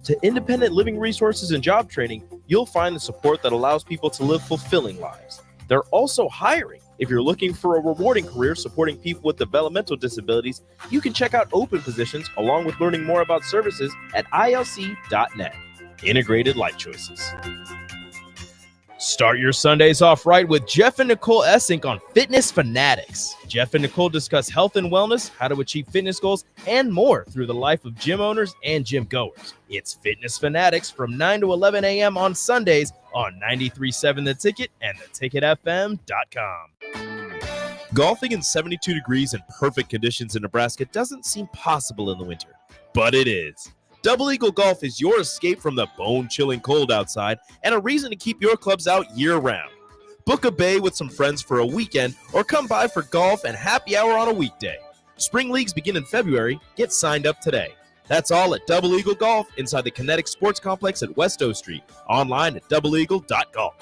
to independent living resources and job training, you'll find the support that allows people to live fulfilling lives. They're also hiring. If you're looking for a rewarding career supporting people with developmental disabilities, you can check out open positions along with learning more about services at ilc.net. Integrated Life Choices. Start your Sundays off right with Jeff and Nicole Essink on Fitness Fanatics. Jeff and Nicole discuss health and wellness, how to achieve fitness goals, and more through the life of gym owners and gym goers. It's Fitness Fanatics from 9 to 11 a.m. on Sundays on 93.7 The Ticket and theticketfm.com. Golfing in 72 degrees and perfect conditions in Nebraska doesn't seem possible in the winter, but it is. Double Eagle Golf is your escape from the bone-chilling cold outside and a reason to keep your clubs out year-round. Book a bay with some friends for a weekend or come by for golf and happy hour on a weekday. Spring leagues begin in February. Get signed up today. That's all at Double Eagle Golf inside the Kinetic Sports Complex at West O Street. Online at doubleeagle.golf.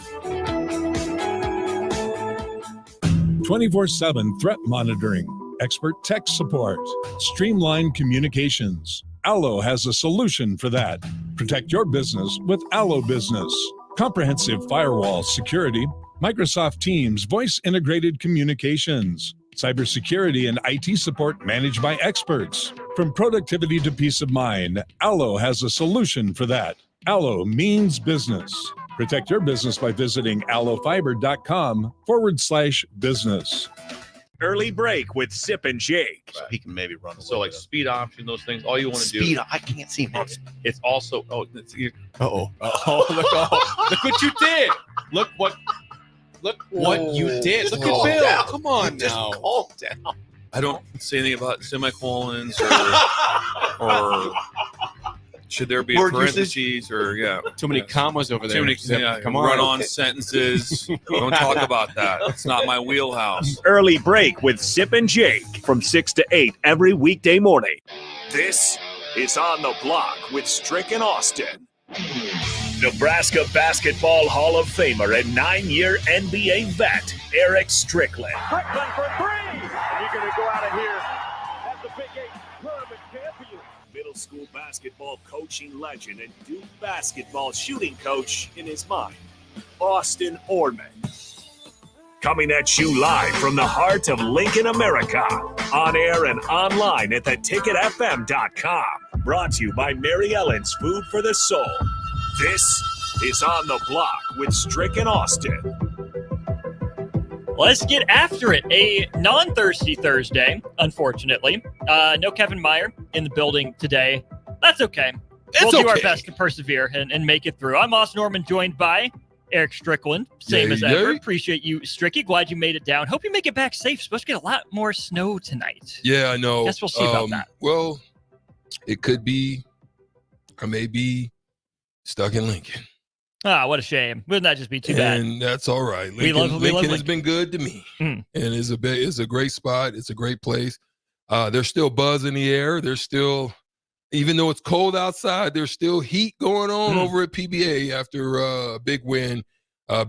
24/7 threat monitoring, expert tech support, streamlined communications. Allo has a solution for that. Protect your business with Allo Business. Comprehensive firewall security, Microsoft Teams voice-integrated communications, cybersecurity and IT support managed by experts. From productivity to peace of mind, Allo has a solution for that. Allo means business. Protect your business by visiting allofiber.com/business. Early break with Sip and Jake. So he can maybe run. So like speed option, those things, all you want to do. Speed. I can't see him. It's also look what you did. Look what you did. Look at Bill. Down. Come on Just now. calm down. I don't say anything about semicolons or should there be a Word parentheses or Too many commas over there. Too many Come on. run-on sentences. Don't talk about that. It's not my wheelhouse. Early break with Sip and Jake from 6 to 8 every weekday morning. This is On the Block with Strick and Austin. Nebraska Basketball Hall of Famer and 9-year NBA vet, Erick Strickland. Strickland for three. And you're going to go out of here as the Big 8 tournament champion. Middle school basketball coaching legend and Duke basketball shooting coach in his mind, Austin Orman. Coming at you live from the heart of Lincoln, America. On air and online at theticketfm.com. Brought to you by Mary Ellen's Food for the Soul. This is On the Block with Strick and Austin. Let's get after it. A non-thirsty Thursday, unfortunately. No Kevin Meyer in the building today. That's okay. We'll do our best to persevere and make it through. I'm Austin Norman, joined by Erick Strickland. Same as ever. Appreciate you, Stricky. Glad you made it down. Hope you make it back safe. Supposed to get a lot more snow tonight. Yeah, I know. Guess we'll see about that. Well, it could be. I may be stuck in Lincoln. Ah, what a shame. Wouldn't that just be too bad? And that's all right. Lincoln, Lincoln has been good to me. And it's a great spot. It's a great place. There's still buzz in the air. There's still, even though it's cold outside, there's still heat going on over at PBA after a big win.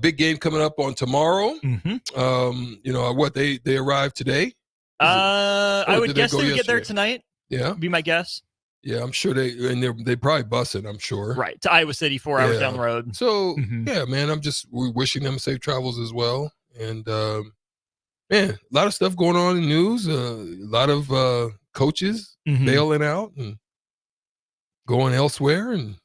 Big game coming up on tomorrow. They arrived today? I would guess they would get there tonight. Yeah. Be my guess. Yeah, I'm sure they probably bus it, I'm sure. Right, to Iowa City, 4 hours down the road. So, yeah, man, we're wishing them safe travels as well. And, man, a lot of stuff going on in news. A lot of coaches bailing out and going elsewhere and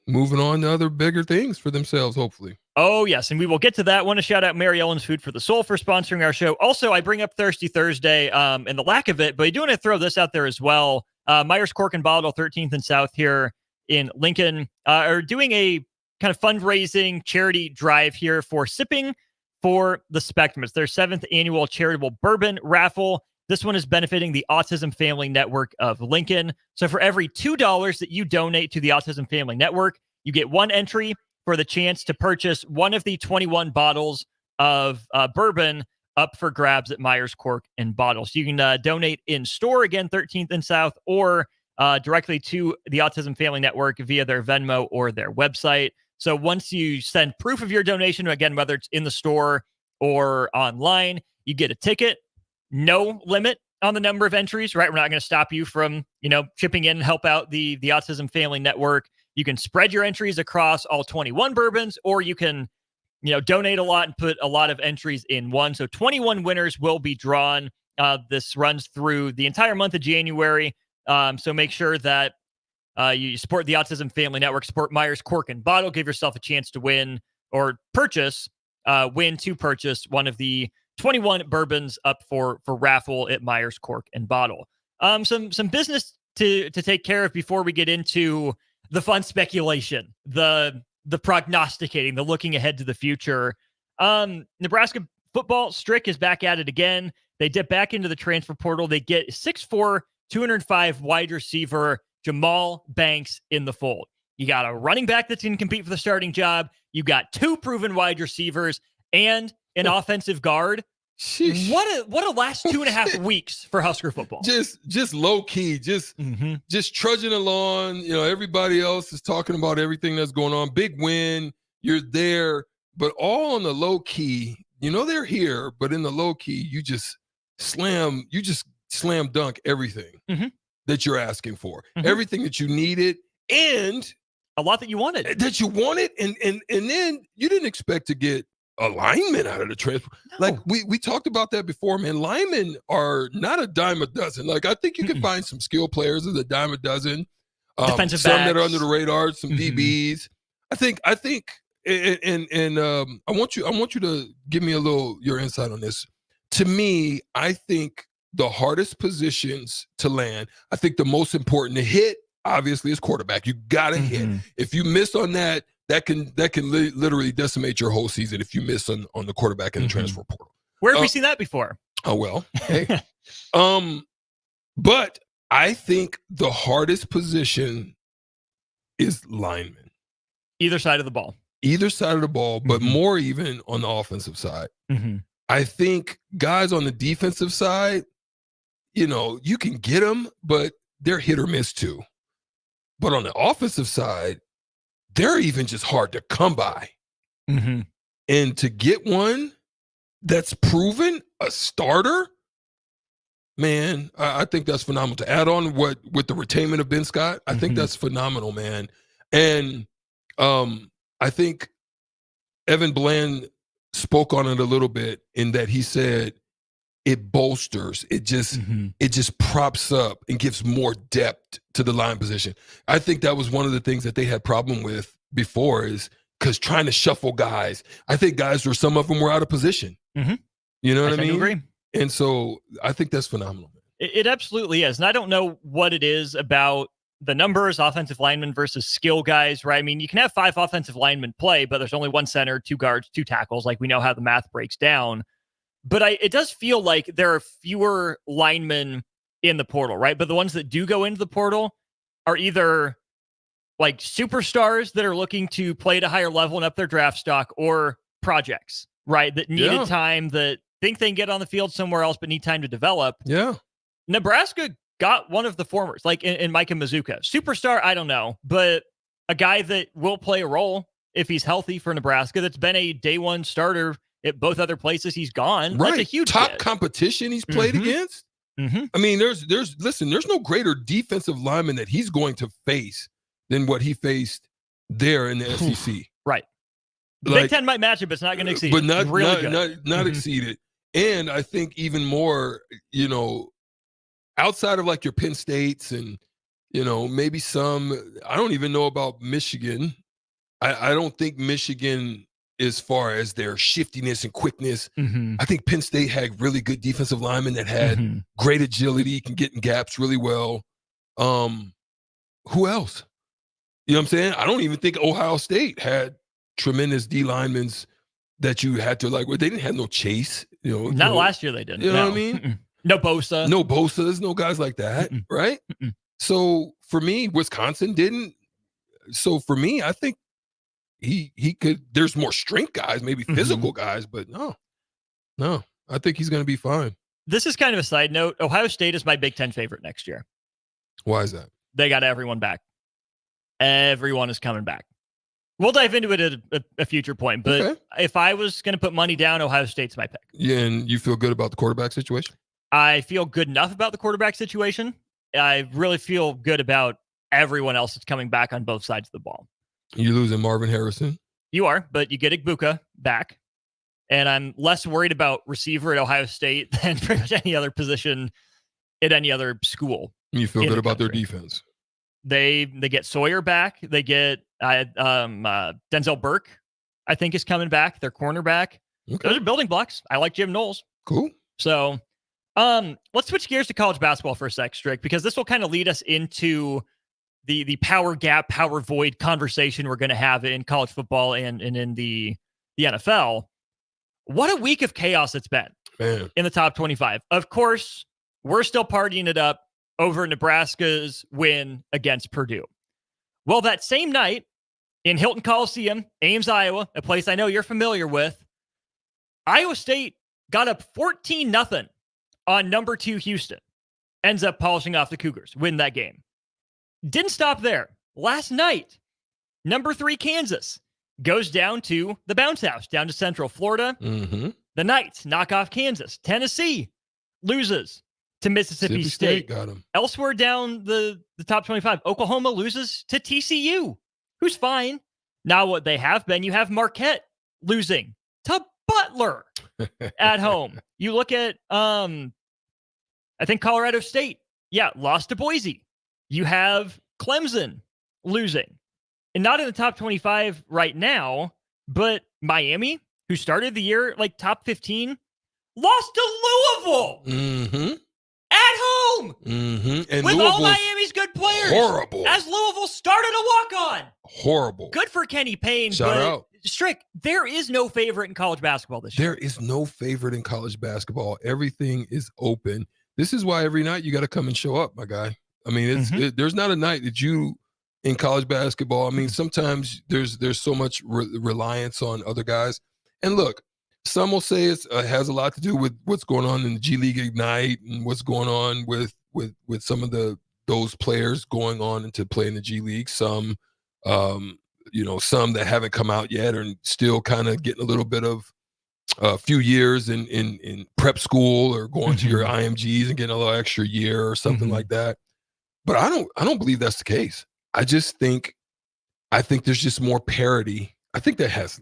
moving on to other bigger things for themselves, hopefully. Oh, yes, and we will get to that. I want to shout out Mary Ellen's Food for the Soul for sponsoring our show. Also, I bring up Thirsty Thursday and the lack of it, but I do want to throw this out there as well. Myers Cork and Bottle, 13th and South here in Lincoln, are doing a kind of fundraising charity drive here for Sipping for the Spectrum. It's their 7th annual charitable bourbon raffle. This one is benefiting the Autism Family Network of Lincoln. So for every $2 that you donate to the Autism Family Network, you get one entry for the chance to purchase one of the 21 bottles of bourbon up for grabs at Myers Cork and Bottle. So you can donate in store, again, 13th and South, or directly to the Autism Family Network via their Venmo or their website. So once you send proof of your donation, again, whether it's in the store or online, you get a ticket. No limit on the number of entries, right? We're not going to stop you from, chipping in and help out the Autism Family Network. You can spread your entries across all 21 bourbons, or you can, donate a lot and put a lot of entries in one. So 21 winners will be drawn. This runs through the entire month of January. So make sure that you support the Autism Family Network, support Myers Cork and Bottle, give yourself a chance to win or purchase one of the 21 bourbons up for raffle at Myers Cork and Bottle. Some business to take care of before we get into the fun speculation, the prognosticating, the looking ahead to the future. Nebraska football, Strick is back at it again. They dip back into the transfer portal. They get 6'4", 205 wide receiver Jamal Banks in the fold. You got a running back that can compete for the starting job. You got 2 proven wide receivers and an offensive guard. Sheesh. What a last 2.5 weeks for Husker football. Just low key, just trudging along. Everybody else is talking about everything that's going on. Big win, you're there, but all on the low key. They're here, but in the low key, you just slam dunk everything that you're asking for, everything that you needed, and a lot that you wanted. And then you didn't expect to get a lineman out of the transfer. No. Like we talked about that before, man. Linemen are not a dime a dozen. Like I think you can find some skill players as a dime a dozen. Defensive some backs that are under the radar, some DBs. I think, and I want you to give me your insight on this. To me, I think the hardest positions to land, I think the most important to hit, obviously, is quarterback. You gotta hit. If you miss on that can literally decimate your whole season if you miss on the quarterback in the transfer portal. Where have we seen that before? Oh well. Hey. But I think the hardest position is lineman. Either side of the ball. But more even on the offensive side. I think guys on the defensive side, you can get them, but they're hit or miss too. But on the offensive side, they're even just hard to come by. And to get one that's proven a starter, man, I think that's phenomenal. To add on with the retainment of Ben Scott, I think that's phenomenal, man. And I think Evan Bland spoke on it a little bit in that he said it bolsters, it just props up and gives more depth to the line position. I think that was one of the things that they had problem with before, is because trying to shuffle guys. I think some of them were out of position. You know what I mean? Agree. And so I think that's phenomenal. It absolutely is. And I don't know what it is about the numbers, offensive linemen versus skill guys, right? I mean, you can have 5 offensive linemen play, but there's only 1 center, 2 guards, 2 tackles. Like, we know how the math breaks down. But it does feel like there are fewer linemen in the portal, right? But the ones that do go into the portal are either like superstars that are looking to play at a higher level and up their draft stock, or projects, right? That needed time, that think they can get on the field somewhere else, but need time to develop. Yeah. Nebraska got one of the formers, like in Micah Mazuka. Superstar, I don't know, but a guy that will play a role if he's healthy for Nebraska, that's been a day one starter at both other places he's gone. Right. That's a huge top hit. Competition he's played against. I mean, there's no greater defensive lineman that he's going to face than what he faced there in the SEC. Right. The Big Ten might match it, but it's not going to exceed but it. not really not exceed it. And I think even more, outside of like your Penn States and, maybe some, I don't even know about Michigan. I don't think Michigan, as far as their shiftiness and quickness, I think Penn State had really good defensive linemen that had great agility, can get in gaps really well. Who else? You know what I'm saying? I don't even think Ohio State had tremendous D linemen that you had to like. Well, they didn't have no Chase. Not last year they didn't. You know what I mean? No Bosa. No Bosas, no guys like that, right? So for me, Wisconsin didn't. So for me, I think he could. There's more strength guys, maybe physical guys, but no, I think he's going to be fine. This is kind of a side note. Ohio State is my Big Ten favorite next year. Why is that? They got everyone back. Everyone is coming back. We'll dive into it at a future point, but if I was going to put money down, Ohio State's my pick. Yeah, and you feel good about the quarterback situation? I feel good enough about the quarterback situation. I really feel good about everyone else is coming back on both sides of the ball. You're losing Marvin Harrison. You are, but you get Igbuka back. And I'm less worried about receiver at Ohio State than pretty much any other position at any other school. You feel good about their defense. They get Sawyer back. They get Denzel Burke, I think, is coming back. Their cornerback. Okay. Those are building blocks. I like Jim Knowles. Cool. So let's switch gears to college basketball for a sec, Strick, because this will kind of lead us into the power gap, power void conversation we're going to have in college football and in the NFL. What a week of chaos it's been in the top 25. Of course, we're still partying it up over Nebraska's win against Purdue. Well, that same night in Hilton Coliseum, Ames, Iowa, a place I know you're familiar with, Iowa State got up 14-0 on number 2 Houston. Ends up polishing off the Cougars, win that game. Didn't stop there. Last night, number 3 Kansas goes down to the bounce house, down to Central Florida. Mm-hmm. The Knights knock off Kansas. Tennessee loses to Mississippi State. Got him. Elsewhere down the top 25, Oklahoma loses to TCU, who's fine. Now what they have been, you have Marquette losing to Butler at home. You look at, I think Colorado State, lost to Boise. You have Clemson losing. And not in the top 25 right now, but Miami, who started the year like top 15, lost to Louisville at home and with all Miami's good players. Horrible. As Louisville started a walk-on. Horrible. Good for Kenny Payne. Shout out. Strick, there is no favorite in college basketball this year. There is no favorite in college basketball. Everything is open. This is why every night you got to come and show up, my guy. I mean, there's not a night that you in college basketball. I mean, sometimes there's so much reliance on other guys. And look, some will say it has a lot to do with what's going on in the G League Ignite and what's going on with some of those players going on into play in the G League. Some, some that haven't come out yet are still kind of getting a little bit of a few years in prep school or going to your IMGs and getting a little extra year or something like that. But I don't believe that's the case. I think there's just more parity. I think that has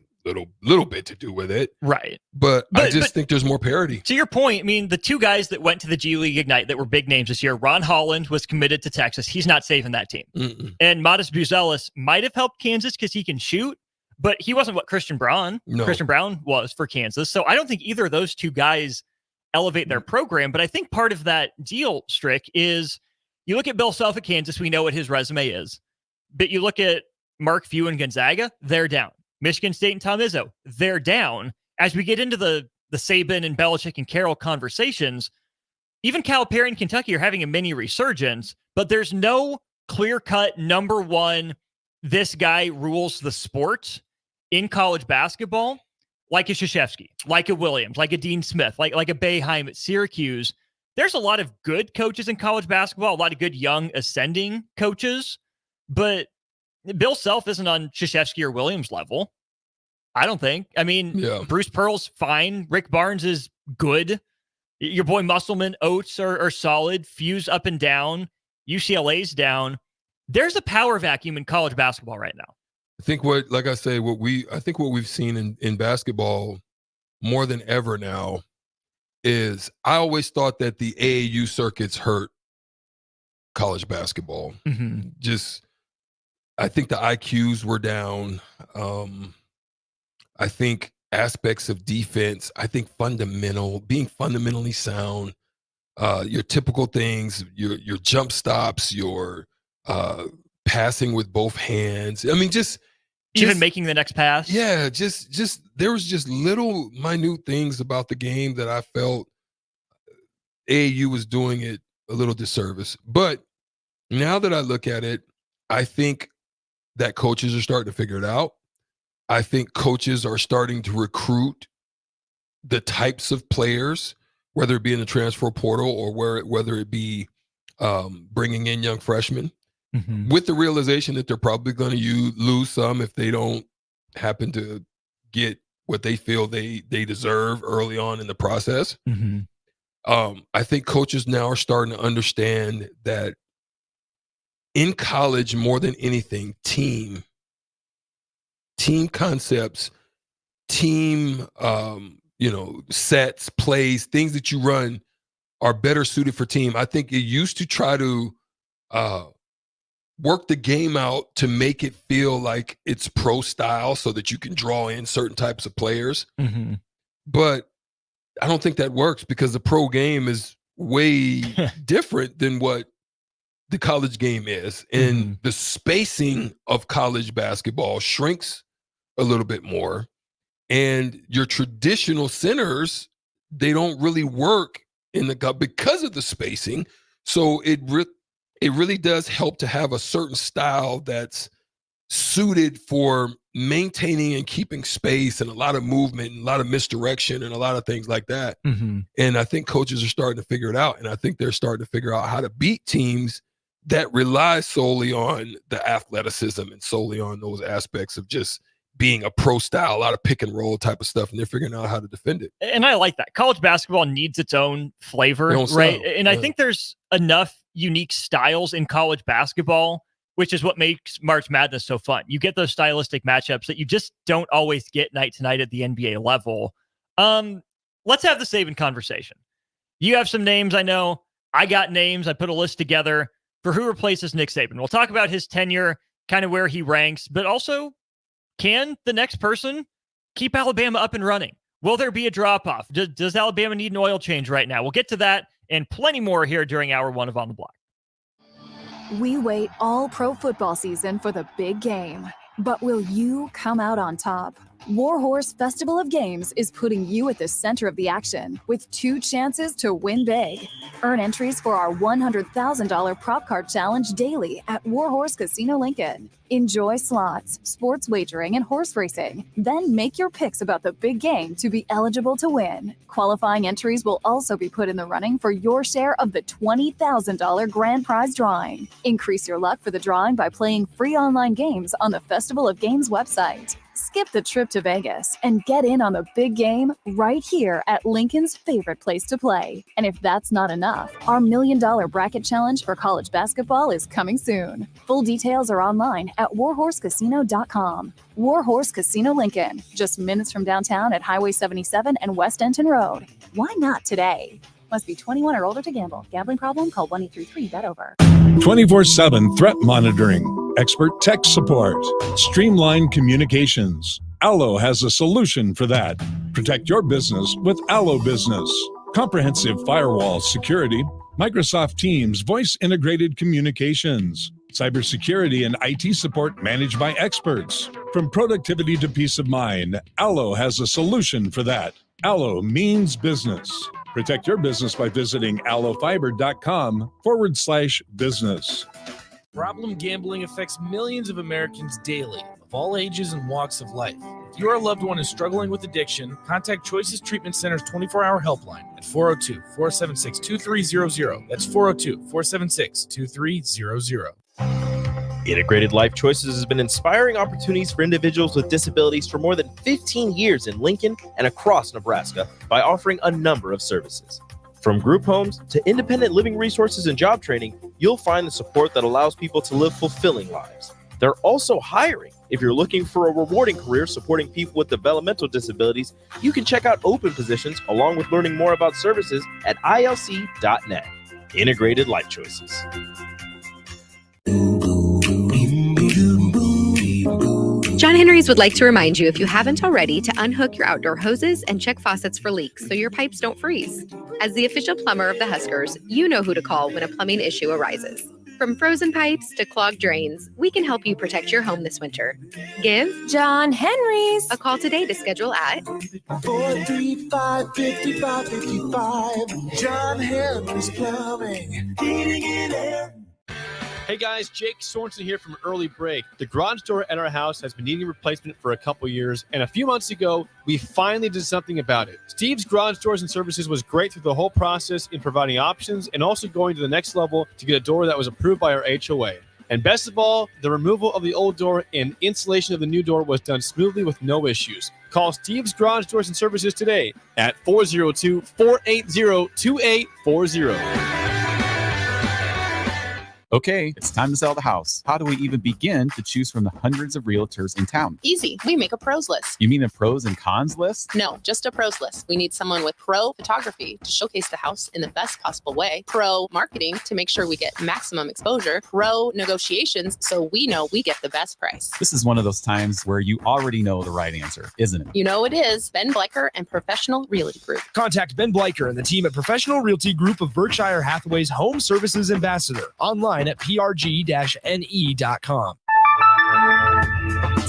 little bit to do with it. Right. But I think there's more parity. To your point, I mean, the 2 guys that went to the G League Ignite that were big names this year, Ron Holland was committed to Texas. He's not saving that team. And Modest Buzelis might have helped Kansas because he can shoot, but he wasn't what Christian Brown was for Kansas. So I don't think either of those 2 guys elevate their program. But I think part of that deal, Strick, is you look at Bill Self at Kansas, we know what his resume is. But you look at Mark Few and Gonzaga, they're down. Michigan State and Tom Izzo, they're down. As we get into the Saban and Belichick and Carroll conversations, even Calipari and Kentucky are having a mini resurgence, but there's no clear-cut number 1, this guy rules the sport in college basketball, like a Krzyzewski, like a Williams, like a Dean Smith, like a Boeheim at Syracuse. There's a lot of good coaches in college basketball, a lot of good young ascending coaches, but Bill Self isn't on Krzyzewski or Williams level. I don't think. I mean, Bruce Pearl's fine. Rick Barnes is good. Your boy Musselman, Oates are solid. Fuse up and down. UCLA's down. There's a power vacuum in college basketball right now. I think what we've seen in basketball more than ever now is I always thought that the AAU circuits hurt college basketball. I think the IQs were down. I think aspects of defense, I think being fundamentally sound, your typical things, your jump stops, your passing with both hands. I mean, just making the next pass. Yeah, just there was just little minute things about the game that I felt AAU was doing it a little disservice. But now that I look at it, I think that coaches are starting to figure it out. I think coaches are starting to recruit the types of players, whether it be in the transfer portal or whether it be bringing in young freshmen, with the realization that they're probably going to lose some if they don't happen to get what they feel they deserve early on in the process. I think coaches now are starting to understand that in college, more than anything, team concepts, team, sets, plays, things that you run are better suited for team. I think it used to try to work the game out to make it feel like it's pro style so that you can draw in certain types of players. Mm-hmm. But I don't think that works because the pro game is way different than what the college game is. And the spacing of college basketball shrinks a little bit more. And your traditional centers, they don't really work in the because of the spacing. So it really does help to have a certain style that's suited for maintaining and keeping space and a lot of movement and a lot of misdirection and a lot of things like that. Mm-hmm. And I think coaches are starting to figure it out. And I think they're starting to figure out how to beat teams that rely solely on the athleticism and solely on those aspects of just being a pro style, a lot of pick and roll type of stuff, and they're figuring out how to defend it. And I like that. College basketball needs its own flavor, right? And I think there's enough unique styles in college basketball, which is what makes March Madness so fun. You get those stylistic matchups that you just don't always get night to night at the NBA level. Let's have the Saban conversation. You have some names, I know. I got names. I put a list together for who replaces Nick Saban. We'll talk about his tenure, kind of where he ranks, but also, can the next person keep Alabama up and running? Will there be a drop-off? Does Alabama need an oil change right now? We'll get to that and plenty more here during Hour 1 of On the Block. We wait all pro football season for the big game. But will you come out on top? Warhorse Festival of Games is putting you at the center of the action with 2 chances to win big. Earn entries for our $100,000 prop card challenge daily at Warhorse Casino Lincoln. Enjoy slots, sports wagering, and horse racing. Then make your picks about the big game to be eligible to win. Qualifying entries will also be put in the running for your share of the $20,000 grand prize drawing. Increase your luck for the drawing by playing free online games on the Festival of Games website. Skip the trip to Vegas and get in on the big game right here at Lincoln's favorite place to play. And if that's not enough, our $1 Million Bracket Challenge for college basketball is coming soon. Full details are online at warhorsecasino.com. Warhorse Casino Lincoln, just minutes from downtown at Highway 77 and West Denton Road. Why not today? Must be 21 or older to gamble. Gambling problem? Call 1-833-BET-OVER. 24/7 threat monitoring, expert tech support, streamlined communications. Allo has a solution for that. Protect your business with Allo Business. Comprehensive firewall security, Microsoft Teams voice-integrated communications, cybersecurity and IT support managed by experts. From productivity to peace of mind, Allo has a solution for that. Allo means business. Protect your business by visiting allofiber.com/business. Problem gambling affects millions of Americans daily, of all ages and walks of life. If your loved one is struggling with addiction, contact Choices Treatment Center's 24-hour helpline at 402-476-2300. That's 402-476-2300. Integrated Life Choices has been inspiring opportunities for individuals with disabilities for more than 15 years in Lincoln and across Nebraska by offering a number of services. From group homes to independent living resources and job training, you'll find the support that allows people to live fulfilling lives. They're also hiring. If you're looking for a rewarding career supporting people with developmental disabilities, you can check out open positions along with learning more about services at ilc.net. Integrated Life Choices. John Henry's would like to remind you, if you haven't already, to unhook your outdoor hoses and check faucets for leaks so your pipes don't freeze. As the official plumber of the Huskers, you know who to call when a plumbing issue arises. From frozen pipes to clogged drains, we can help you protect your home this winter. Give John Henry's a call today to schedule at 435-5555. John Henry's Plumbing, Heating and Air. Hey guys, Jake Sorensen here from Early Break. The garage door at our house has been needing replacement for a couple years, and a few months ago, we finally did something about it. Steve's Garage Doors and Services was great through the whole process in providing options and also going to the next level to get a door that was approved by our HOA. And best of all, the removal of the old door and installation of the new door was done smoothly with no issues. Call Steve's Garage Doors and Services today at 402-480-2840. Okay, it's time to sell the house. How do we even begin to choose from the hundreds of realtors in town? Easy. We make a pros list. You mean a pros and cons list? No, just a pros list. We need someone with pro photography to showcase the house in the best possible way, pro marketing to make sure we get maximum exposure, pro negotiations so we know we get the best price. This is one of those times where you already know the right answer, isn't it? You know it is. Ben Bleicher and Professional Realty Group. Contact Ben Bleicher and the team at Professional Realty Group of Berkshire Hathaway's Home Services Ambassador. Online at prg-ne.com.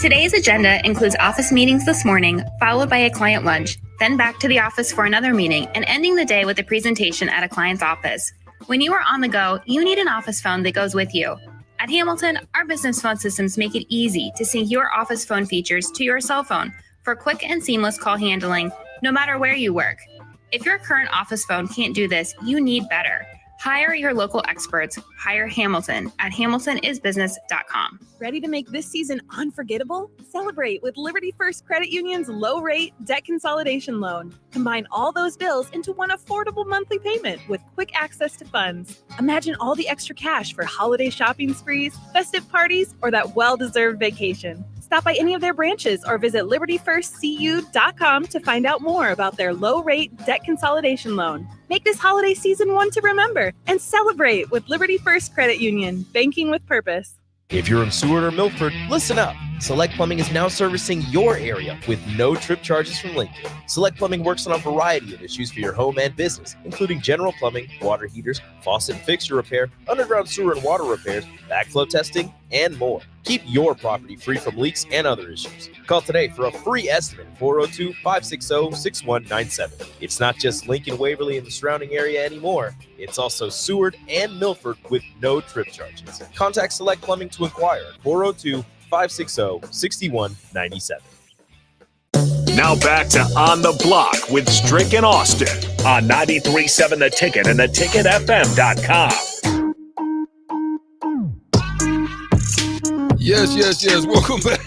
Today's agenda includes office meetings this morning, followed by a client lunch, then back to the office for another meeting, and ending the day with a presentation at a client's office. When you are on the go, you need an office phone that goes with you. At Hamilton, our business phone systems make it easy to sync your office phone features to your cell phone for quick and seamless call handling, no matter where you work. If your current office phone can't do this, you need better. Hire your local experts. Hire Hamilton at hamiltonisbusiness.com. Ready to make this season unforgettable? Celebrate with Liberty First Credit Union's low-rate debt consolidation loan. Combine all those bills into one affordable monthly payment with quick access to funds. Imagine all the extra cash for holiday shopping sprees, festive parties, or that well-deserved vacation. Stop by any of their branches or visit libertyfirstcu.com to find out more about their low-rate debt consolidation loan. Make this holiday season one to remember and celebrate with Liberty First Credit Union, banking with purpose. If you're in Seward or Milford, listen up. Select Plumbing is now servicing your area with no trip charges from Lincoln. Select Plumbing works on a variety of issues for your home and business, including general plumbing, water heaters, faucet and fixture repair, underground sewer and water repairs, backflow testing, and more. Keep your property free from leaks and other issues. Call today for a free estimate, 402-560-6197. It's not just Lincoln, Waverly, and the surrounding area anymore. It's also Seward and Milford with no trip charges. Contact Select Plumbing to inquire at 402-560-6197. Now back to On the Block with Strick and Austin on 93.7 The Ticket and theticketfm.com. Yes. Welcome back.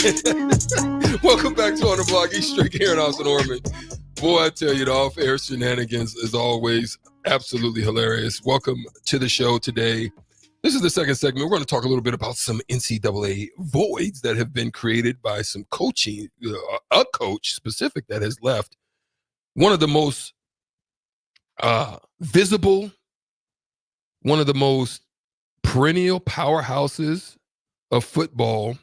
Welcome back to On the Block. He's Strick here in Austin Orman. Boy, I tell you, the off-air shenanigans is always absolutely hilarious. Welcome to the show today. This is the second segment. We're going to talk a little bit about some NCAA voids that have been created by some coaching, a coach specific that has left. One of the most visible, one of the most perennial powerhouses of football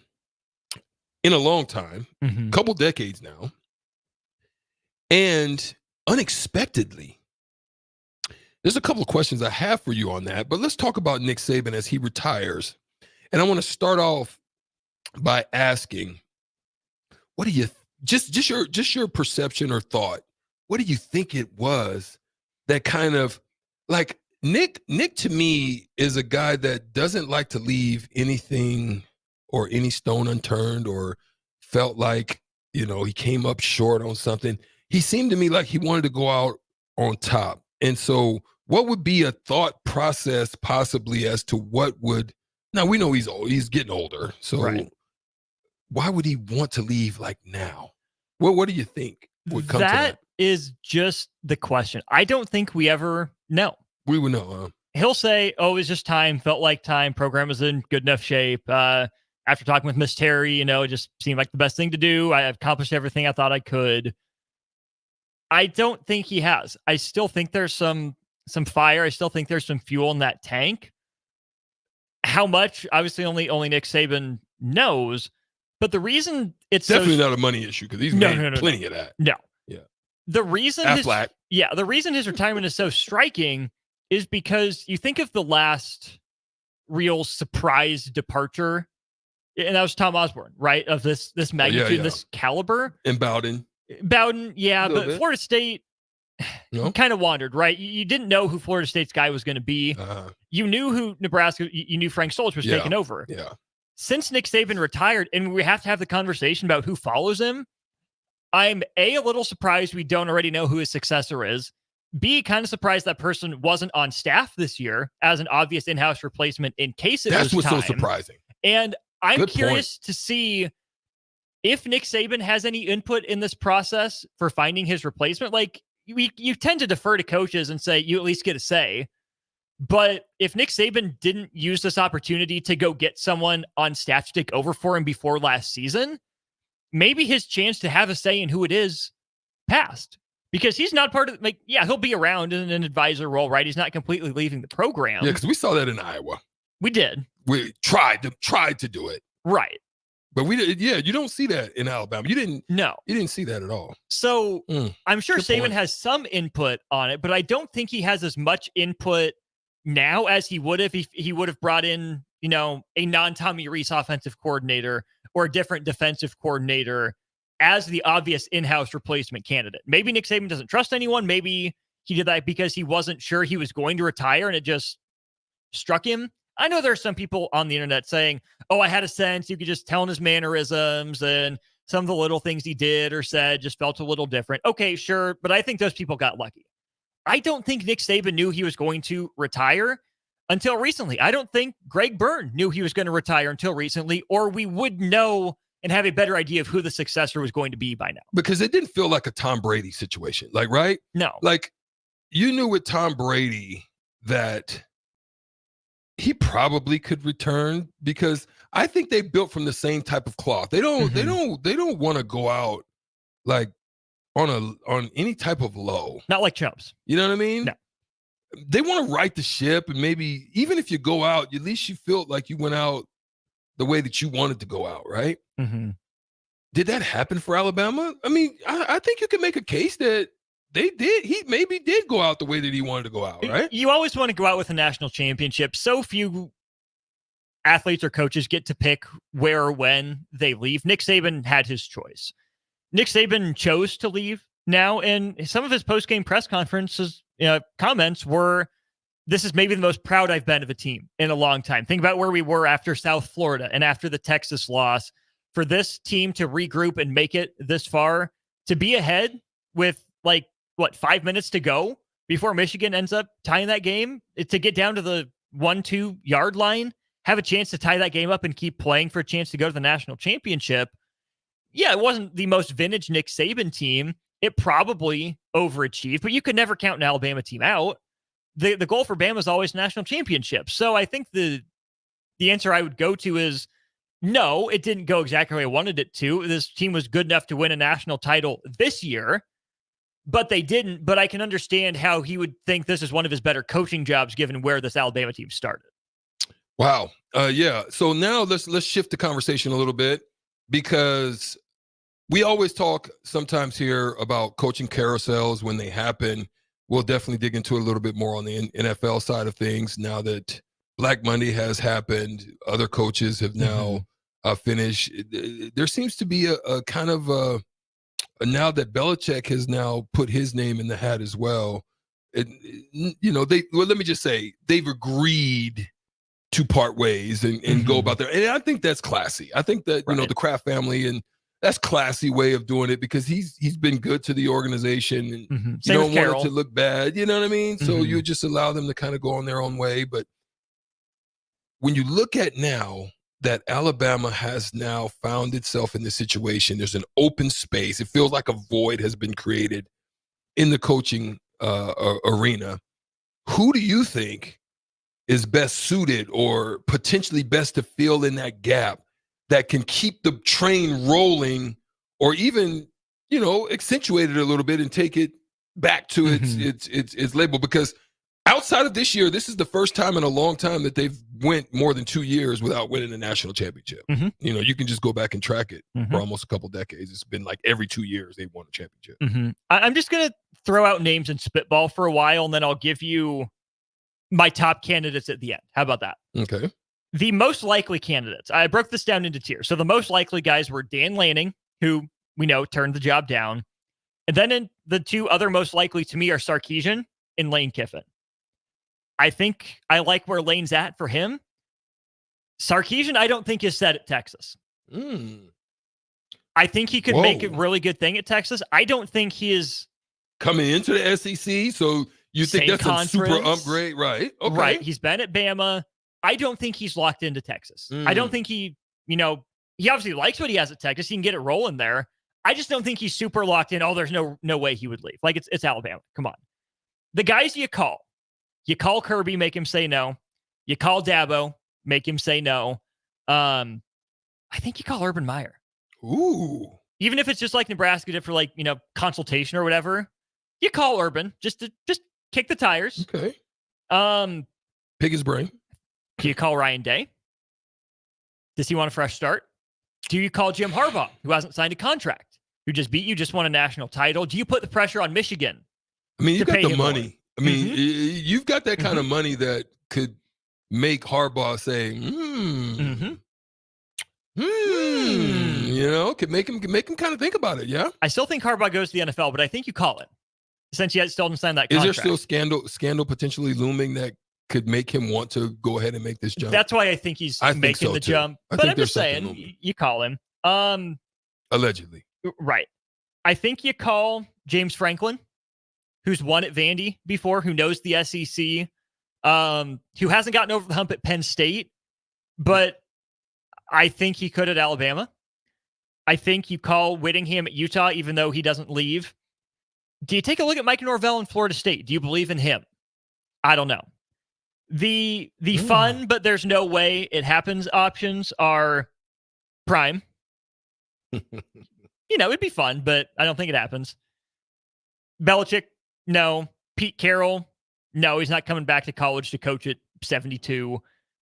in a long time, couple decades now. And unexpectedly, there's a couple of questions I have for you on that, but let's talk about Nick Saban as he retires. And I want to start off by asking, what do you just your perception or thought? What do you think it was that kind of like Nick to me is a guy that doesn't like to leave anything or any stone unturned or felt like, he came up short on something. He seemed to me like he wanted to go out on top. And so what would be a thought process possibly as to now we know he's getting older. So why would he want to leave like now? What do you think would come to that? That is just the question. I don't think we ever know. We would know. He'll say, oh, it's just time, felt like time, program was in good enough shape. After talking with Miss Terry, it just seemed like the best thing to do. I accomplished everything I thought I could. I don't think he has. I still think there's some fire. I still think there's some fuel in that tank. How much? Obviously, only Nick Saban knows. But the reason it's definitely not a money issue because he's made plenty of that. No. Yeah. The reason the reason his retirement is so striking is because you think of the last real surprise departure, and that was Tom Osborne, right? Of this magnitude, this caliber. And Bowden, yeah, but Florida State kind of wandered, right? You didn't know who Florida State's guy was going to be. You knew who Nebraska, you knew Frank Solich was taking over. Yeah. Since Nick Saban retired, and we have to have the conversation about who follows him, I'm a little surprised we don't already know who his successor is. B, kind of surprised that person wasn't on staff this year as an obvious in-house replacement in case it was That's what's time. so surprising. And I'm curious to see if Nick Saban has any input in this process for finding his replacement. Like, you tend to defer to coaches and say, you at least get a say. But if Nick Saban didn't use this opportunity to go get someone on staff to take over for him before last season, maybe his chance to have a say in who it is passed. Because he's not part of, he'll be around in an advisor role, right? He's not completely leaving the program. Yeah, because we saw that in Iowa. We did. We tried to do it. Right. But we did. Yeah, you don't see that in Alabama. You didn't see that at all. So I'm sure Good Saban point. has some input on it, but I don't think he has as much input now as he would if he would have brought in, a non-Tommy Rees offensive coordinator or a different defensive coordinator as the obvious in-house replacement candidate. Maybe Nick Saban doesn't trust anyone. Maybe he did that because he wasn't sure he was going to retire and it just struck him. I know there are some people on the internet saying, I had a sense, you could just tell in his mannerisms and some of the little things he did or said just felt a little different. Okay, sure. But I think those people got lucky. I don't think Nick Saban knew he was going to retire until recently. I don't think Greg Byrne knew he was going to retire until recently, or we would know and have a better idea of who the successor was going to be by now. Because it didn't feel like a Tom Brady situation. Right? No. You knew with Tom Brady that he probably could return because I think they built from the same type of cloth. They don't want to go out on any type of low. Not like chumps. You know what I mean? No. They want to right the ship, and maybe even if you go out, at least you feel like you went out the way that you wanted to go out, right? Mm-hmm. Did that happen for Alabama? I mean, I think you can make a case that they did. He maybe did go out the way that he wanted to go out, right? You always want to go out with a national championship. So few athletes or coaches get to pick where or when they leave. Nick Saban had his choice. Nick Saban chose to leave now, and some of his post-game press conferences comments were, this is maybe the most proud I've been of a team in a long time. Think about where we were after South Florida and after the Texas loss. For this team to regroup and make it this far, to be ahead with 5 minutes to go before Michigan ends up tying that game, to get down to the 1-2 yard line, have a chance to tie that game up and keep playing for a chance to go to the national championship. Yeah, it wasn't the most vintage Nick Saban team. It probably overachieved, but you could never count an Alabama team out. The goal for Bama is always national championship. So I think the answer I would go to is no, it didn't go exactly the way I wanted it to. This team was good enough to win a national title this year, but they didn't. But I can understand how he would think this is one of his better coaching jobs given where this Alabama team started. Wow. Yeah. So now let's shift the conversation a little bit, because we always talk sometimes here about coaching carousels when they happen. We'll definitely dig into it a little bit more on the NFL side of things now that Black Monday has happened. Other coaches have now finished. There seems to be a kind of now that Belichick has now put his name in the hat as well. Let me just say they've agreed to part ways and go about their. And I think that's classy. I think that the Kraft family, and that's classy way of doing it, because he's been good to the organization, and you don't want it to look bad. You know what I mean? So you just allow them to kind of go on their own way. But when you look at now that Alabama has now found itself in this situation, there's an open space. It feels like a void has been created in the coaching arena. Who do you think is best suited or potentially best to fill in that gap that can keep the train rolling, or even, accentuate it a little bit and take it back to its label? Because outside of this year, this is the first time in a long time that they've went more than 2 years without winning a national championship. You can just go back and track it for almost a couple decades. It's been like every 2 years they've won a championship. I'm just going to throw out names and spitball for a while, and then I'll give you my top candidates at the end. How about that? Okay. The most likely candidates, I broke this down into tiers. So the most likely guys were Dan Lanning, who we know turned the job down. And then the two other most likely to me are Sarkisian and Lane Kiffin. I think I like where Lane's at for him. Sarkisian, I don't think is set at Texas. I think he could make a really good thing at Texas. I don't think he is coming into the SEC. So you think that's a super upgrade, right? Okay. Right. He's been at Bama. I don't think he's locked into Texas. I don't think he obviously likes what he has at Texas. He can get it rolling there. I just don't think he's super locked in. Oh, there's no way he would leave. Like it's Alabama. Come on. The guys you call You call Kirby, make him say no. You call Dabo, make him say no. I think you call Urban Meyer. Ooh. Even if it's just like Nebraska did for like, consultation or whatever, you call Urban just to kick the tires. Okay. Pick his brain. Do you call Ryan Day? Does he want a fresh start? Do you call Jim Harbaugh, who hasn't signed a contract, who just beat you, just won a national title? Do you put the pressure on Michigan? I mean, you got the money. More? I mean, you've got that kind of money that could make Harbaugh say, could make him kind of think about it. Yeah. I still think Harbaugh goes to the NFL, but I think you call it since he still hasn't signed that contract. Is there still scandal potentially looming that could make him want to go ahead and make this jump? That's why I think he's making the jump. But I'm just saying, you call him. Allegedly. Right. I think you call James Franklin, who's won at Vandy before, who knows the SEC, who hasn't gotten over the hump at Penn State, but I think he could at Alabama. I think you call Whittingham at Utah, even though he doesn't leave. Do you take a look at Mike Norvell in Florida State? Do you believe in him? I don't know. The fun, but there's no way it happens options are Prime. It'd be fun, but I don't think it happens. Belichick, no. Pete Carroll, no, he's not coming back to college to coach at 72.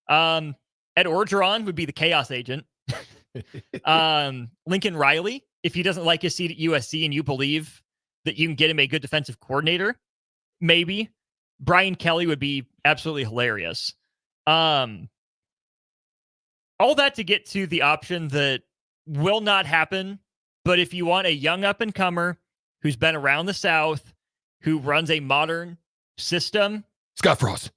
Ed Orgeron would be the chaos agent. Lincoln Riley, if he doesn't like his seat at USC and you believe that you can get him a good defensive coordinator, maybe. Brian Kelly would be absolutely hilarious. All that to get to the option that will not happen, but if you want a young up-and-comer who's been around the South, who runs a modern system. Scott Frost.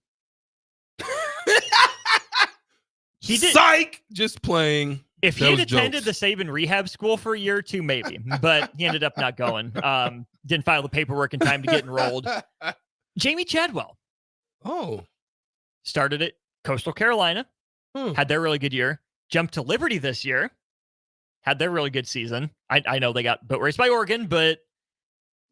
He did. Psych! Just playing. If he had attended the Saban rehab school for a year or two, maybe, but he ended up not going. Didn't file the paperwork in time to get enrolled. Jamie Chadwell. Oh. Started at Coastal Carolina. Had their really good year. Jumped to Liberty this year. Had their really good season. I know they got boat raced by Oregon, but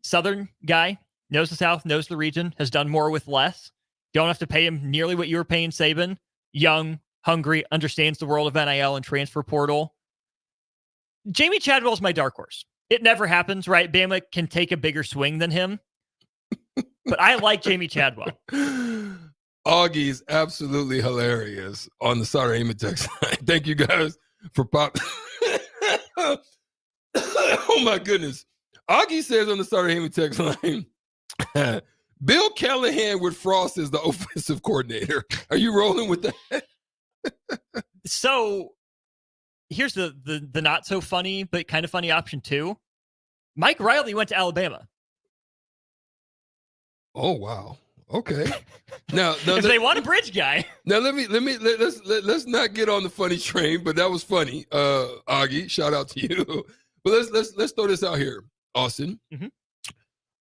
Southern guy, knows the South, knows the region, has done more with less. Don't have to pay him nearly what you were paying Saban. Young, hungry, understands the world of NIL and transfer portal. Jamie Chadwell's my dark horse. It never happens, right? Bama can take a bigger swing than him. But I like Jamie Chadwell. Augie's absolutely hilarious on the Sauter Heyman text line. Thank you guys for pop. Oh my goodness. Augie says on the Sauter Heyman text line, Bill Callahan with Frost as the offensive coordinator. Are you rolling with that? So here's the not so funny, but kind of funny option too. Mike Riley went to Alabama. Oh wow. Okay. Now if they want a bridge guy. Now let's not get on the funny train, but that was funny. Augie, shout out to you. But let's throw this out here, Austin.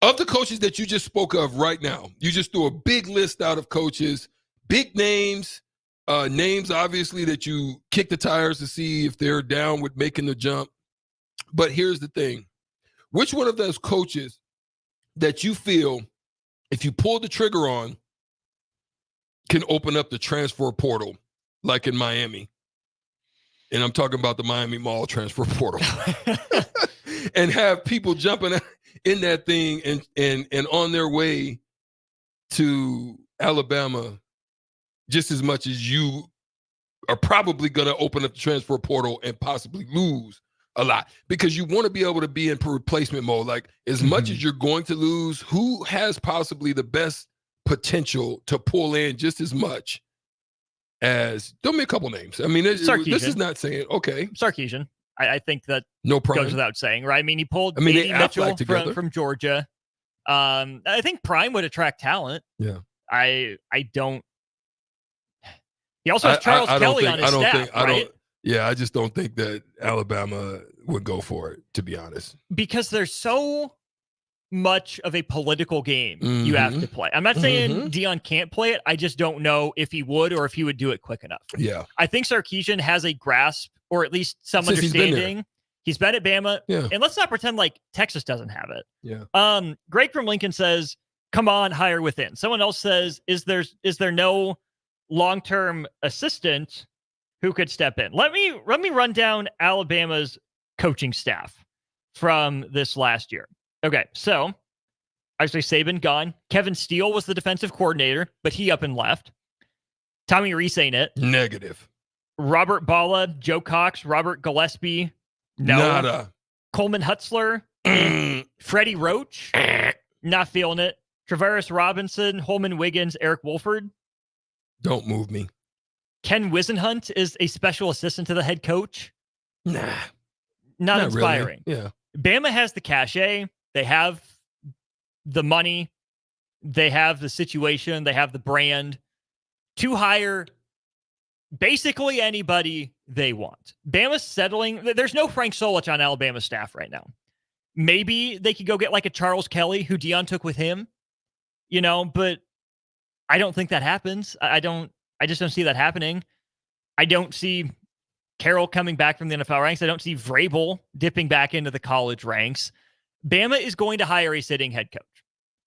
Of the coaches that you just spoke of right now, you just threw a big list out of coaches, big names, names obviously that you kick the tires to see if they're down with making the jump. But here's the thing. Which one of those coaches that you feel, if you pull the trigger on, can open up the transfer portal like in Miami? And I'm talking about the Miami Mall transfer portal. And have people jumping in that thing and on their way to Alabama just as much as you are probably going to open up the transfer portal and possibly lose a lot, because you want to be able to be in replacement mode. Like, as much as you're going to lose, who has possibly the best potential to pull in just as much as, throw me a couple names. I mean, this is not saying, okay. Sarkisian. I think that no problem. Goes without saying, right? I mean, he pulled A.D. Mitchell from Georgia. I think Prime would attract talent. Yeah. I don't. He also has Charles Kelly on his staff, right? I just don't think that Alabama would go for it, to be honest. Because there's so much of a political game you have to play. I'm not saying Dion can't play it. I just don't know if he would or if he would do it quick enough. Yeah. I think Sarkisian has a grasp, or at least some understanding. He's been at Bama. Yeah. And let's not pretend like Texas doesn't have it. Yeah. Greg from Lincoln says, come on, hire within. Someone else says, is there no long-term assistant who could step in? Let me run down Alabama's coaching staff from this last year. Okay, so actually Saban gone. Kevin Steele was the defensive coordinator, but he up and left. Tommy Rees ain't it. Negative. Robert Balla, Joe Cox, Robert Gillespie. No. Nada. Coleman Hutzler. Freddie Roach. Not feeling it. Travaris Robinson, Holman Wiggins, Eric Wolford. Don't move me. Ken Wisenhunt is a special assistant to the head coach. Nah. Not inspiring. Really. Yeah. Bama has the cachet. They have the money. They have the situation. They have the brand to hire basically anybody they want. Bama's settling. There's no Frank Solich on Alabama staff right now. Maybe they could go get like a Charles Kelly who Deion took with him, but I don't think that happens. I just don't see that happening. I don't see Carroll coming back from the NFL ranks. I don't see Vrabel dipping back into the college ranks. Bama is going to hire a sitting head coach.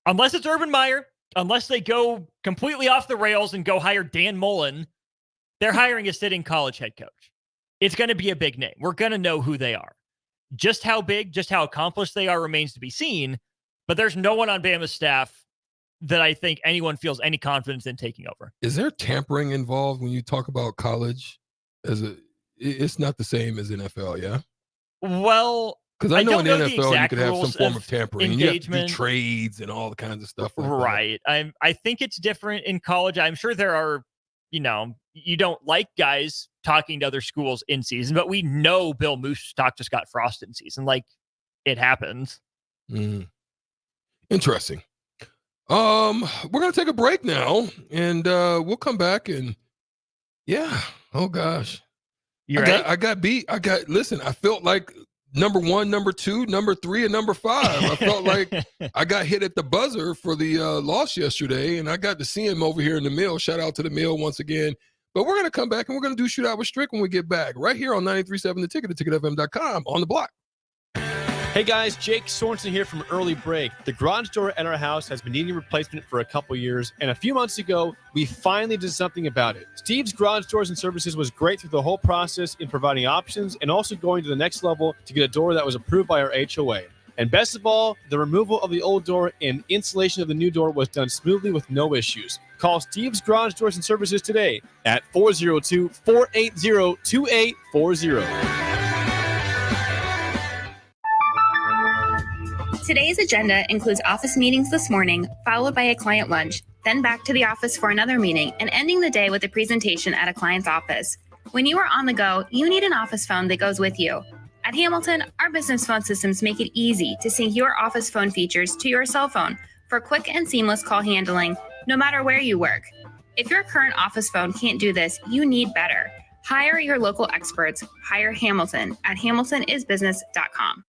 Unless it's Urban Meyer, unless they go completely off the rails and go hire Dan Mullen, they're hiring a sitting college head coach. It's going to be a big name. We're going to know who they are. Just how big, just how accomplished they are remains to be seen, but there's no one on Bama's staff that I think anyone feels any confidence in taking over. Is there tampering involved when you talk about college? It's not the same as NFL, yeah? Well, because I know in the the NFL you could have some form of tampering. Engagement. You have to do trades and all the kinds of stuff. Right. I think it's different in college. I'm sure there are, you don't like guys talking to other schools in season, but we know Bill Moose stock just got frosted in season. Like, it happens. Interesting. We're gonna take a break now, and we'll come back and oh gosh, I got beat. Listen, I felt like number 1, number 2, number 3, and number 5. I felt like I got hit at the buzzer for the loss yesterday, and I got to see him over here in the mill. Shout out to the mill once again. But we're gonna come back and we're gonna do Shootout with Strick when we get back, right here on 93.7 The Ticket, theticketfm.com, on the block. Hey guys, Jake Sorensen here from Early Break. The garage door at our house has been needing replacement for a couple years, and a few months ago, we finally did something about it. Steve's Garage Doors and Services was great through the whole process in providing options and also going to the next level to get a door that was approved by our HOA. And best of all, the removal of the old door and installation of the new door was done smoothly with no issues. Call Steve's Garage Doors and Services today at 402-480-2840. Today's agenda includes office meetings this morning, followed by a client lunch, then back to the office for another meeting, and ending the day with a presentation at a client's office. When you are on the go, you need an office phone that goes with you. At Hamilton, our business phone systems make it easy to sync your office phone features to your cell phone for quick and seamless call handling, no matter where you work. If your current office phone can't do this, you need better. Hire your local experts. Hire Hamilton at hamiltonisbusiness.com.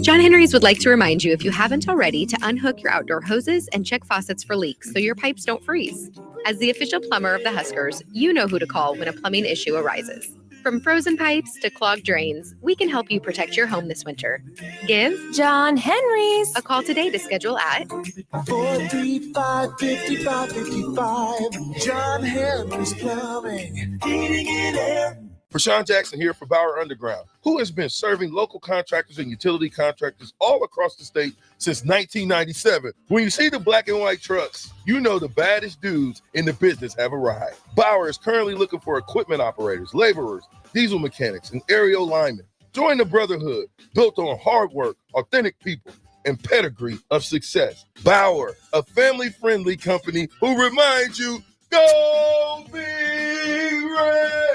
John Henry's would like to remind you, if you haven't already, to unhook your outdoor hoses and check faucets for leaks so your pipes don't freeze. As the official plumber of the Huskers, you know who to call when a plumbing issue arises. From frozen pipes to clogged drains, we can help you protect your home this winter. Give John Henry's a call today to schedule at 435-5555. John Henry's Plumbing, Heating and Air. Prashawn Jackson here for Bauer Underground, who has been serving local contractors and utility contractors all across the state since 1997. When you see the black and white trucks, you know the baddest dudes in the business have arrived. Bauer is currently looking for equipment operators, laborers, diesel mechanics, and aerial linemen. Join the brotherhood built on hard work, authentic people, and pedigree of success. Bauer, a family-friendly company who reminds you, go Big Red!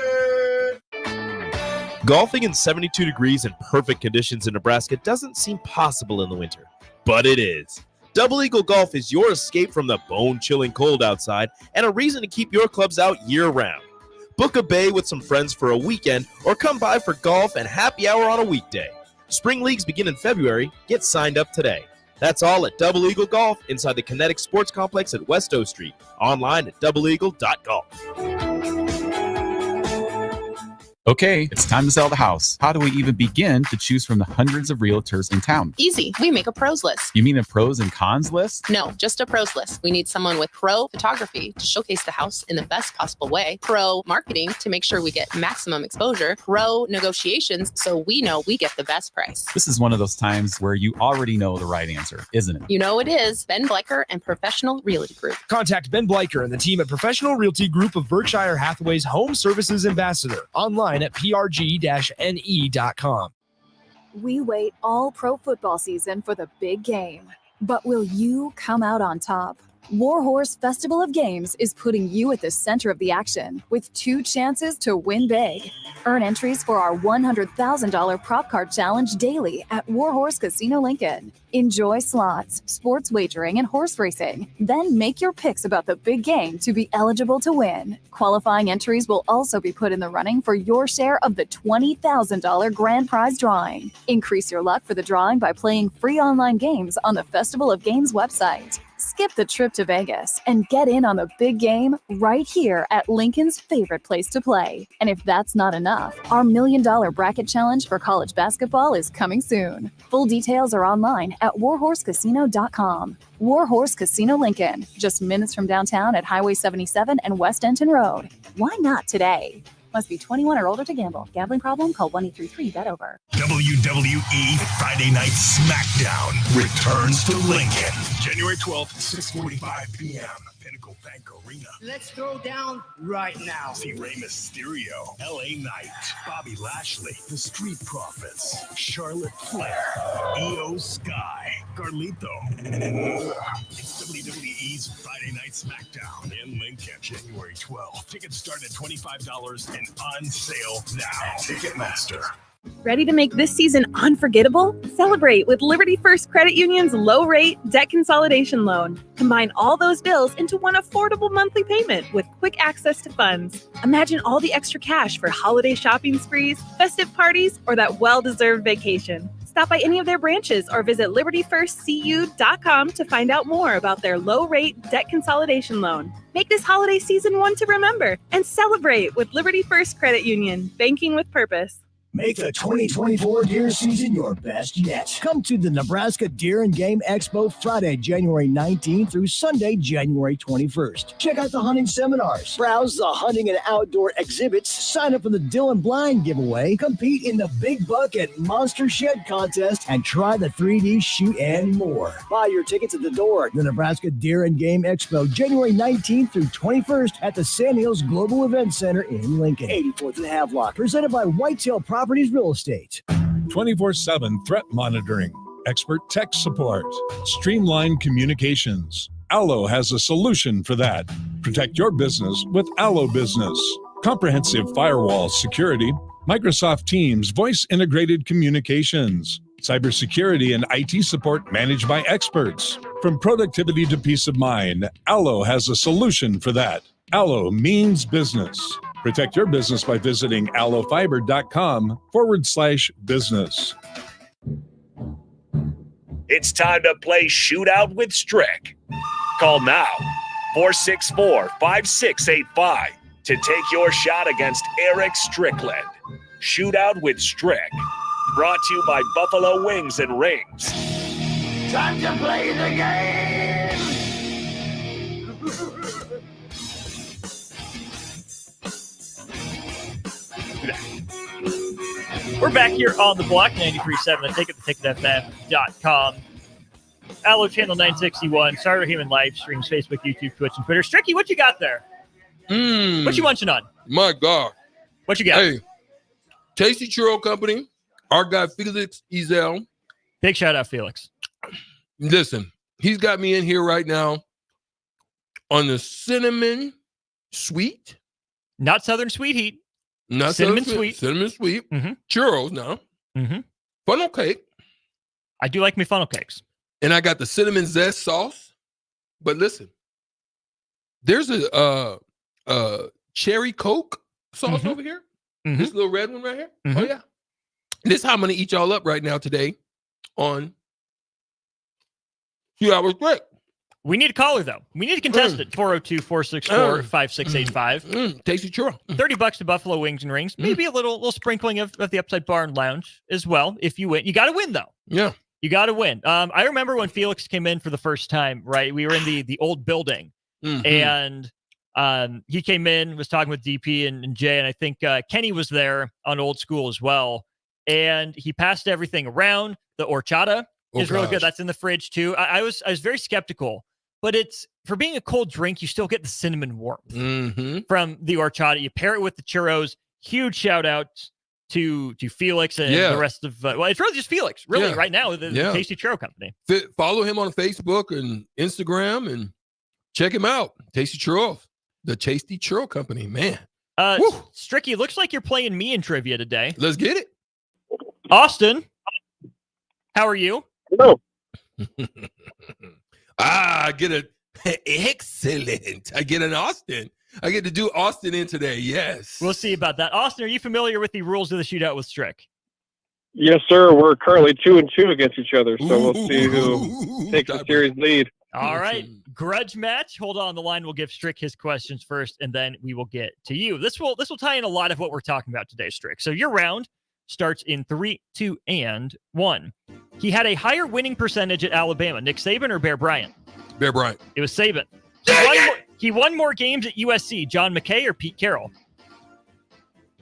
Golfing in 72 degrees and perfect conditions in Nebraska doesn't seem possible in the winter, but it is. Double Eagle Golf is your escape from the bone-chilling cold outside and a reason to keep your clubs out year-round. Book a bay with some friends for a weekend or come by for golf and happy hour on a weekday. Spring leagues begin in February. Get signed up today. That's all at Double Eagle Golf inside the Kinetic Sports Complex at West O Street. Online at doubleeagle.golf. Okay, it's time to sell the house. How do we even begin to choose from the hundreds of realtors in town? Easy. We make a pros list. You mean a pros and cons list? No, just a pros list. We need someone with pro photography to showcase the house in the best possible way, pro marketing to make sure we get maximum exposure, pro negotiations so we know we get the best price. This is one of those times where you already know the right answer, isn't it? You know it is. Ben Bleicher and Professional Realty Group. Contact Ben Bleicher and the team at Professional Realty Group of Berkshire Hathaway's Home Services Ambassador. Online at prg-ne.com. We wait all pro football season for the big game. But will you come out on top? Warhorse Festival of Games is putting you at the center of the action with 2 chances to win big. Earn entries for our $100,000 prop card challenge daily at Warhorse Casino Lincoln. Enjoy slots, sports wagering, and horse racing. Then make your picks about the big game to be eligible to win. Qualifying entries will also be put in the running for your share of the $20,000 grand prize drawing. Increase your luck for the drawing by playing free online games on the Festival of Games website. Skip the trip to Vegas and get in on the big game right here at Lincoln's favorite place to play. And if that's not enough, our $1 million bracket challenge for college basketball is coming soon. Full details are online at warhorsecasino.com. Warhorse Casino Lincoln, just minutes from downtown at Highway 77 and West Denton Road. Why not today? Must be 21 or older to gamble. Gambling problem? Call 1-833-BET-OVER. WWE Friday Night SmackDown returns to Lincoln. January 12th, 6:45 p.m. Pinnacle Bank Arena. Let's throw down right now. See Rey Mysterio, LA Knight, Bobby Lashley, The Street Profits, Charlotte Flair, Io Sky, Carlito, and more. It's WWE's Friday Night SmackDown in Lincoln, January 12th. Tickets start at $25 and on sale now. Ticketmaster. Ready to make this season unforgettable? Celebrate with Liberty First Credit Union's low-rate debt consolidation loan. Combine all those bills into one affordable monthly payment with quick access to funds. Imagine all the extra cash for holiday shopping sprees, festive parties, or that well-deserved vacation. Stop by any of their branches or visit libertyfirstcu.com to find out more about their low-rate debt consolidation loan. Make this holiday season one to remember and celebrate with Liberty First Credit Union, banking with purpose. Make the 2024 deer season your best yet. Come to the Nebraska Deer and Game Expo Friday, January 19th through Sunday, January 21st. Check out the hunting seminars, browse the hunting and outdoor exhibits, sign up for the Dylan Blind giveaway, compete in the Big Bucket Monster Shed contest, and try the 3D shoot and more. Buy your tickets at the door. The Nebraska Deer and Game Expo, January 19th through 21st at the Sand Hills Global Event Center in Lincoln. 84th and Havelock, presented by Whitetail Properties Real Estate. 24/7 threat monitoring, expert tech support, streamlined communications. Allo has a solution for that. Protect your business with Allo Business. Comprehensive firewall security, Microsoft Teams voice integrated communications, cybersecurity and IT support managed by experts. From productivity to peace of mind, Allo has a solution for that. Allo means business. Protect your business by visiting allofiber.com/business. It's time to play Shootout with Strick. Call now, 464-5685, to take your shot against Erick Strickland. Shootout with Strick. Brought to you by Buffalo Wings and Rings. Time to play the game! We're back here on the block, 93.7, the ticket, theticketfm.com. Allo Channel 961, Starter Human live streams, Facebook, YouTube, Twitch, and Twitter. Stricky, what you got there? What you munching on? My God. What you got? Hey, Tasty Churro Company, our guy Felix Ezel. Big shout out, Felix. Listen, he's got me in here right now on the cinnamon sweet. Not Southern Sweet Heat. Not cinnamon sweet. Cinnamon sweet. Mm-hmm. Churros now. Mm-hmm. Funnel cake. I do like me funnel cakes. And I got the cinnamon zest sauce. But listen, there's a cherry Coke sauce over here. Mm-hmm. This little red one right here. Mm-hmm. Oh, yeah. This is how I'm going to eat y'all up right now today on 2 hours break. We need a caller, though. We need a contestant. 402-464-5685. Tasty churro. $30 to Buffalo Wings and Rings. Maybe a little sprinkling of the Upside Bar and Lounge as well if you win. You got to win, though. Yeah. You got to win. I remember when Felix came in for the first time, right? We were in the old building. And he came in, was talking with DP and Jay, and I think Kenny was there on Old School as well. And he passed everything around. The horchata is really good. That's in the fridge, too. I was very skeptical. But it's, for being a cold drink, you still get the cinnamon warmth from the horchata. You pair it with the churros. Huge shout out to Felix and the rest of, it's really just Felix, right now, the Tasty Churro Company. Follow him on Facebook and Instagram and check him out. Tasty Churros, the Tasty Churro Company, man. Stricky, looks like you're playing me in trivia today. Let's get it. Austin, how are you? Hello. I get excellent. I get an Austin. I get to do Austin in today. Yes. We'll see about that. Austin, are you familiar with the rules of the shootout with Strick? Yes, sir. We're currently 2-2 against each other, so we'll see who takes the series lead. All right. Grudge match. Hold on the line. We'll give Strick his questions first, and then we will get to you. This will tie in a lot of what we're talking about today, Strick. So your round starts in 3, 2, and 1. He had a higher winning percentage at Alabama. Nick Saban or Bear Bryant? Bear Bryant. It was Saban. He won more games at USC. John McKay or Pete Carroll?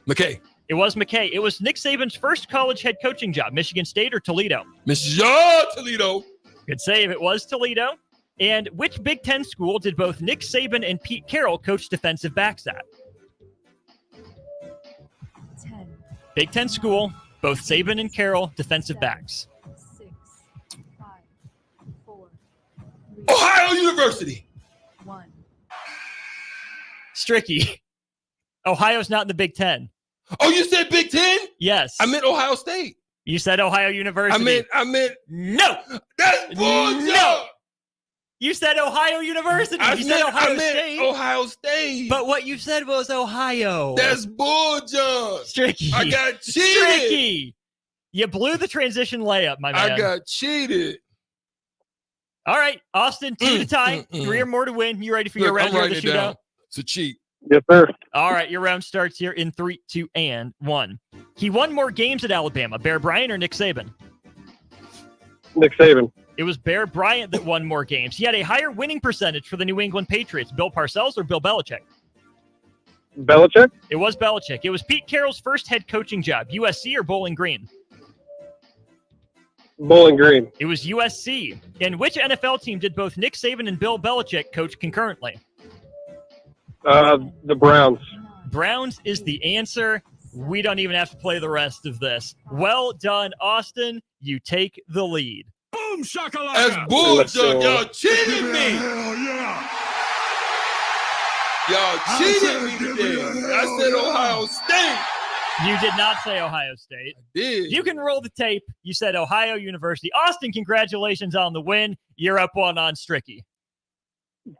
McKay. It was McKay. It was Nick Saban's first college head coaching job. Michigan State or Toledo? Toledo. Good save. It was Toledo. And which Big Ten school did both Nick Saban and Pete Carroll coach defensive backs at? Big Ten school, both Saban and Carroll, defensive backs. 6, 5, 4, 3, Ohio University. 1. Stricky. Ohio's not in the Big Ten. Oh, you said Big Ten? Yes. I meant Ohio State. You said Ohio University. I meant no. That's bullshit. No. You said Ohio University. You said Ohio State. Ohio State. But what you said was Ohio. That's bullshit. Stricky. I got cheated. Stricky. You blew the transition layup, my man. I got cheated. All right, Austin, 2 to tie. 3 or more to win. You ready for your round of the shootout? It's a cheat. Yes, sir. All right, your round starts here in 3, 2, and 1. He won more games at Alabama. Bear Bryant or Nick Saban? Nick Saban. It was Bear Bryant that won more games. He had a higher winning percentage for the New England Patriots. Bill Parcells or Bill Belichick? Belichick? It was Belichick. It was Pete Carroll's first head coaching job. USC or Bowling Green? Bowling Green. It was USC. And which NFL team did both Nick Saban and Bill Belichick coach concurrently? The Browns. Browns is the answer. We don't even have to play the rest of this. Well done, Austin. You take the lead. Boom, shakalaka. That's bullshit. Y'all cheated me. Hell yeah. Y'all cheated me today. I said Ohio State. You did not say Ohio State. I did. You can roll the tape. You said Ohio University. Austin, congratulations on the win. You're up 1 on Stricky.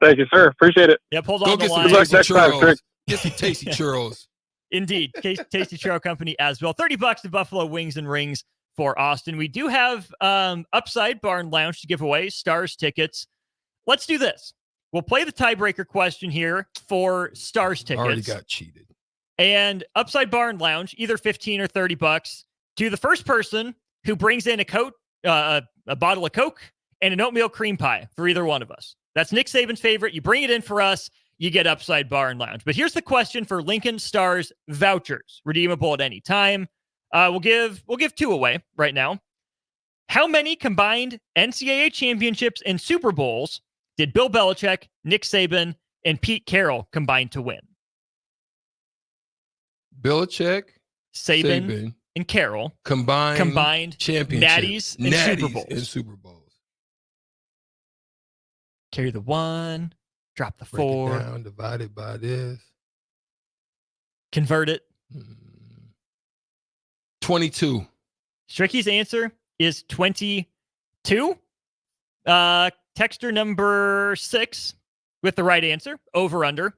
Thank you, sir. Appreciate it. Yep, hold Go on the get line. some tasty next time, churros. Strick. Get some tasty churros. Indeed. Tasty Churro Company as well. $30 to Buffalo Wings and Rings for Austin. We do have Upside Bar and Lounge to give away, Stars tickets. Let's do this. We'll play the tiebreaker question here for Stars tickets. Already got cheated. And Upside Bar and Lounge, either $15 or $30 to the first person who brings in a bottle of Coke and an oatmeal cream pie for either one of us. That's Nick Saban's favorite. You bring it in for us, you get Upside Bar and Lounge. But here's the question for Lincoln Stars vouchers, redeemable at any time. We'll give 2 away right now. How many combined NCAA championships and Super Bowls did Bill Belichick, Nick Saban, and Pete Carroll combine to win? Belichick, Saban and Carroll combined championships, Natties and Super Bowls. Carry the 1, drop the Break 4. it down, divided by this. Convert it. 22. Stricky's answer is 22. Texter number 6 with the right answer, over under,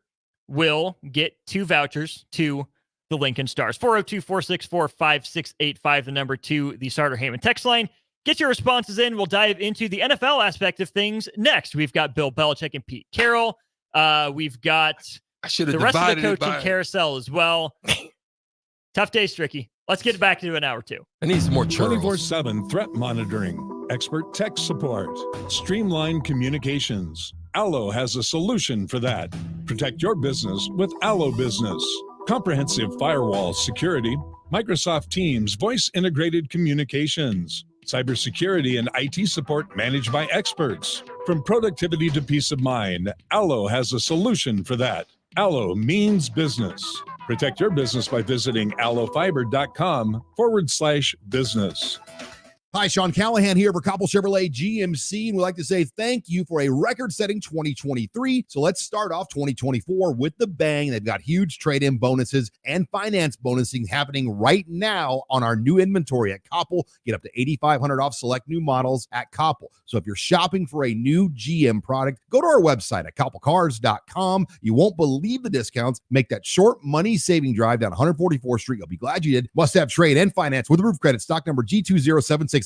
will get 2 vouchers to the Lincoln Stars. 402-464-5685, the number 2, the Starter Heyman text line. Get your responses in. We'll dive into the NFL aspect of things next. We've got Bill Belichick and Pete Carroll. We've got the rest of the coaching carousel as well. Tough day, Stricky. Let's get back to an hour two. I need some more churros. 24/7 threat monitoring, expert tech support, streamlined communications. Allo has a solution for that. Protect your business with Allo Business. Comprehensive firewall security, Microsoft Teams voice-integrated communications, cybersecurity and IT support managed by experts. From productivity to peace of mind, Allo has a solution for that. Allo means business. Protect your business by visiting allofiber.com/business. Hi, Sean Callahan here for Coppell Chevrolet GMC, and we'd like to say thank you for a record-setting 2023. So let's start off 2024 with the bang. They've got huge trade-in bonuses and finance bonusing happening right now on our new inventory at Coppell. Get up to $8,500 off select new models at Coppell. So if you're shopping for a new GM product, go to our website at coppellcars.com. You won't believe the discounts. Make that short money-saving drive down 144th Street. You'll be glad you did. Must have trade and finance with roof credit. Stock number G207684.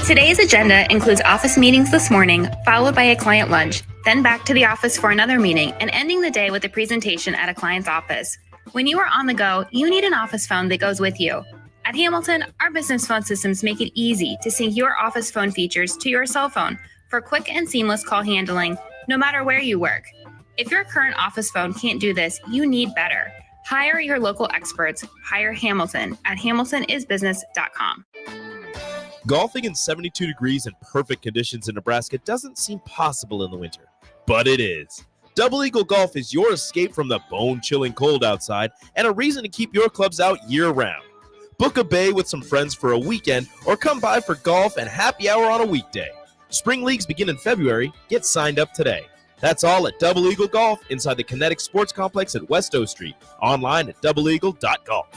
Today's agenda includes office meetings this morning, followed by a client lunch, then back to the office for another meeting, and ending the day with a presentation at a client's office. When you are on the go, you need an office phone that goes with you. At Hamilton, our business phone systems make it easy to sync your office phone features to your cell phone for quick and seamless call handling, no matter where you work. If your current office phone can't do this, you need better. Hire your local experts. Hire Hamilton at hamiltonisbusiness.com. Golfing in 72 degrees and perfect conditions in Nebraska doesn't seem possible in the winter, but it is. Double Eagle Golf is your escape from the bone-chilling cold outside and a reason to keep your clubs out year-round. Book a bay with some friends for a weekend or come by for golf and happy hour on a weekday. Spring leagues begin in February. Get signed up today. That's all at Double Eagle Golf inside the Kinetic Sports Complex at West O Street. Online at doubleeagle.golf.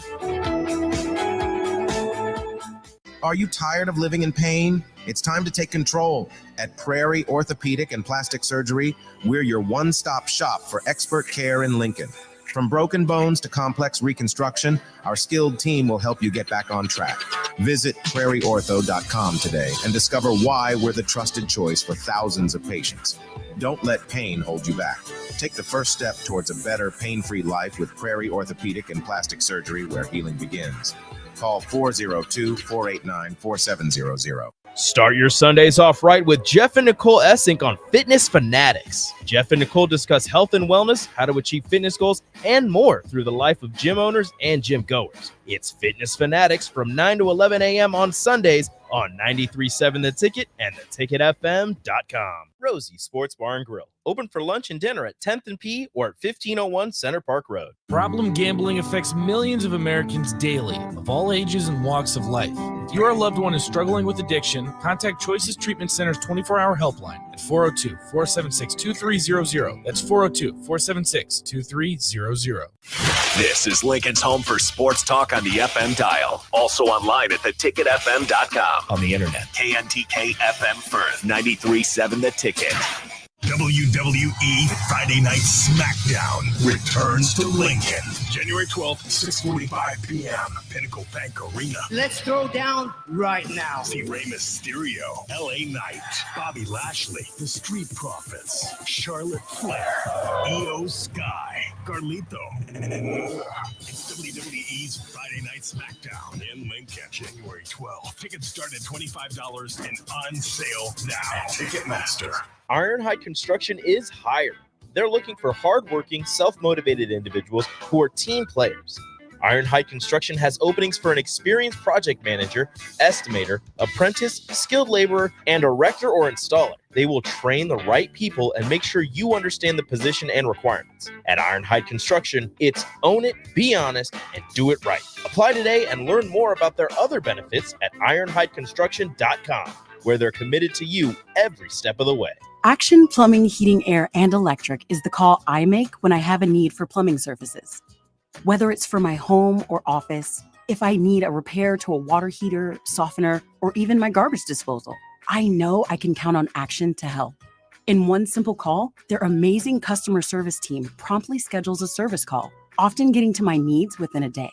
Are you tired of living in pain? It's time to take control. At Prairie Orthopedic and Plastic Surgery, we're your one-stop shop for expert care in Lincoln. From broken bones to complex reconstruction, our skilled team will help you get back on track. Visit prairieortho.com today and discover why we're the trusted choice for thousands of patients. Don't let pain hold you back. Take the first step towards a better pain-free life with Prairie Orthopedic and Plastic Surgery, where healing begins. Call 402-489-4700. Start your Sundays off right with Jeff and Nicole Essink on Fitness Fanatics. Jeff and Nicole discuss health and wellness, how to achieve fitness goals, and more through the life of gym owners and gym goers. It's Fitness Fanatics from 9 to 11 a.m. on Sundays on 93.7 The Ticket and theticketfm.com. Rosie Sports Bar and Grill. Open for lunch and dinner at 10th and P or at 1501 Center Park Road. Problem gambling affects millions of Americans daily, of all ages and walks of life. If your loved one is struggling with addiction, contact Choices Treatment Center's 24-hour helpline at 402-476-2300. That's 402-476-2300. This is Lincoln's home for sports talk on the FM dial. Also online at theticketfm.com. On the internet. KNTK FM Firth, 93.7 The Ticket. WWE Friday Night SmackDown returns to Lincoln. January 12th, 6:45 p.m. Pinnacle Bank Arena. Let's throw down right now. See Rey Mysterio, LA Knight, Bobby Lashley, The Street Profits, Charlotte Flair, Io Sky, Carlito, and more. It's WWE's Friday Night SmackDown in Lincoln, January 12th. Tickets start at $25 and on sale now. Ticketmaster. Ironhide Construction is hiring. They're looking for hardworking, self-motivated individuals who are team players. Ironhide Construction has openings for an experienced project manager, estimator, apprentice, skilled laborer, and erector or installer. They will train the right people and make sure you understand the position and requirements. At Ironhide Construction, it's own it, be honest, and do it right. Apply today and learn more about their other benefits at ironhideconstruction.com, where they're committed to you every step of the way. Action Plumbing, Heating, Air, and Electric is the call I make when I have a need for plumbing services. Whether it's for my home or office, if I need a repair to a water heater, softener, or even my garbage disposal, I know I can count on Action to help. In one simple call, their amazing customer service team promptly schedules a service call, often getting to my needs within a day.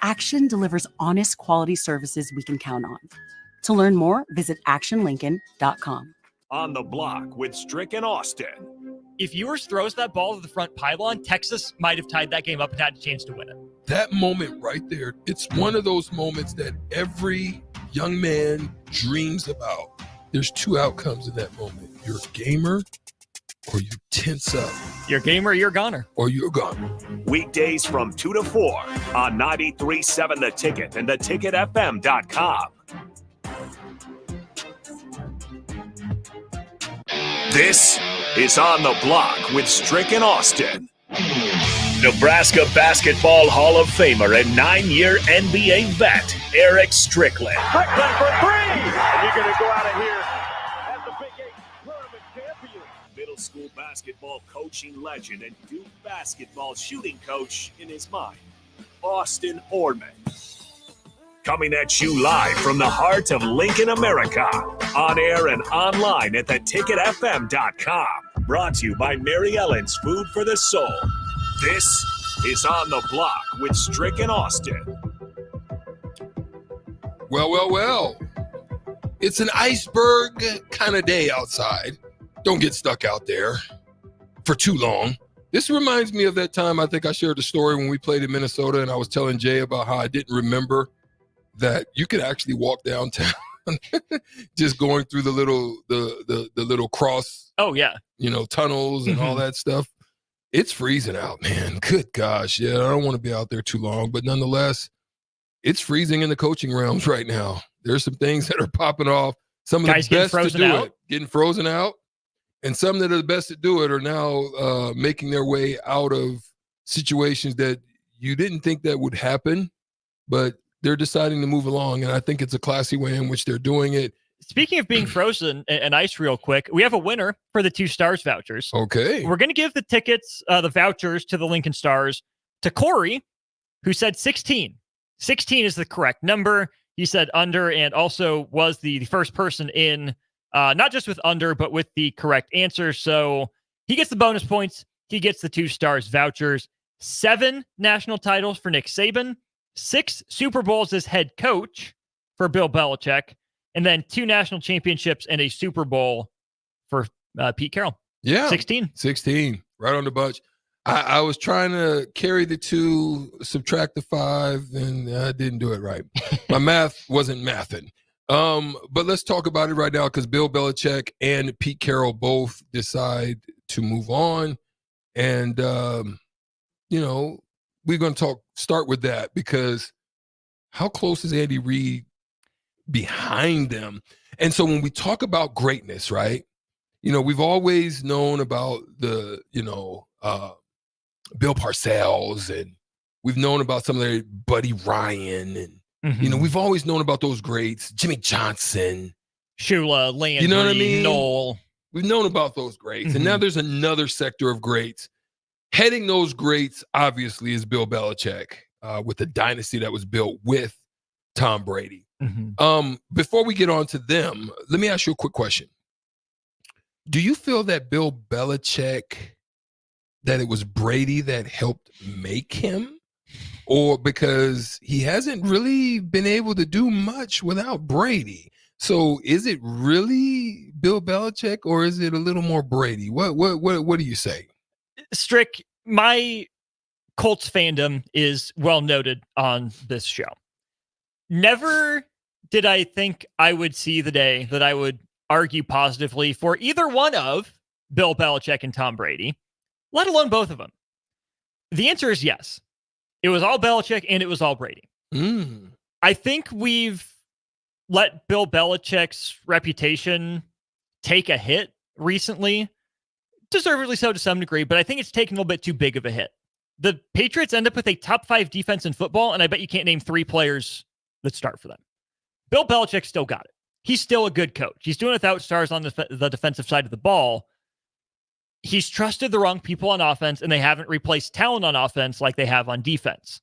Action delivers honest, quality services we can count on. To learn more, visit actionlincoln.com. On the Block with Strick and Austin. If Ewers throws that ball to the front pylon, Texas might have tied that game up and had a chance to win it. That moment right there, it's one of those moments that every young man dreams about. There's two outcomes in that moment. You're a gamer or you tense up. You're a gamer, you're a goner. Or you're a goner. Weekdays from 2 to 4 on 93.7 The Ticket and theticketfm.com. This is On the Block with Strick and Austin. Nebraska Basketball Hall of Famer and 9-year NBA vet, Erick Strickland. Strickland for three! And you're going to go out of here as the Big 8 tournament champion. Middle school basketball coaching legend and Duke basketball shooting coach in his mind, Austin Orman. Coming at you live from the heart of Lincoln, America. On air and online at theticketfm.com. Brought to you by Mary Ellen's Food for the Soul. This is On the Block with Strick and Austin. Well. It's an iceberg kind of day outside. Don't get stuck out there for too long. This reminds me of that time I think I shared the story when we played in Minnesota and I was telling Jay about how I didn't remember that you could actually walk downtown just going through the little cross. Oh, yeah. Tunnels and all that stuff. It's freezing out, man. Good gosh. Yeah, I don't want to be out there too long. But nonetheless, it's freezing in the coaching realms right now. There's some things that are popping off. Some of Guys the best to do out. it, getting frozen out. And some that are the best to do it are now making their way out of situations that you didn't think that would happen. But they're deciding to move along. And I think it's a classy way in which they're doing it. Speaking of being frozen and ice real quick, we have a winner for the 2 Stars vouchers. Okay. We're going to give the tickets, the vouchers to the Lincoln Stars to Corey, who said 16. 16 is the correct number. He said under and also was the first person in, not just with under, but with the correct answer. So he gets the bonus points. He gets the 2 Stars vouchers. 7 national titles for Nick Saban. 6 Super Bowls as head coach for Bill Belichick. And then 2 national championships and a Super Bowl for Pete Carroll. Yeah. 16. Right on the bunch. I was trying to carry the 2, subtract the 5, and I didn't do it right. My math wasn't mathing. But let's talk about it right now because Bill Belichick and Pete Carroll both decide to move on. And, we're going to start with that because how close is Andy Reid behind them? And so when we talk about greatness, right, we've always known about the, Bill Parcells, and we've known about some of their Buddy Ryan, and, we've always known about those greats, Jimmy Johnson, Shula, Landry, you know what I mean? Noel. We've known about those greats. And now there's another sector of greats. Heading those greats, obviously, is Bill Belichick with the dynasty that was built with Tom Brady. Before we get on to them, let me ask you a quick question. Do you feel that Bill Belichick, that it was Brady that helped make him? Or because he hasn't really been able to do much without Brady? So is it really Bill Belichick or is it a little more Brady? What do you say? Strick, my Colts fandom is well noted on this show. Never did I think I would see the day that I would argue positively for either one of Bill Belichick and Tom Brady, let alone both of them. The answer is yes. It was all Belichick and it was all Brady. I think we've let Bill Belichick's reputation take a hit recently. Deservedly so to some degree, but I think it's taken a little bit too big of a hit. The Patriots end up with a top 5 defense in football, and I bet you can't name 3 players that start for them. Bill Belichick still got it. He's still a good coach. He's doing it without stars on the defensive side of the ball. He's trusted the wrong people on offense, and they haven't replaced talent on offense like they have on defense.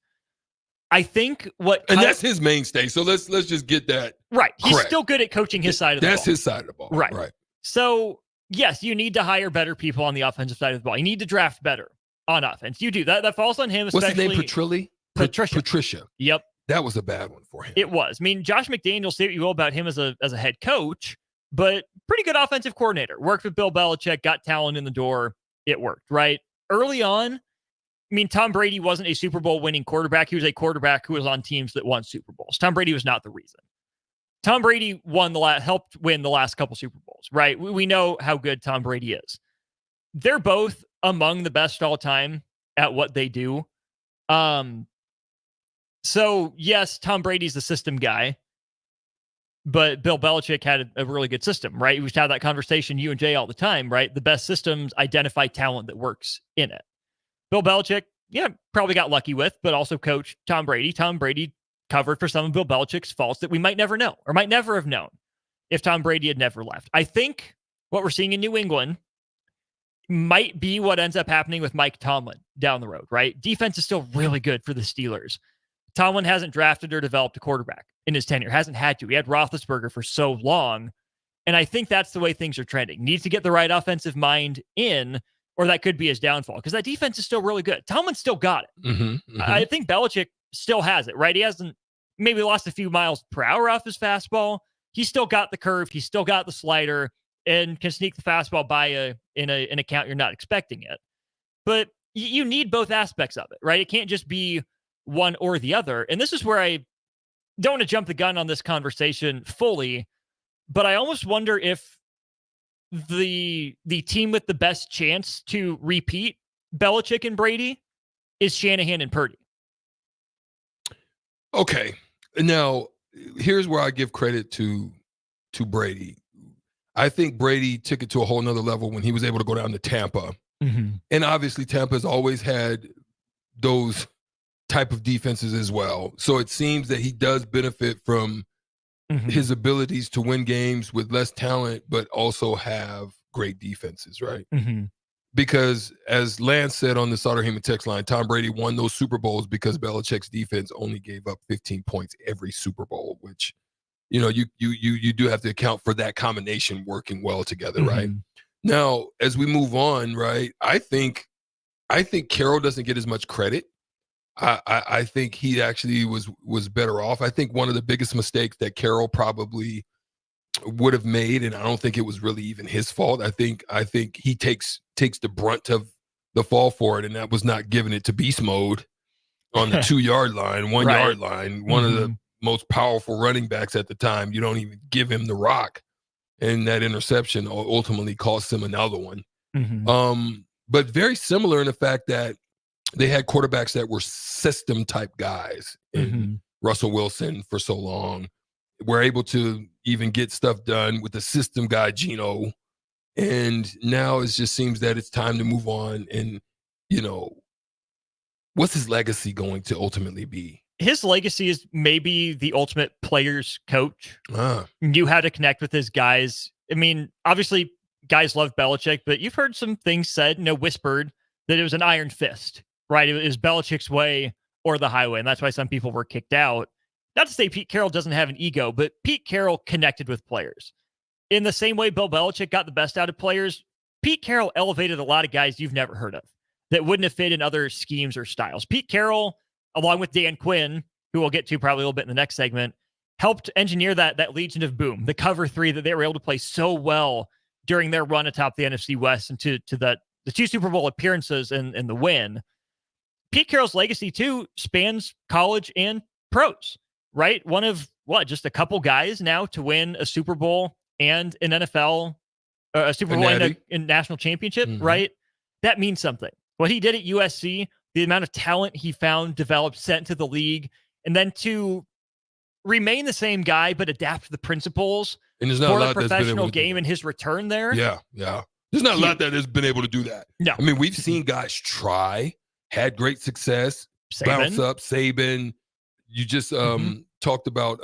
I think and that's his mainstay. So let's just get that right. He's correct. still good at coaching his side of the ball. That's his side of the ball. Right. So yes, you need to hire better people on the offensive side of the ball. You need to draft better on offense. You do that. That falls on him. What's his name? Petrilli? Patricia. Yep. That was a bad one for him. It was. I mean, Josh McDaniels, say what you will about him as a head coach, but pretty good offensive coordinator. Worked with Bill Belichick, got talent in the door. It worked, right? Early on, I mean, Tom Brady wasn't a Super Bowl winning quarterback. He was a quarterback who was on teams that won Super Bowls. Tom Brady was not the reason. Tom Brady helped win the last couple Super Bowls, right? We know how good Tom Brady is. They're both among the best all time at what they do. So yes, Tom Brady's the system guy, but Bill Belichick had a really good system, right? We used to have that conversation, you and Jay, all the time, right? The best systems identify talent that works in it. Bill Belichick, probably got lucky with, but also coached Tom Brady. Tom Brady covered for some of Bill Belichick's faults that we might never know or might never have known if Tom Brady had never left. I think what we're seeing in New England might be what ends up happening with Mike Tomlin down the road, right? Defense is still really good for the Steelers. Tomlin hasn't drafted or developed a quarterback in his tenure, hasn't had to. He had Roethlisberger for so long. And I think that's the way things are trending. Needs to get the right offensive mind in, or that could be his downfall, because that defense is still really good. Tomlin still got it. I think Belichick still has it, right? He hasn't maybe lost a few miles per hour off his fastball. He's still got the curve. He's still got the slider and can sneak the fastball by in a count you're not expecting it. But you need both aspects of it, right? It can't just be one or the other. And this is where I don't want to jump the gun on this conversation fully, but I almost wonder if the team with the best chance to repeat Belichick and Brady is Shanahan and Purdy. Okay. Now, here's where I give credit to Brady. I think Brady took it to a whole nother level when he was able to go down to Tampa. And obviously Tampa's always had those type of defenses as well. So it seems that he does benefit from his abilities to win games with less talent, but also have great defenses, right? Because as Lance said on the Sauter Heyman text line, Tom Brady won those Super Bowls because Belichick's defense only gave up 15 points every Super Bowl, which, you do have to account for that combination working well together, right? Now, as we move on, right, I think Carroll doesn't get as much credit. I think he actually was better off. I think one of the biggest mistakes that Carroll probably would have made, and I don't think it was really even his fault. I think he takes the brunt of the fall for it, and that was not giving it to beast mode on the 2-yard line, 1 yard line, one of the most powerful running backs at the time. You don't even give him the rock, and that interception ultimately cost him another one. But very similar in the fact that they had quarterbacks that were system type guys. And Russell Wilson for so long were able to even get stuff done with the system guy, Geno. And now it just seems that it's time to move on. And, what's his legacy going to ultimately be? His legacy is maybe the ultimate player's coach. You had to connect with his guys. I mean, obviously guys love Belichick, but you've heard some things said, whispered that it was an iron fist. Right, it was Belichick's way or the highway, and that's why some people were kicked out. Not to say Pete Carroll doesn't have an ego, but Pete Carroll connected with players. In the same way Bill Belichick got the best out of players, Pete Carroll elevated a lot of guys you've never heard of that wouldn't have fit in other schemes or styles. Pete Carroll, along with Dan Quinn, who we'll get to probably a little bit in the next segment, helped engineer that Legion of Boom, the cover 3 that they were able to play so well during their run atop the NFC West and to the 2 Super Bowl appearances and the win. Pete Carroll's legacy, too, spans college and pros, right? One of, just a couple guys now to win a Super Bowl and an NFL, a Super Bowl and a national championship, right? That means something. What he did at USC, the amount of talent he found, developed, sent to the league, and then to remain the same guy but adapt the principles and there's not for a lot the professional game and his return there. Yeah. There's not a lot that has been able to do that. No. I mean, we've seen guys try, had great success, bounce up, Saban. You just talked about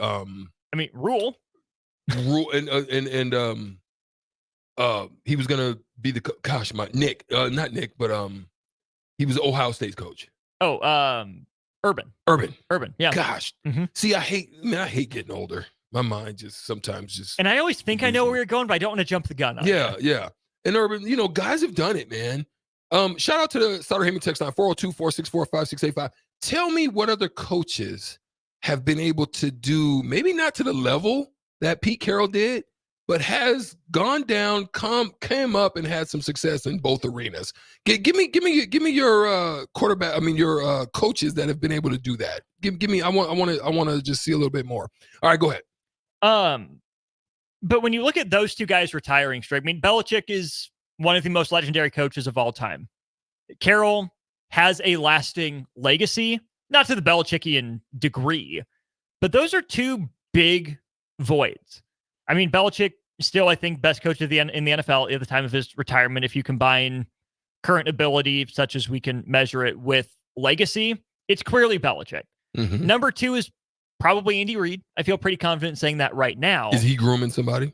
Rule and he was gonna be Nick, not Nick, but he was Ohio State's coach. Urban. Yeah. Gosh. See, I hate getting older. My mind just sometimes and I always think I know where you're going, but I don't want to jump the gun on it. Yeah. And Urban, guys have done it, man. Shout out to the Sauter Heyman text line 402-464-5685. tell me what other coaches have been able to do, maybe not to the level that Pete Carroll did, but has gone down, came up, and had some success in both arenas. Give me your quarterback. I mean, your coaches that have been able to do that. Give me. I want to just see a little bit more. All right, go ahead. But when you look at those two guys retiring, Strick, I mean, Belichick is one of the most legendary coaches of all time. Carroll has a lasting legacy, not to the Belichickian degree, but those are two big voids. I mean, Belichick still, I think, best coach in the NFL at the time of his retirement. If you combine current ability, such as we can measure it, with legacy, it's clearly Belichick. Mm-hmm. Number two is probably Andy Reid. I feel pretty confident saying that right now. Is he grooming somebody?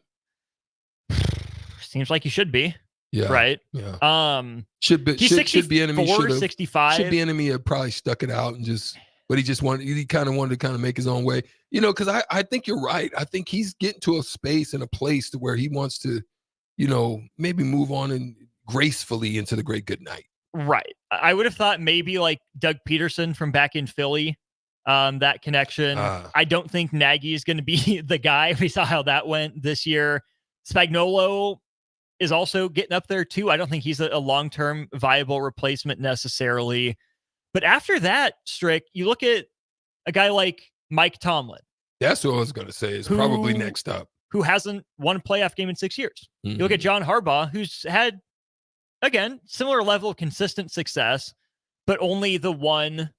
Seems like he should be. Yeah. Right. Yeah. He's 64, 65. Should be enemy had probably stuck it out and but he kind of wanted to make his own way, because I think you're right. I think he's getting to a space and a place to where he wants to, maybe move on and gracefully into the great good night. Right. I would have thought maybe like Doug Peterson from back in Philly, that connection. I don't think Nagy is going to be the guy. We saw how that went this year. Spagnuolo is also getting up there too. I don't think he's a long-term viable replacement necessarily. But after that, Strick, you look at a guy like Mike Tomlin. That's what I was going to say is probably next up. Who hasn't won a playoff game in 6 years. Mm-hmm. You look at John Harbaugh, who's had, again, similar level of consistent success, but only the one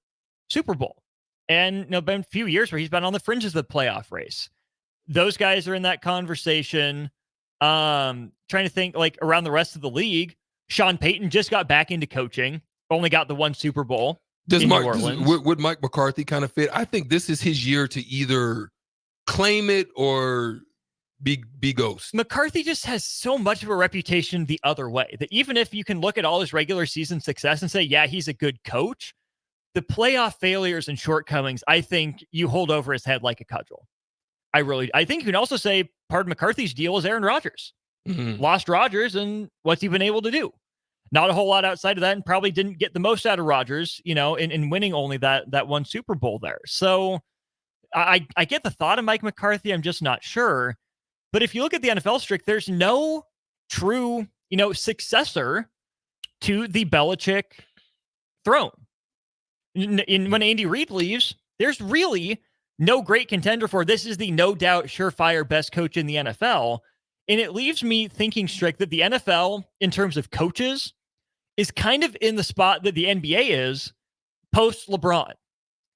Super Bowl. And been a few years where he's been on the fringes of the playoff race. Those guys are in that conversation. Trying to think like around the rest of the league. Sean Payton just got back into coaching, only got the one Super Bowl. Would Mike McCarthy kind of fit? I think this is his year to either claim it or be ghost. McCarthy just has so much of a reputation the other way that even if you can look at all his regular season success and say, yeah, he's a good coach, the playoff failures and shortcomings, I think you hold over his head like a cudgel. I think you can also say part of McCarthy's deal is Aaron Rodgers. Mm-hmm. Lost Rodgers, and what's he been able to do? Not a whole lot outside of that, and probably didn't get the most out of Rodgers, in winning only that one Super Bowl there. So I get the thought of Mike McCarthy. I'm just not sure. But if you look at the NFL, Strick, there's no true, successor to the Belichick throne. When Andy Reid leaves, there's really no great contender for this is the no doubt surefire best coach in the NFL. And it leaves me thinking, Strick, that the NFL, in terms of coaches, is kind of in the spot that the NBA is post LeBron.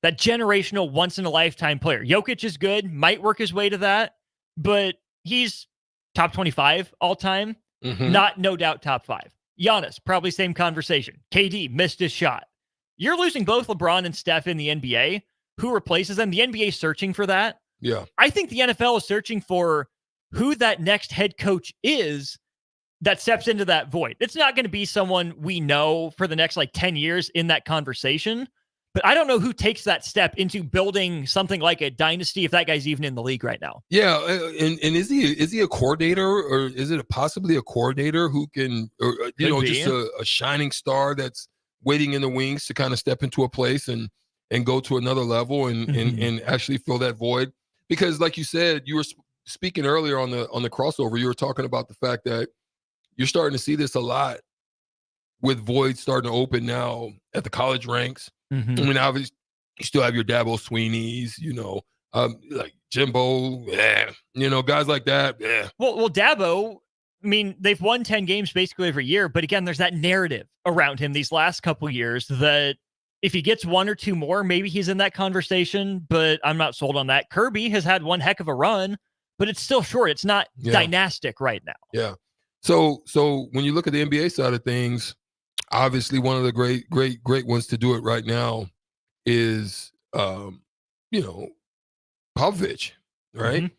That generational once-in-a-lifetime player. Jokic is good, might work his way to that, but he's top 25 all-time. Mm-hmm. Not no doubt top 5. Giannis, probably same conversation. KD missed his shot. You're losing both LeBron and Steph in the NBA. Who replaces them? The NBA is searching for that. Yeah. I think the NFL is searching for who that next head coach is that steps into that void. It's not going to be someone we know for the next 10 years in that conversation, but I don't know who takes that step into building something like a dynasty if that guy's even in the league right now. Yeah, and is he a coordinator, or is it possibly a coordinator who can, or just a shining star that's waiting in the wings to kind of step into a place and go to another level and actually fill that void? Because like you said, you were speaking earlier on the crossover, you were talking about the fact that you're starting to see this a lot with voids starting to open now at the college ranks. Mm-hmm. I mean, obviously, you still have your Dabo Sweeneys, like Jimbo, guys like that. Yeah. Well, Dabo, I mean, they've won 10 games basically every year, but again, there's that narrative around him these last couple years that if he gets one or two more, maybe he's in that conversation, but I'm not sold on that. Kirby has had one heck of a run, but it's still short. It's not dynastic right now. Yeah. So when you look at the NBA side of things, obviously one of the great ones to do it right now is, Popovich, right?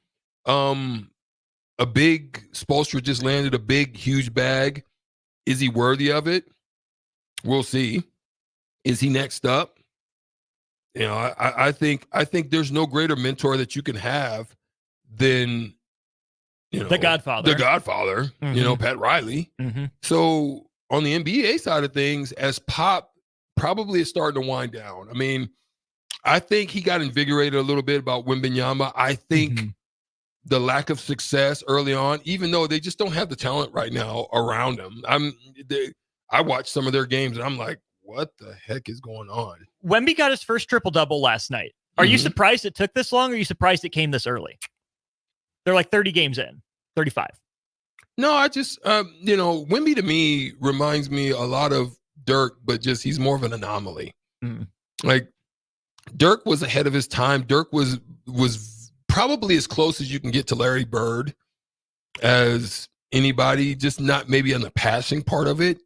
Mm-hmm. A big Spoelstra just landed a big, huge bag. Is he worthy of it? We'll see. Is he next up? I think there's no greater mentor that you can have than the Godfather. The Godfather, Pat Riley. Mm-hmm. So on the NBA side of things, as Pop probably is starting to wind down. I mean, I think he got invigorated a little bit about Wembanyama. I think the lack of success early on, even though they just don't have the talent right now around him. I watched some of their games and I'm like, what the heck is going on? Wemby got his first triple-double last night. Are you surprised it took this long, or are you surprised it came this early? They're like 30 games in, 35. No, I just, Wemby to me reminds me a lot of Dirk, but just he's more of an anomaly. Like Dirk was ahead of his time. Dirk was probably as close as you can get to Larry Bird as anybody, just not maybe on the passing part of it,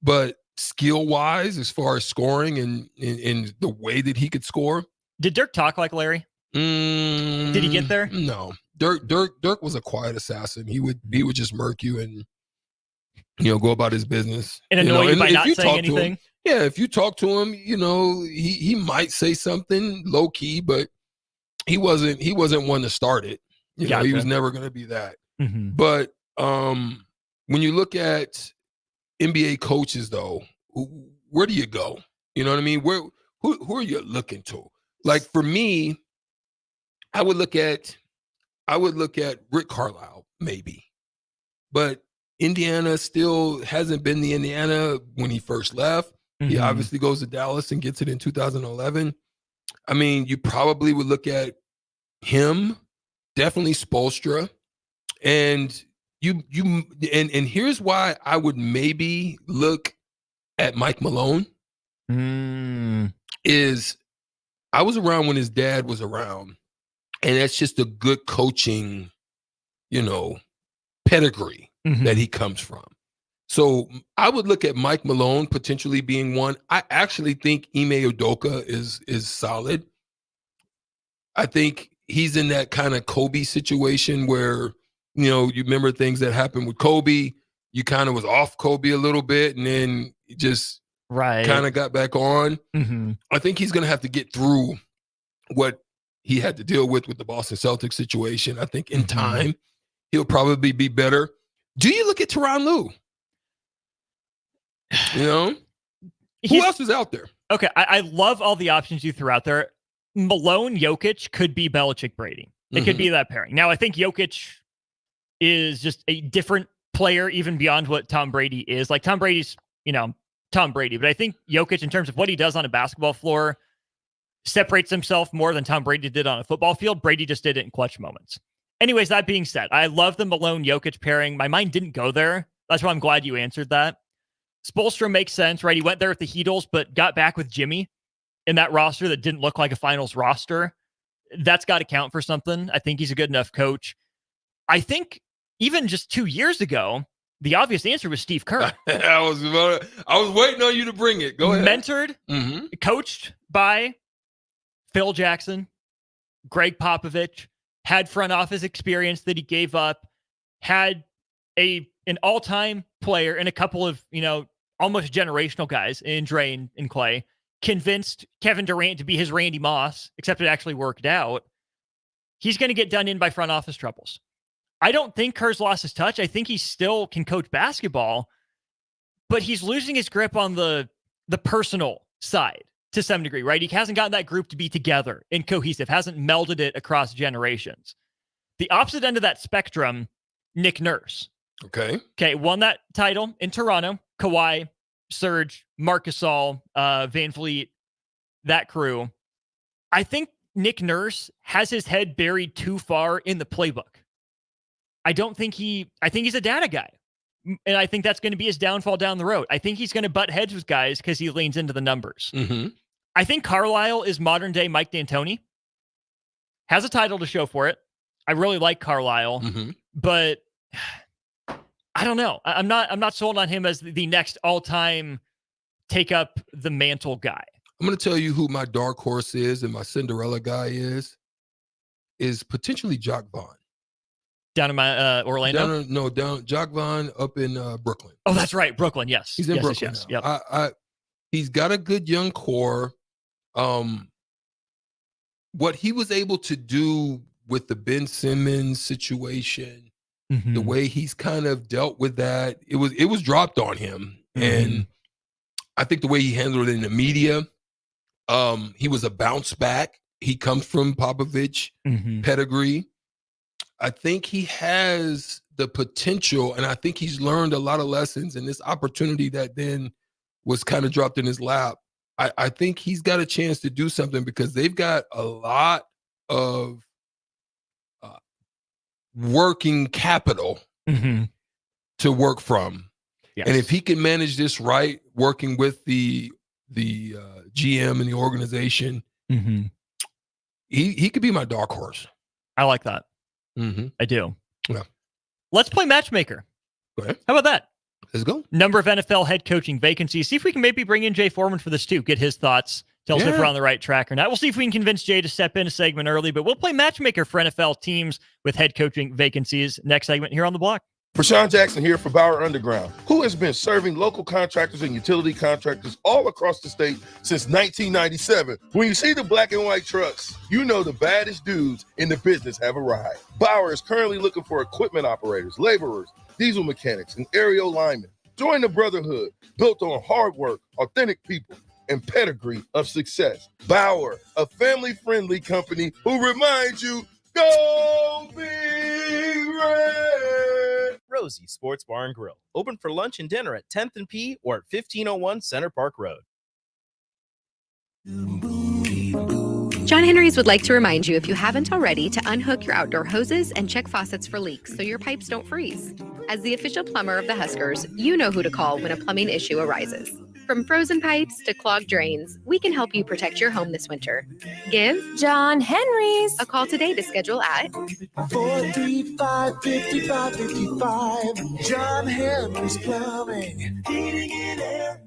but skill-wise, as far as scoring and the way that he could score. Did Dirk talk like Larry? Did he get there? No. Dirk was a quiet assassin. He would just murk you and go about his business and annoy you by not saying anything. If you talk to him, he might say something low key, but he wasn't one to start it. He was never going to be that. But when you look at NBA coaches, though, where do you go? You know what I mean? Who are you looking to? Like for me, I would look at Rick Carlisle, maybe. But Indiana still hasn't been the Indiana when he first left. He obviously goes to Dallas and gets it in 2011. I mean, you probably would look at him, definitely Spoelstra. And and here's why I would maybe look at Mike Malone. Is I was around when his dad was around. And that's just a good coaching, pedigree that he comes from. So I would look at Mike Malone potentially being one. I actually think Ime Udoka is solid. I think he's in that kind of Kobe situation where, you remember things that happened with Kobe. You kind of was off Kobe a little bit and then just kind of got back on. I think he's going to have to get through what he had to deal with the Boston Celtics situation. I think in time, he'll probably be better. Do you look at Tyronn Lue? Who else is out there? Okay, I love all the options you threw out there. Malone, Jokic could be Belichick, Brady. It could be that pairing. Now, I think Jokic is just a different player, even beyond what Tom Brady is. Like Tom Brady's, Tom Brady. But I think Jokic, in terms of what he does on a basketball floor, separates himself more than Tom Brady did on a football field. Brady just did it in clutch moments. Anyways, that being said, I love the Malone-Jokic pairing. My mind didn't go there. That's why I'm glad you answered that. Spoelstra makes sense, right? He went there with the Heatles, but got back with Jimmy in that roster that didn't look like a finals roster. That's got to count for something. I think he's a good enough coach. I think even just 2 years ago, the obvious answer was Steve Kerr. I was waiting on you to bring it. Go ahead. Mentored, coached by Phil Jackson, Greg Popovich, had front office experience that he gave up, had an all-time player and a couple of, almost generational guys in Dre and Clay, convinced Kevin Durant to be his Randy Moss, except it actually worked out. He's going to get done in by front office troubles. I don't think Kerr's lost his touch. I think he still can coach basketball, but he's losing his grip on the personal side to some degree, right? He hasn't gotten that group to be together and cohesive, hasn't melded it across generations. The opposite end of that spectrum, Nick Nurse. Okay, won that title in Toronto. Kawhi, Serge, Marc Gasol, Van Vliet, that crew. I think Nick Nurse has his head buried too far in the playbook. I think he's a data guy. And I think that's going to be his downfall down the road. I think he's going to butt heads with guys because he leans into the numbers. I think Carlisle is modern day Mike D'Antoni. Has a title to show for it. I really like Carlisle, but I don't know. I'm not sold on him as the next all-time take up the mantle guy. I'm going to tell you who my dark horse is and my Cinderella guy is potentially Jacques Vaughn. Down in my Orlando? Down Jacques Vaughn up in Brooklyn. Oh, that's right. Brooklyn, yes. He's in Brooklyn now. Yep. He's got a good young core. What he was able to do with the Ben Simmons situation, the way he's kind of dealt with that, it was dropped on him. And I think the way he handled it in the media, He was a bounce back. He comes from Popovich pedigree. I think he has the potential, and I think he's learned a lot of lessons. And this opportunity that then was kind of dropped in his lap, I think he's got a chance to do something because they've got a lot of working capital to work from. Yes. And if he can manage this right, working with the GM and the organization, he could be my dark horse. I like that. I do. Yeah. Let's play Matchmaker. Go ahead. How about that? Let's go. Number of NFL head coaching vacancies. See if we can maybe bring in Jay Foreman for this too. Get his thoughts. Tell us if we're on the right track or not. We'll see if we can convince Jay to step in a segment early, but we'll play Matchmaker for NFL teams with head coaching vacancies. Next segment here on the block. Prashawn Jackson here for Bauer Underground, who has been serving local contractors and utility contractors all across the state since 1997. When you see the black and white trucks, you know the baddest dudes in the business have arrived. Bauer is currently looking for equipment operators, laborers, diesel mechanics, and aerial linemen. Join the brotherhood built on hard work, authentic people, and pedigree of success. Bauer, a family-friendly company who reminds you, go Big Red! Rosie Sports Bar and Grill, open for lunch and dinner at 10th and P or at 1501 Center Park Road. John Henry's would like to remind you, if you haven't already, to unhook your outdoor hoses and check faucets for leaks so your pipes don't freeze. As the official plumber of the Huskers, you know who to call when a plumbing issue arises. From frozen pipes to clogged drains, we can help you protect your home this winter. Give John Henry's a call today to schedule at 435-5555. John Henry's Plumbing. Heating and air.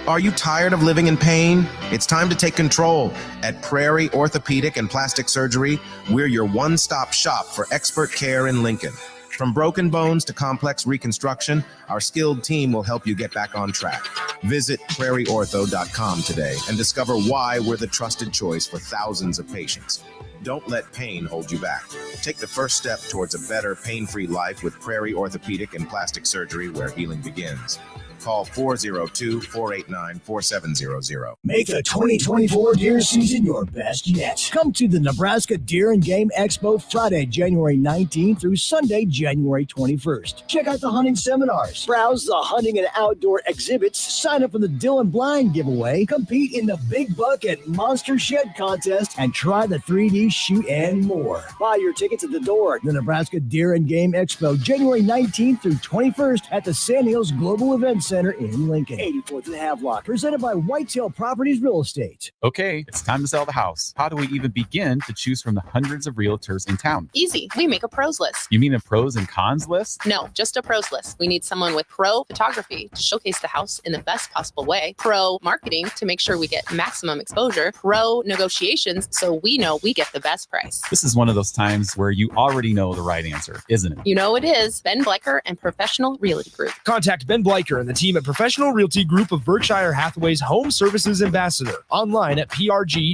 Are you tired of living in pain? It's time to take control. At Prairie Orthopedic and Plastic Surgery, we're your one-stop shop for expert care in Lincoln. From broken bones to complex reconstruction, our skilled team will help you get back on track. Visit prairieortho.com today and discover why we're the trusted choice for thousands of patients. Don't let pain hold you back. Take the first step towards a better, pain-free life with Prairie Orthopedic and Plastic Surgery, where healing begins. Call 402-489-4700. Make the 2024 deer season your best yet. Come to the Nebraska Deer and Game Expo Friday, January 19th through Sunday, January 21st. Check out the hunting seminars, browse the hunting and outdoor exhibits, sign up for the Dylan Blind giveaway, compete in the Big Bucket Monster Shed contest, and try the 3D shoot and more. Buy your tickets at the door at the Nebraska Deer and Game Expo, January 19th through 21st at the San Hills Global Events Center in Lincoln. 84th and Havelock, presented by Whitetail Properties Real Estate. Okay, it's time to sell the house. How do we even begin to choose from the hundreds of realtors in town? Easy. We make a pros list. You mean a pros and cons list? No, just a pros list. We need someone with pro photography to showcase the house in the best possible way, pro marketing to make sure we get maximum exposure, pro negotiations so we know we get the best price. This is one of those times where you already know the right answer, isn't it? You know it is. Ben Blecker and Professional Realty Group. Contact Ben Blecker and the team at Professional Realty Group of Berkshire Hathaway's Home Services Ambassador. Online at prg-ne.com.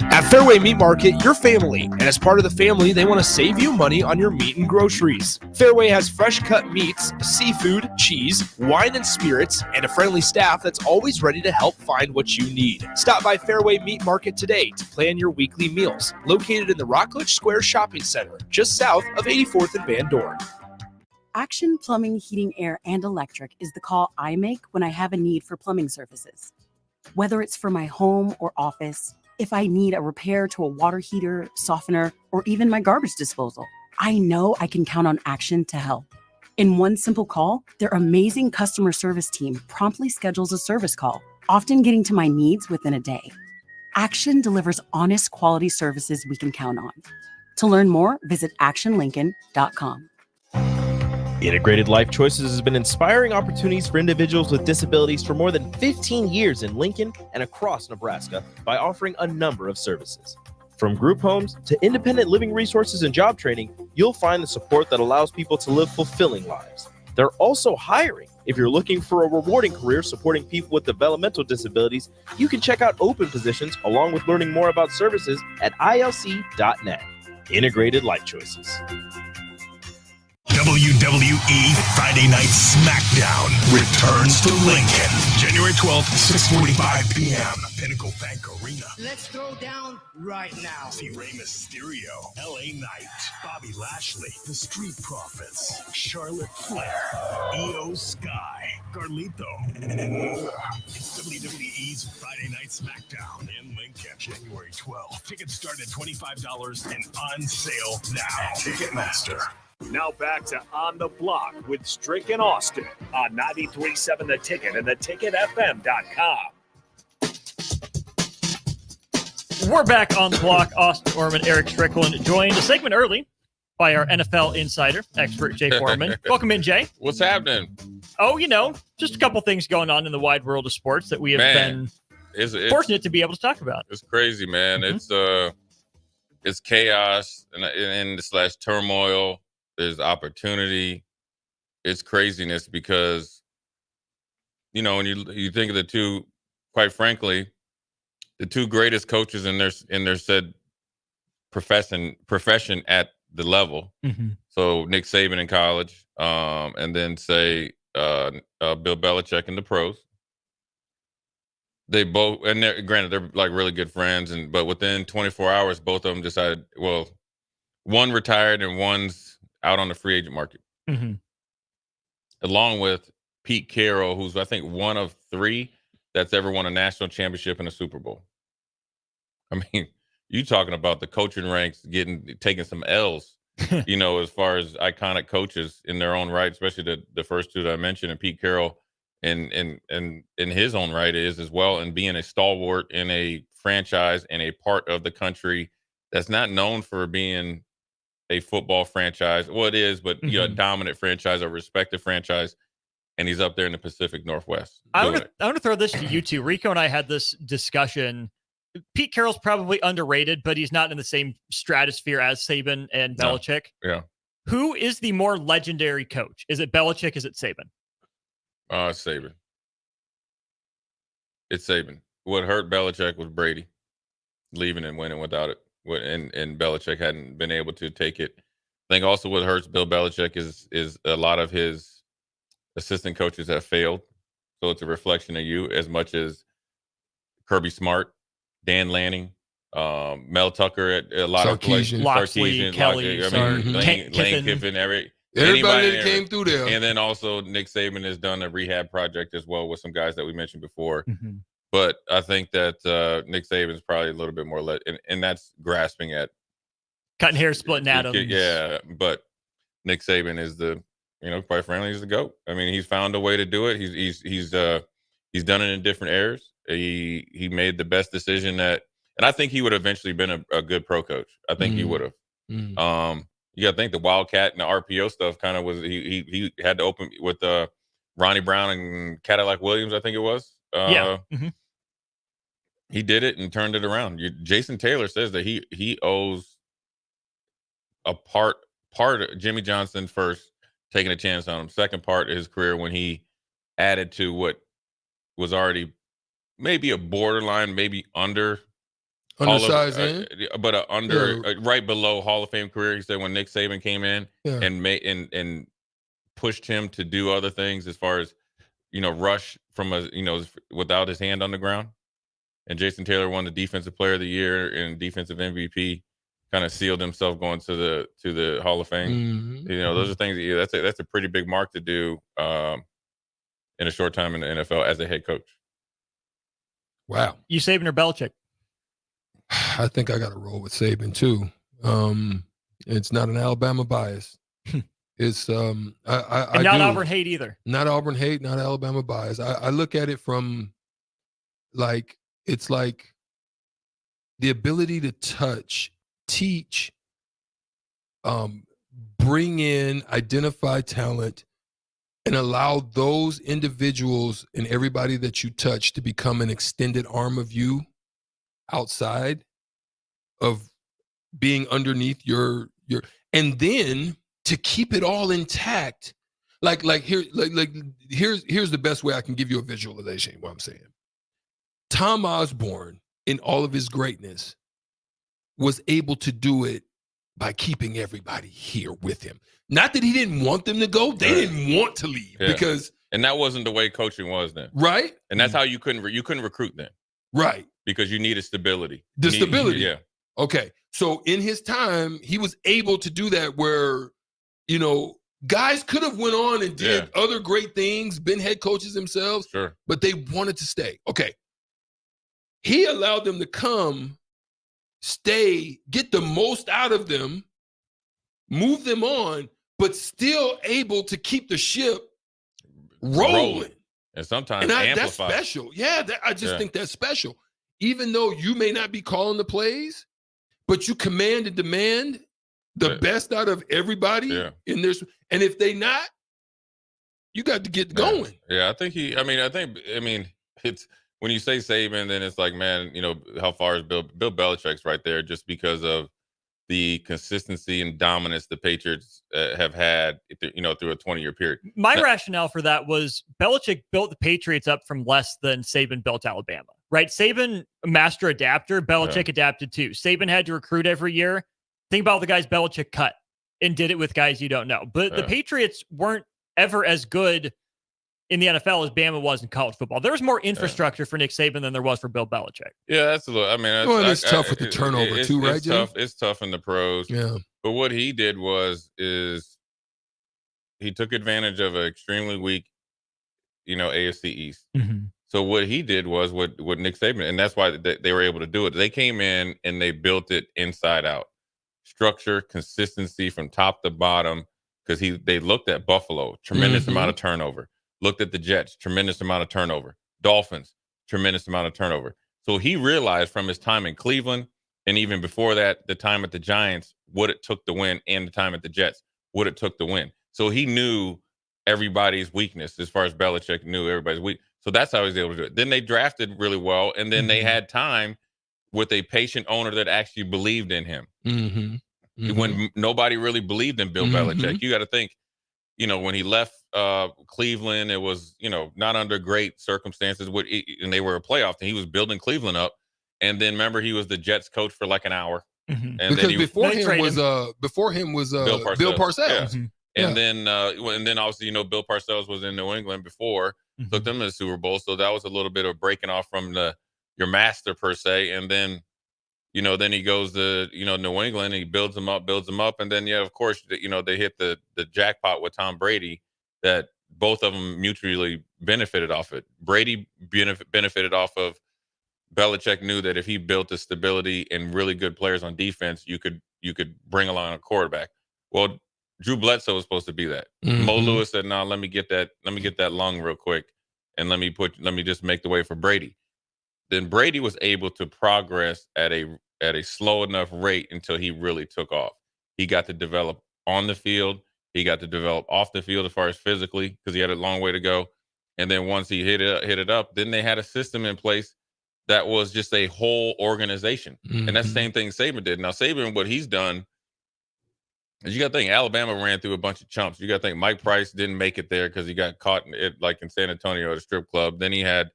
At Fairway Meat Market, you're family, and as part of the family, they want to save you money on your meat and groceries. Fairway has fresh cut meats, seafood, cheese, wine and spirits, and a friendly staff that's always ready to help find what you need. Stop by Fairway Meat Market today to plan your weekly meals. Located in the Rockledge Square Shopping Center, just south of 84th and Van Dorn. Action Plumbing, Heating, Air, and Electric is the call I make when I have a need for plumbing services. Whether it's for my home or office, if I need a repair to a water heater, softener, or even my garbage disposal, I know I can count on Action to help. In one simple call, their amazing customer service team promptly schedules a service call, often getting to my needs within a day. Action delivers honest quality services we can count on. To learn more, visit actionlincoln.com. Integrated Life Choices has been inspiring opportunities for individuals with disabilities for more than 15 years in Lincoln and across Nebraska by offering a number of services. From group homes to independent living resources and job training, you'll find the support that allows people to live fulfilling lives. They're also hiring. If you're looking for a rewarding career supporting people with developmental disabilities, you can check out open positions along with learning more about services at ilc.net. Integrated Life Choices. WWE Friday Night SmackDown returns to Lincoln, January 12th, 6:45 p.m. Pinnacle Bank Arena. Let's throw down right now. See Rey Mysterio, LA Knight, Bobby Lashley, The Street Profits, Charlotte Flair, Io Sky, Carlito. It's WWE's Friday Night SmackDown in Lincoln, January 12th. Tickets start at $25 and on sale now. Ticketmaster. Now back to On the Block with Strick and Austin on 93.7 The Ticket and theticketfm.com. We're back on the block. Austin Orman, Erick Strickland joined a segment early by our NFL insider, expert Jay Foreman. Welcome in, Jay. What's happening? Oh, just a couple things going on in the wide world of sports that we have been fortunate to be able to talk about. It's crazy, man. Mm-hmm. It's chaos and / turmoil. There's opportunity. It's craziness because, when you think of the two, quite frankly, the two greatest coaches in their said profession at the level. Mm-hmm. So Nick Saban in college, and then say Bill Belichick in the pros. They both, and they're like really good friends, but within 24 hours, both of them decided. Well, one retired and one's out on the free agent market, mm-hmm. along with Pete Carroll, who's I think one of 3 that's ever won a national championship and a Super Bowl. I mean, you talking about the coaching ranks taking some L's, as far as iconic coaches in their own right, especially the first 2 that I mentioned, and Pete Carroll in his own right is as well, and being a stalwart in a franchise and a part of the country that's not known for being a football franchise. Well, it is, but a dominant franchise, a respected franchise, and he's up there in the Pacific Northwest. I want to throw this to you two. Rico and I had this discussion. Pete Carroll's probably underrated, but he's not in the same stratosphere as Saban and Belichick. No. Yeah. Who is the more legendary coach? Is it Belichick? Is it Saban? Saban. It's Saban. What hurt Belichick was Brady leaving and winning without it. And Belichick hadn't been able to take it. I think also what hurts Bill Belichick is a lot of his assistant coaches have failed. So it's a reflection of you as much as Kirby Smart, Dan Lanning, Mel Tucker at a lot Sarkisian. of Loxley, Kelly, Lane Kiffin, everybody that came through there. And then also Nick Saban has done a rehab project as well with some guys that we mentioned before. Mm-hmm. But I think that Nick Saban's probably a little bit more, and that's grasping at cutting hair, splitting atoms. Yeah, but Nick Saban is quite frankly, he's the GOAT. I mean, he's found a way to do it. He's done it in different eras. He made the best decision and I think he would have eventually been a good pro coach. I think he would have. Mm. You got to think the Wildcat and the RPO stuff kind of was. He had to open with Ronnie Brown and Cadillac Williams, I think it was. Yeah. Mm-hmm. He did it and turned it around. Jason Taylor says that he owes a part of Jimmy Johnson first taking a chance on him. Second part of his career when he added to what was already maybe a borderline, maybe undersized but right below Hall of Fame career. He said when Nick Saban came in and pushed him to do other things as far as rush from without his hand on the ground. And Jason Taylor won the Defensive Player of the Year and Defensive MVP, kind of sealed himself going to the Hall of Fame. Mm-hmm. Those are things that's a pretty big mark to do in a short time in the NFL as a head coach. Wow. You Saban or Belichick? I think I got to roll with Saban too. It's not an Alabama bias. It's not Auburn hate either. Not Auburn hate, not Alabama bias. I look at it from it's like the ability to touch, teach, bring in, identify talent, and allow those individuals and everybody that you touch to become an extended arm of you outside of being underneath your and then to keep it all intact. Here's the best way I can give you a visualization of what I'm saying. Tom Osborne, in all of his greatness, was able to do it by keeping everybody here with him. Not that he didn't want them to go. They didn't want to leave because. And that wasn't the way coaching was then. Right. And that's how you couldn't recruit then. Right. Because you needed stability. Stability. Yeah. Okay. So in his time, he was able to do that where, you know, guys could have went on and did other great things, been head coaches themselves, but they wanted to stay. Okay. He allowed them to come, stay, get the most out of them, move them on, but still able to keep the ship rolling. And sometimes amplify. That's special. Yeah, I just think that's special. Even though you may not be calling the plays, but you command and demand the best out of everybody in this. And if they not, you got to get going. Yeah, I think it's when you say Saban, then it's like, man, you know, how far is Bill Belichick's right there just because of the consistency and dominance the Patriots have had, you know, through a 20-year period. My rationale for that was Belichick built the Patriots up from less than Saban built Alabama, right? Saban, master adapter, Belichick adapted too. Saban had to recruit every year. Think about all the guys Belichick cut and did it with guys you don't know. But the Patriots weren't ever as good in the NFL as Bama was in college football. There was more infrastructure for Nick Saban than there was for Bill Belichick. Yeah, that's a little. I mean, it's tough with the turnover too, right? It's tough. It's tough in the pros. Yeah. But what he did is he took advantage of an extremely weak, you know, AFC East. Mm-hmm. So what he did was what Nick Saban, and that's why they were able to do it. They came in and they built it inside out, structure, consistency from top to bottom. Because they looked at Buffalo, tremendous amount of turnover. Looked at the Jets, tremendous amount of turnover. Dolphins, tremendous amount of turnover. So he realized from his time in Cleveland, and even before that, the time at the Giants, what it took to win, and the time at the Jets, what it took to win. So he knew everybody's weakness as far as Belichick knew everybody's weak. So that's how he was able to do it. Then they drafted really well, and then they had time with a patient owner that actually believed in him. When nobody really believed in Bill Belichick. You got to think, you know, when he left Cleveland, it was, you know, not under great circumstances. And they were a playoff team. He was building Cleveland up. And then remember, he was the Jets coach for like an hour. And because then before him was Bill Parcells. Yeah. And then obviously, you know, Bill Parcells was in New England before, took them to the Super Bowl. So that was a little bit of breaking off from your master per se. And then, you know, then he goes to, you know, New England, and he builds them up. And then, of course, you know, they hit the jackpot with Tom Brady that both of them mutually benefited off it. Brady benefited off of Belichick knew that if he built the stability and really good players on defense, you could bring along a quarterback. Well, Drew Bledsoe was supposed to be that. Mo Lewis said, "No, let me get that lung real quick, and let me just make the way for Brady." Then Brady was able to progress at a slow enough rate until he really took off. He got to develop on the field. He got to develop off the field as far as physically, because he had a long way to go. And then once he hit it up, then they had a system in place that was just a whole organization. And that's the same thing Saban did. Now, Saban, what he's done is, you got to think Alabama ran through a bunch of chumps. You got to think Mike Price didn't make it there because he got caught in San Antonio at a strip club. Then he had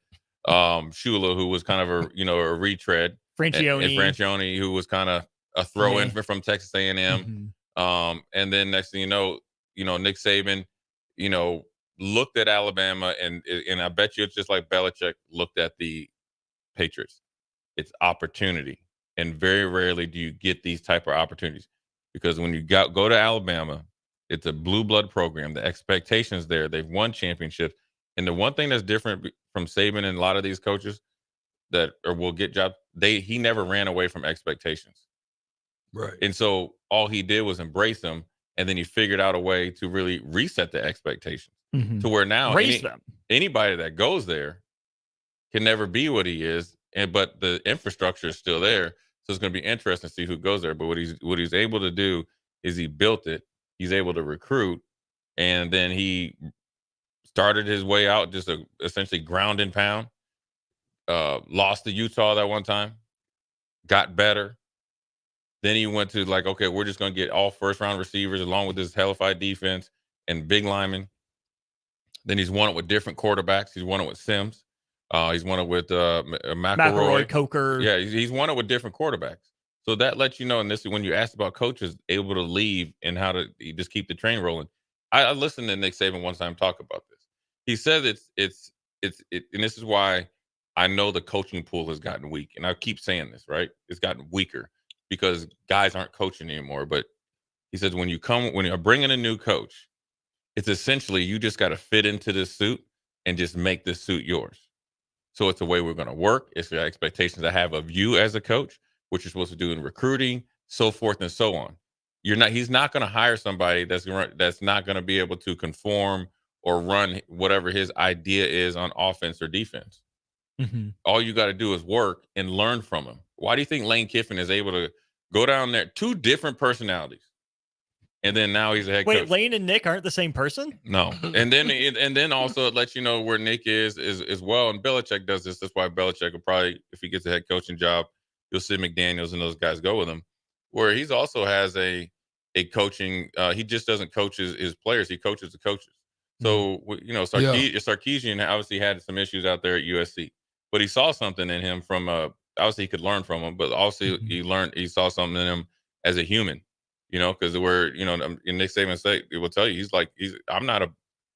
Shula, who was kind of a retread. Francione, who was kind of a throw-in from Texas A&M. And then next thing you know, Nick Saban, you know, looked at Alabama, and I bet you it's just like Belichick looked at the Patriots. It's opportunity. And very rarely do you get these type of opportunities, because when you go to Alabama, it's a blue blood program. The expectations there, they've won championships. And the one thing that's different from Saban and a lot of these coaches that will get jobs, he never ran away from expectations. Right. And so all he did was embrace them, and then he figured out a way to really reset the expectations to where now anybody that goes there can never be what he is, but the infrastructure is still there. So it's going to be interesting to see who goes there. But what he's able to do is he built it. He's able to recruit, and then he started his way out just essentially ground and pound. Lost to Utah that one time, got better. Then he went to like, okay, we're just going to get all first-round receivers along with this hellified defense and big linemen. Then he's won it with different quarterbacks. He's won it with Sims. He's won it with McElroy, Coker. Yeah, he's won it with different quarterbacks. So that lets you know, and this is when you asked about coaches able to leave and how to just keep the train rolling. I listened to Nick Saban one time talk about this. He said it's and this is why I know the coaching pool has gotten weak. And I keep saying this, right? It's gotten weaker because guys aren't coaching anymore. But he says when you're bringing a new coach, it's essentially you just got to fit into this suit and just make this suit yours. So it's the way we're going to work. It's the expectations I have of you as a coach, what you're supposed to do in recruiting, so forth and so on. He's not going to hire somebody that's not going to be able to conform or run whatever his idea is on offense or defense. Mm-hmm. All you got to do is work and learn from him. Why do you think Lane Kiffin is able to go down there? 2 different personalities. And then now he's a head coach. Wait, Lane and Nick aren't the same person? No. And then also it lets you know where Nick is as well. And Belichick does this. That's why Belichick will probably, if he gets a head coaching job, you'll see McDaniels and those guys go with him. Where he's also has a coaching, he just doesn't coach his players. He coaches the coaches. So, Sarkisian obviously had some issues out there at USC. But he saw something in him from, obviously he could learn from him, but also he saw something in him as a human. Because Nick Saban will tell you,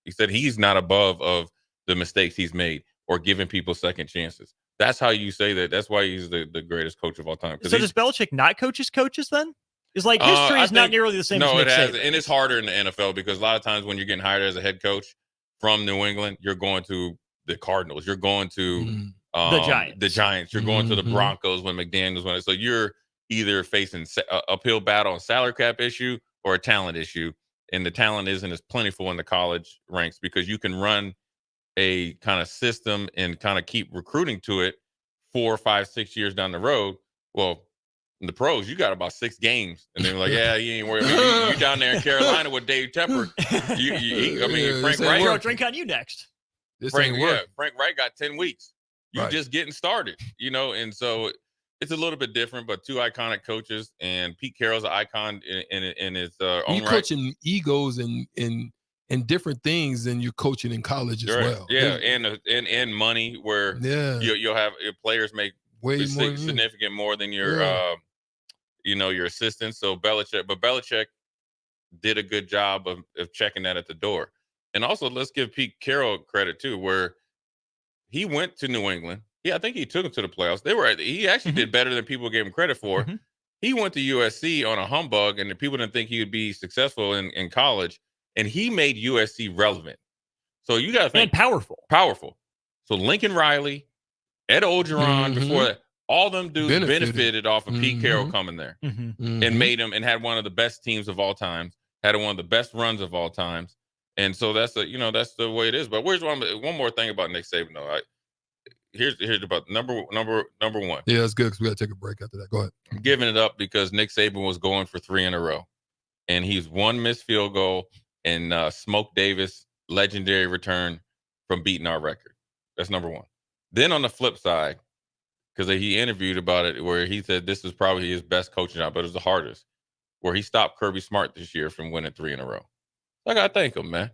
he said he's not above of the mistakes he's made or giving people second chances. That's how you say that. That's why he's the greatest coach of all time. So does Belichick not coach his coaches then? It's like history is not nearly the same as Nick Saban. And it's harder in the NFL because a lot of times when you're getting hired as a head coach from New England, you're going to the Cardinals. You're going to the Giants. You're going to the Broncos when McDaniels won it. So you're either facing uphill battle on salary cap issue or a talent issue. And the talent isn't as plentiful in the college ranks because you can run a kind of system and kind of keep recruiting to it 4, 5, 6 years down the road. Well, in the pros, you got about 6 games. And they're like, yeah, you ain't worried. You down there in Carolina with Dave Tepper. Frank Wright. Drink on you next. Frank Wright got 10 weeks. You're just getting started, and so it's a little bit different, but 2 iconic coaches, and Pete Carroll's an icon in his own right. You're coaching egos and different things than you're coaching in college as well. Yeah, and money where you'll have players make way significant more than your your assistants. So Belichick did a good job of checking that at the door. And also let's give Pete Carroll credit too, where he went to New England. Yeah, I think he took them to the playoffs. He actually did better than people gave him credit for. He went to USC on a humbug, and the people didn't think he would be successful in college. And he made USC relevant. So you got to think. And powerful. So Lincoln Riley, Ed Orgeron, before that, all them dudes benefited off of Pete Carroll coming there and made him and had one of the best teams of all time, had one of the best runs of all times. And so that's the way it is. But where's one more thing about Nick Saban though? Here's about number one. Yeah, that's good because we got to take a break after that. Go ahead. I'm giving it up because Nick Saban was going for 3 in a row, and he's 1 missed field goal and Smoke Davis legendary return from beating our record. That's number 1. Then on the flip side, because he interviewed about it, where he said this is probably his best coaching job, but it was the hardest, where he stopped Kirby Smart this year from winning 3 in a row. I gotta thank him, man.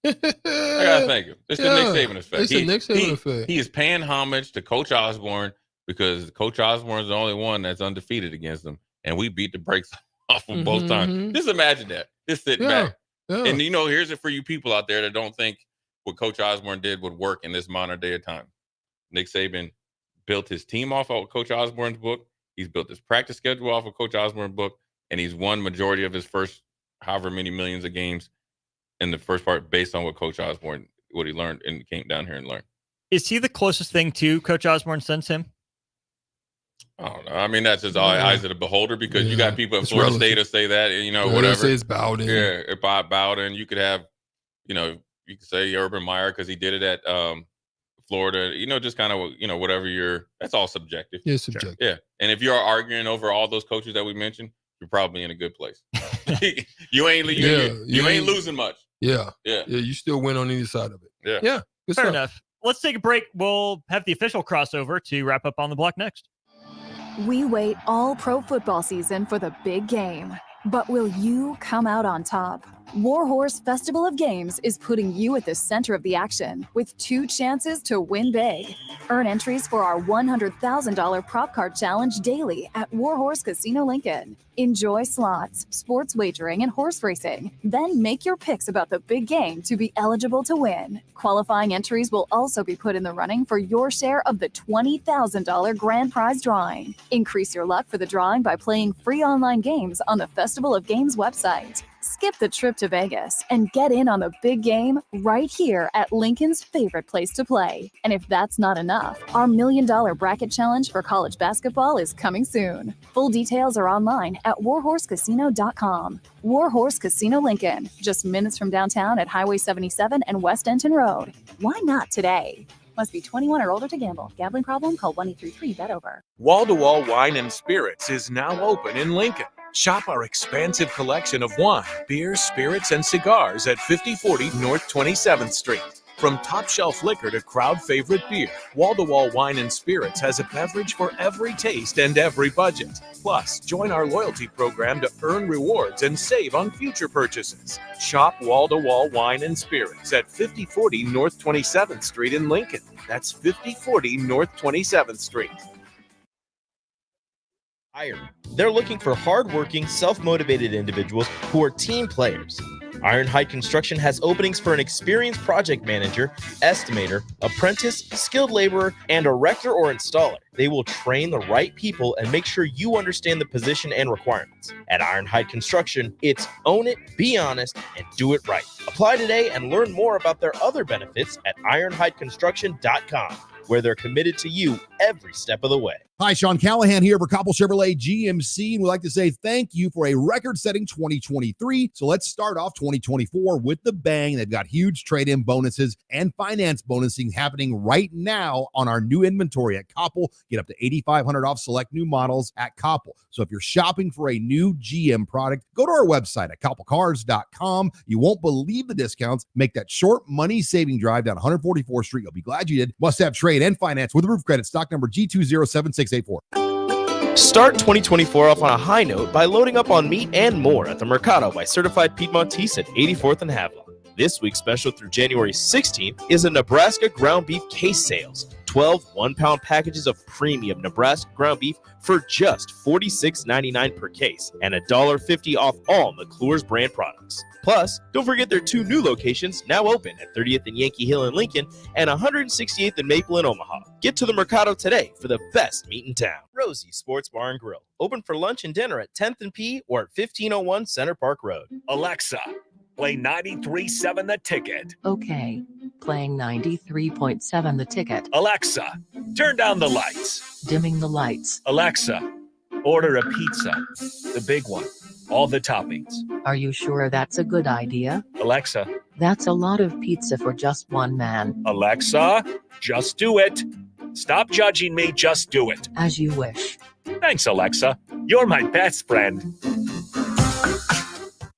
I gotta thank him. It's the Nick Saban effect. It's the Nick Saban effect. He is paying homage to Coach Osborne because Coach Osborne is the only one that's undefeated against him, and we beat the brakes off of both times. Just imagine that. Just sitting back. Yeah. And here's it for you people out there that don't think what Coach Osborne did would work in this modern day of time. Nick Saban built his team off of Coach Osborne's book. He's built his practice schedule off of Coach Osborne's book, and he's won majority of his first however many millions of games in the first part based on what Coach Osborne, what he learned and came down here and learned. Is he the closest thing to Coach Osborne since him? I don't know. I mean, that's just all eyes of the beholder because you got people at Florida State that say that, whatever. Say it's Bowden. Yeah, Bowden. You could have, you could say Urban Meyer because he did it at Florida. Just kind of, whatever that's all subjective. Yeah, subjective. Yeah. And if you're arguing over all those coaches that we mentioned, you're probably in a good place. you ain't losing much. Yeah. You still win on either side of it. Yeah. Fair enough. Let's take a break. We'll have the official crossover to wrap up On the Block next. We wait all pro football season for the big game. But will you come out on top? Warhorse Festival of Games is putting you at the center of the action with 2 chances to win big. Earn entries for our $100,000 prop card challenge daily at Warhorse Casino Lincoln. Enjoy slots, sports wagering, and horse racing. Then make your picks about the big game to be eligible to win. Qualifying entries will also be put in the running for your share of the $20,000 grand prize drawing. Increase your luck for the drawing by playing free online games on the Festival of Games website. Skip the trip to Vegas and get in on the big game right here at Lincoln's favorite place to play. And if that's not enough, our $1 Million Bracket Challenge for college basketball is coming soon. Full details are online at warhorsecasino.com. Warhorse Casino Lincoln, just minutes from downtown at Highway 77 and West Denton Road. Why not today? Must be 21 or older to gamble. Gambling problem? Call 1-833-BET-OVER. Wall-to-Wall Wine and Spirits is now open in Lincoln. Shop our expansive collection of wine, beer, spirits, and cigars at 5040 North 27th Street. From top-shelf liquor to crowd-favorite beer, Wall-to-Wall Wine and Spirits has a beverage for every taste and every budget. Plus, join our loyalty program to earn rewards and save on future purchases. Shop Wall-to-Wall Wine and Spirits at 5040 North 27th Street in Lincoln. That's 5040 North 27th Street. Iron. They're looking for hardworking, self-motivated individuals who are team players. Ironhide Construction has openings for an experienced project manager, estimator, apprentice, skilled laborer, and erector or installer. They will train the right people and make sure you understand the position and requirements. At Ironhide Construction, it's own it, be honest, and do it right. Apply today and learn more about their other benefits at ironhideconstruction.com, where they're committed to you every step of the way. Hi, Sean Callahan here for Copple Chevrolet GMC, and we'd like to say thank you for a record-setting 2023. So let's start off 2024 with the bang. They've got huge trade-in bonuses and finance bonusing happening right now on our new inventory at Copple. Get up to $8,500 off select new models at Copple. So if you're shopping for a new GM product, go to our website at copplecars.com. You won't believe the discounts. Make that short money-saving drive down 144th Street. You'll be glad you did. Must have trade and finance with roof credit. Stock number G2076684. Start 2024 off on a high note by loading up on meat and more at the Mercado by Certified Piedmontese at 84th and Haviland. This week's special through January 16th is a Nebraska ground beef case sales. 12 one-pound packages of premium Nebraska ground beef for just $46.99 per case and $1.50 off all McClure's brand products. Plus, don't forget their 2 new locations now open at 30th and Yankee Hill in Lincoln and 168th and Maple in Omaha. Get to the Mercado today for the best meat in town. Rosie's Sports Bar and Grill, open for lunch and dinner at 10th and P or at 1501 Center Park Road. Alexa, play 93.7 The Ticket. Okay, playing 93.7 The Ticket. Alexa, turn down the lights. Dimming the lights. Alexa, order a pizza, the big one, all the toppings. Are you sure that's a good idea? Alexa, that's a lot of pizza for just one man. Alexa, just do it. Stop judging me, just do it. As you wish. Thanks, Alexa. You're my best friend.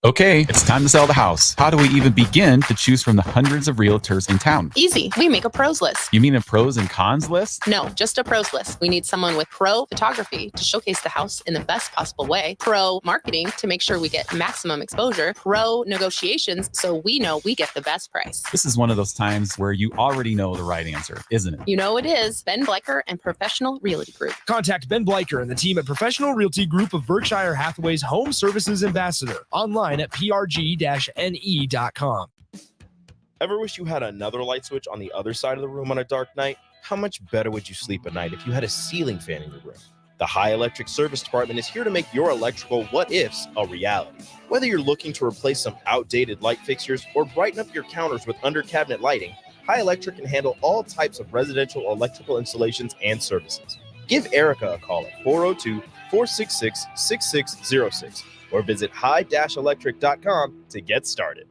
Okay, it's time to sell the house. How do we even begin to choose from the hundreds of realtors in town? Easy. We make a pros list. You mean a pros and cons list? No, just a pros list. We need someone with pro photography to showcase the house in the best possible way, pro marketing to make sure we get maximum exposure, pro negotiations so we know we get the best price. This is one of those times where you already know the right answer, isn't it? You know it is. Ben Bleicher and Professional Realty Group. Contact Ben Bleicher and the team at Professional Realty Group of Berkshire Hathaway's Home Services Ambassador. Online at prg-ne.com. Ever wish you had another light switch on the other side of the room on a dark night? How much better would you sleep at night if you had a ceiling fan in your room? The High Electric Service Department is here to make your electrical what-ifs a reality. Whether you're looking to replace some outdated light fixtures or brighten up your counters with under-cabinet lighting, High Electric can handle all types of residential electrical installations and services. Give Erica a call at 402-466-6606 or visit high-electric.com to get started.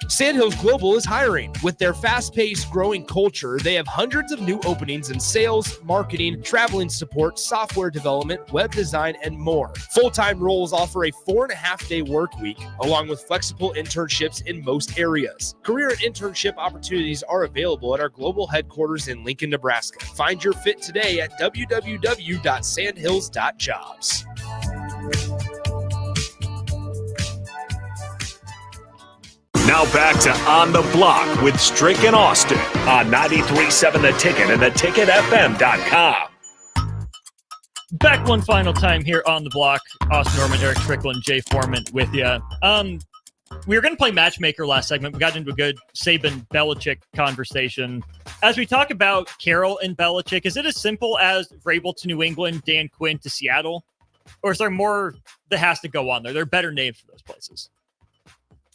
Sandhills Global is hiring. With their fast-paced, growing culture, they have hundreds of new openings in sales, marketing, traveling support, software development, web design, and more. Full-time roles offer a 4.5-day work week, along with flexible internships in most areas. Career and internship opportunities are available at our global headquarters in Lincoln, Nebraska. Find your fit today at www.sandhills.jobs. Now back to On the Block with Strick and Austin on 93.7 The Ticket and theticketfm.com. Back one final time here on the block. Austin Norman, Erick Strickland, Jay Foreman with you. We were going to play Matchmaker last segment. We got into a good Saban-Belichick conversation. As we talk about Carroll and Belichick, is it as simple as Vrabel to New England, Dan Quinn to Seattle? Or is there more that has to go on there? There are better names for those places.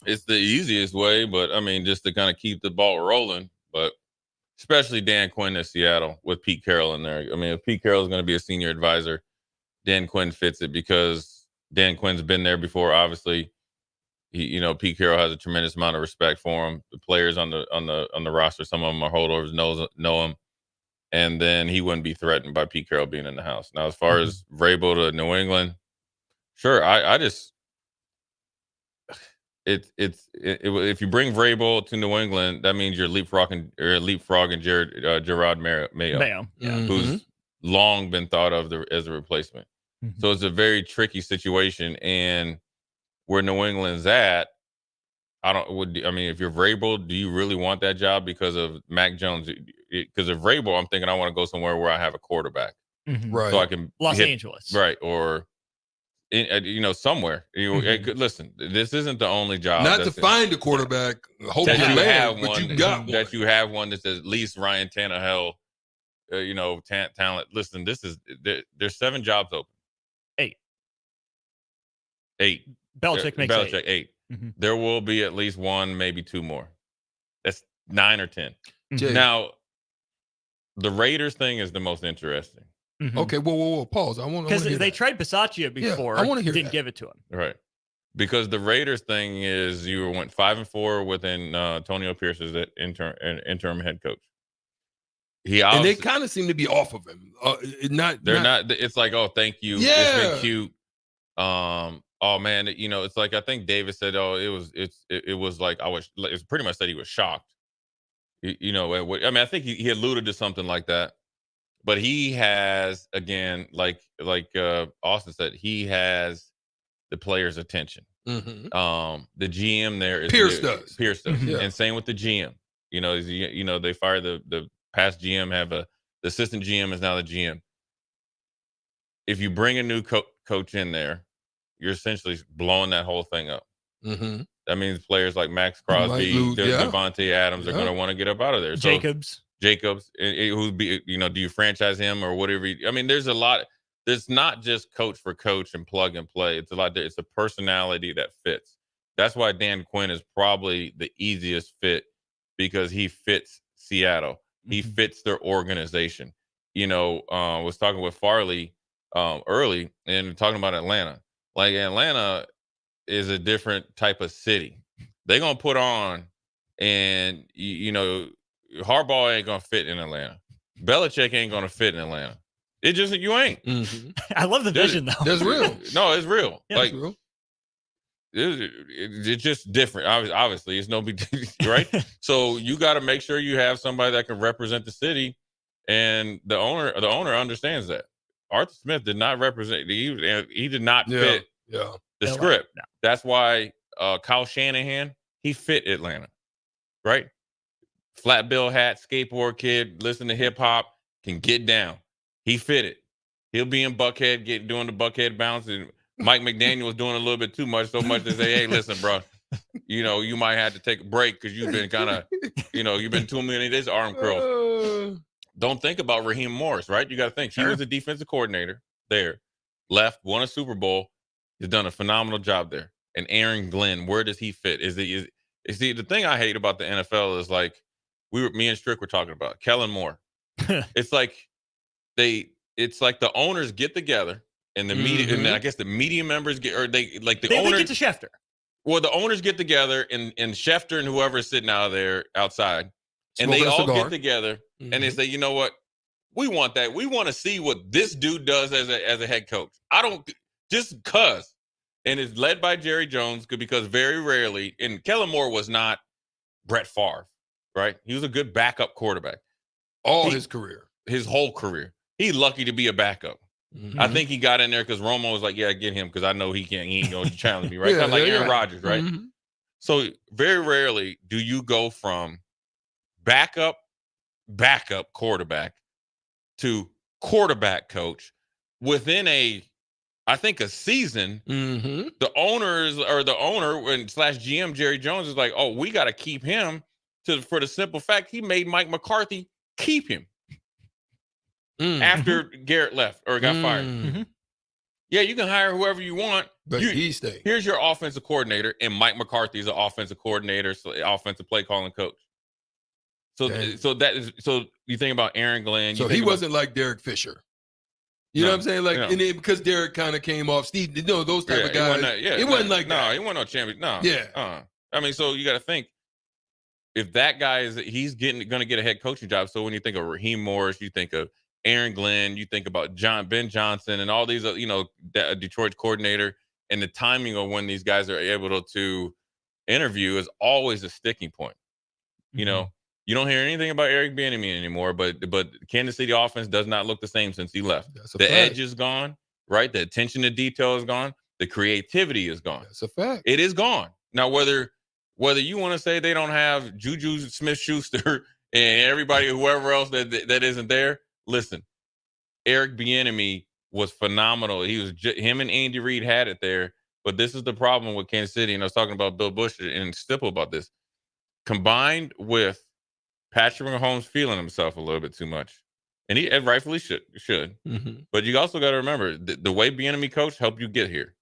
It's the easiest way, but I mean, just to kind of keep the ball rolling. But especially Dan Quinn to Seattle with Pete Carroll in there. I mean, if Pete Carroll is going to be a senior advisor, Dan Quinn fits it because Dan Quinn's been there before. Obviously, Pete Carroll has a tremendous amount of respect for him. The players on the roster, some of them are holdovers, know him, and then he wouldn't be threatened by Pete Carroll being in the house. Now, as far as Vrabel to New England, sure, if you bring Vrabel to New England, that means you're leapfrogging Gerard Mayo, who's long been thought of as a replacement. Mm-hmm. So it's a very tricky situation, and where New England's at, if you're Vrabel, do you really want that job because of Mac Jones? Because of Vrabel, I'm thinking I want to go somewhere where I have a quarterback, right? So I can Los Angeles, right, or somewhere. Listen, this isn't the only job. Not to find a quarterback. Hope that you have but one. You got one. That you have one that's at least Ryan Tannehill. Talent. Listen, there's 7 jobs open. 8. Belichick makes 8. Mm-hmm. There will be at least 1, maybe 2 more. That's 9 or 10. Mm-hmm. Now, the Raiders thing is the most interesting. Mm-hmm. Okay, whoa, pause. I want because they tried Bisaccia before. Yeah, I want to hear didn't give it to him. Right, because the Raiders thing is you went 5-4 within Antonio Pierce as the interim head coach. And they kind of seem to be off of him. They're not. It's like, oh, thank you. Yeah. It's been cute. Oh man, it's like I think David said, oh, it was like it's pretty much said he was shocked. I think he alluded to something like that. But he has, again, like Austin said, he has the players' attention. Mm-hmm. The GM there is Pierce does. Mm-hmm. Yeah. And same with the GM. They fired the past GM, the assistant GM is now the GM. If you bring a new coach in there, you're essentially blowing that whole thing up. Mm-hmm. That means players like Max Crosby, Devontae Adams are going to want to get up out of there. Jacobs, who'd be, do you franchise him or whatever? There's a lot. There's not just coach for coach and plug and play. It's a lot. It's a personality that fits. That's why Dan Quinn is probably the easiest fit because he fits Seattle. Mm-hmm. He fits their organization. Was talking with Farley early and talking about Atlanta. Like Atlanta is a different type of city. They're gonna put on, and Harbaugh ain't gonna fit in Atlanta. Belichick ain't gonna fit in Atlanta. It just you ain't. Mm-hmm. I love the vision though. That's real. No, it's real. Yeah, like it's real. It's just different. Obviously, it's no big deal, right? So you got to make sure you have somebody that can represent the city, and the owner understands that. Arthur Smith did not represent. He did not fit the script. No. That's why Kyle Shanahan, he fit Atlanta, right? Flat bill hat, skateboard kid, listen to hip hop, can get down. He fit it. He'll be in Buckhead, doing the Buckhead bounce, and Mike McDaniel was doing a little bit too much, so much to say, hey, listen, bro, you might have to take a break because you've been kind of, you've been too many days arm curls. Don't think about Raheem Morris, right? You got to think. He was a defensive coordinator there, left, won a Super Bowl. He's done a phenomenal job there. And Aaron Glenn, where does he fit? The thing I hate about the NFL is like me and Strick were talking about Kellen Moore. It's like the owners get together and the media, and I guess the media members get, or they owners get to Schefter. Well, the owners get together and Schefter and whoever is sitting out there outside, and they all get together and they say, you know what, we want that. We want to see what this dude does as a head coach. Just cause. And it's led by Jerry Jones because very rarely, and Kellen Moore was not Brett Favre, right? He was a good backup quarterback. His career. His whole career. He's lucky to be a backup. Mm-hmm. I think he got in there because Romo was like, yeah, get him because I know he ain't going to challenge me, right? Kind of like Aaron Rodgers, right? Mm-hmm. So very rarely do you go from backup quarterback to quarterback coach within a season. The owner and slash GM Jerry Jones is like, oh, we got to keep him for the simple fact he made Mike McCarthy keep him after Garrett left or got fired. Yeah, you can hire whoever you want, but he stayed. Here's your offensive coordinator, and Mike McCarthy is an offensive coordinator, so offensive play calling coach. So you think about Aaron Glenn. So he wasn't like Derek Fisher. You know what I'm saying? Like, and then because Derek kind of came off, Steve, those type of guys. It wasn't like that. No, he wasn't no champion. No. Yeah. I mean, so you got to think if that guy he's going to get a head coaching job. So when you think of Raheem Morris, you think of Aaron Glenn, you think about Ben Johnson, and all these, Detroit coordinator, and the timing of when these guys are able to interview is always a sticking point. You know, you don't hear anything about Eric Bieniemy anymore, but Kansas City offense does not look the same since he left. The edge is gone, right? The attention to detail is gone. The creativity is gone. That's a fact. It is gone. Now, whether you want to say they don't have Juju Smith-Schuster and everybody, whoever else that isn't there, listen, Eric Bieniemy was phenomenal. He was him and Andy Reid had it there, but this is the problem with Kansas City. And I was talking about Bill Bush and Stipple about this. Combined with Patrick Mahomes feeling himself a little bit too much, and he rightfully should. But you also got to remember the way Bieniemy coach helped you get here.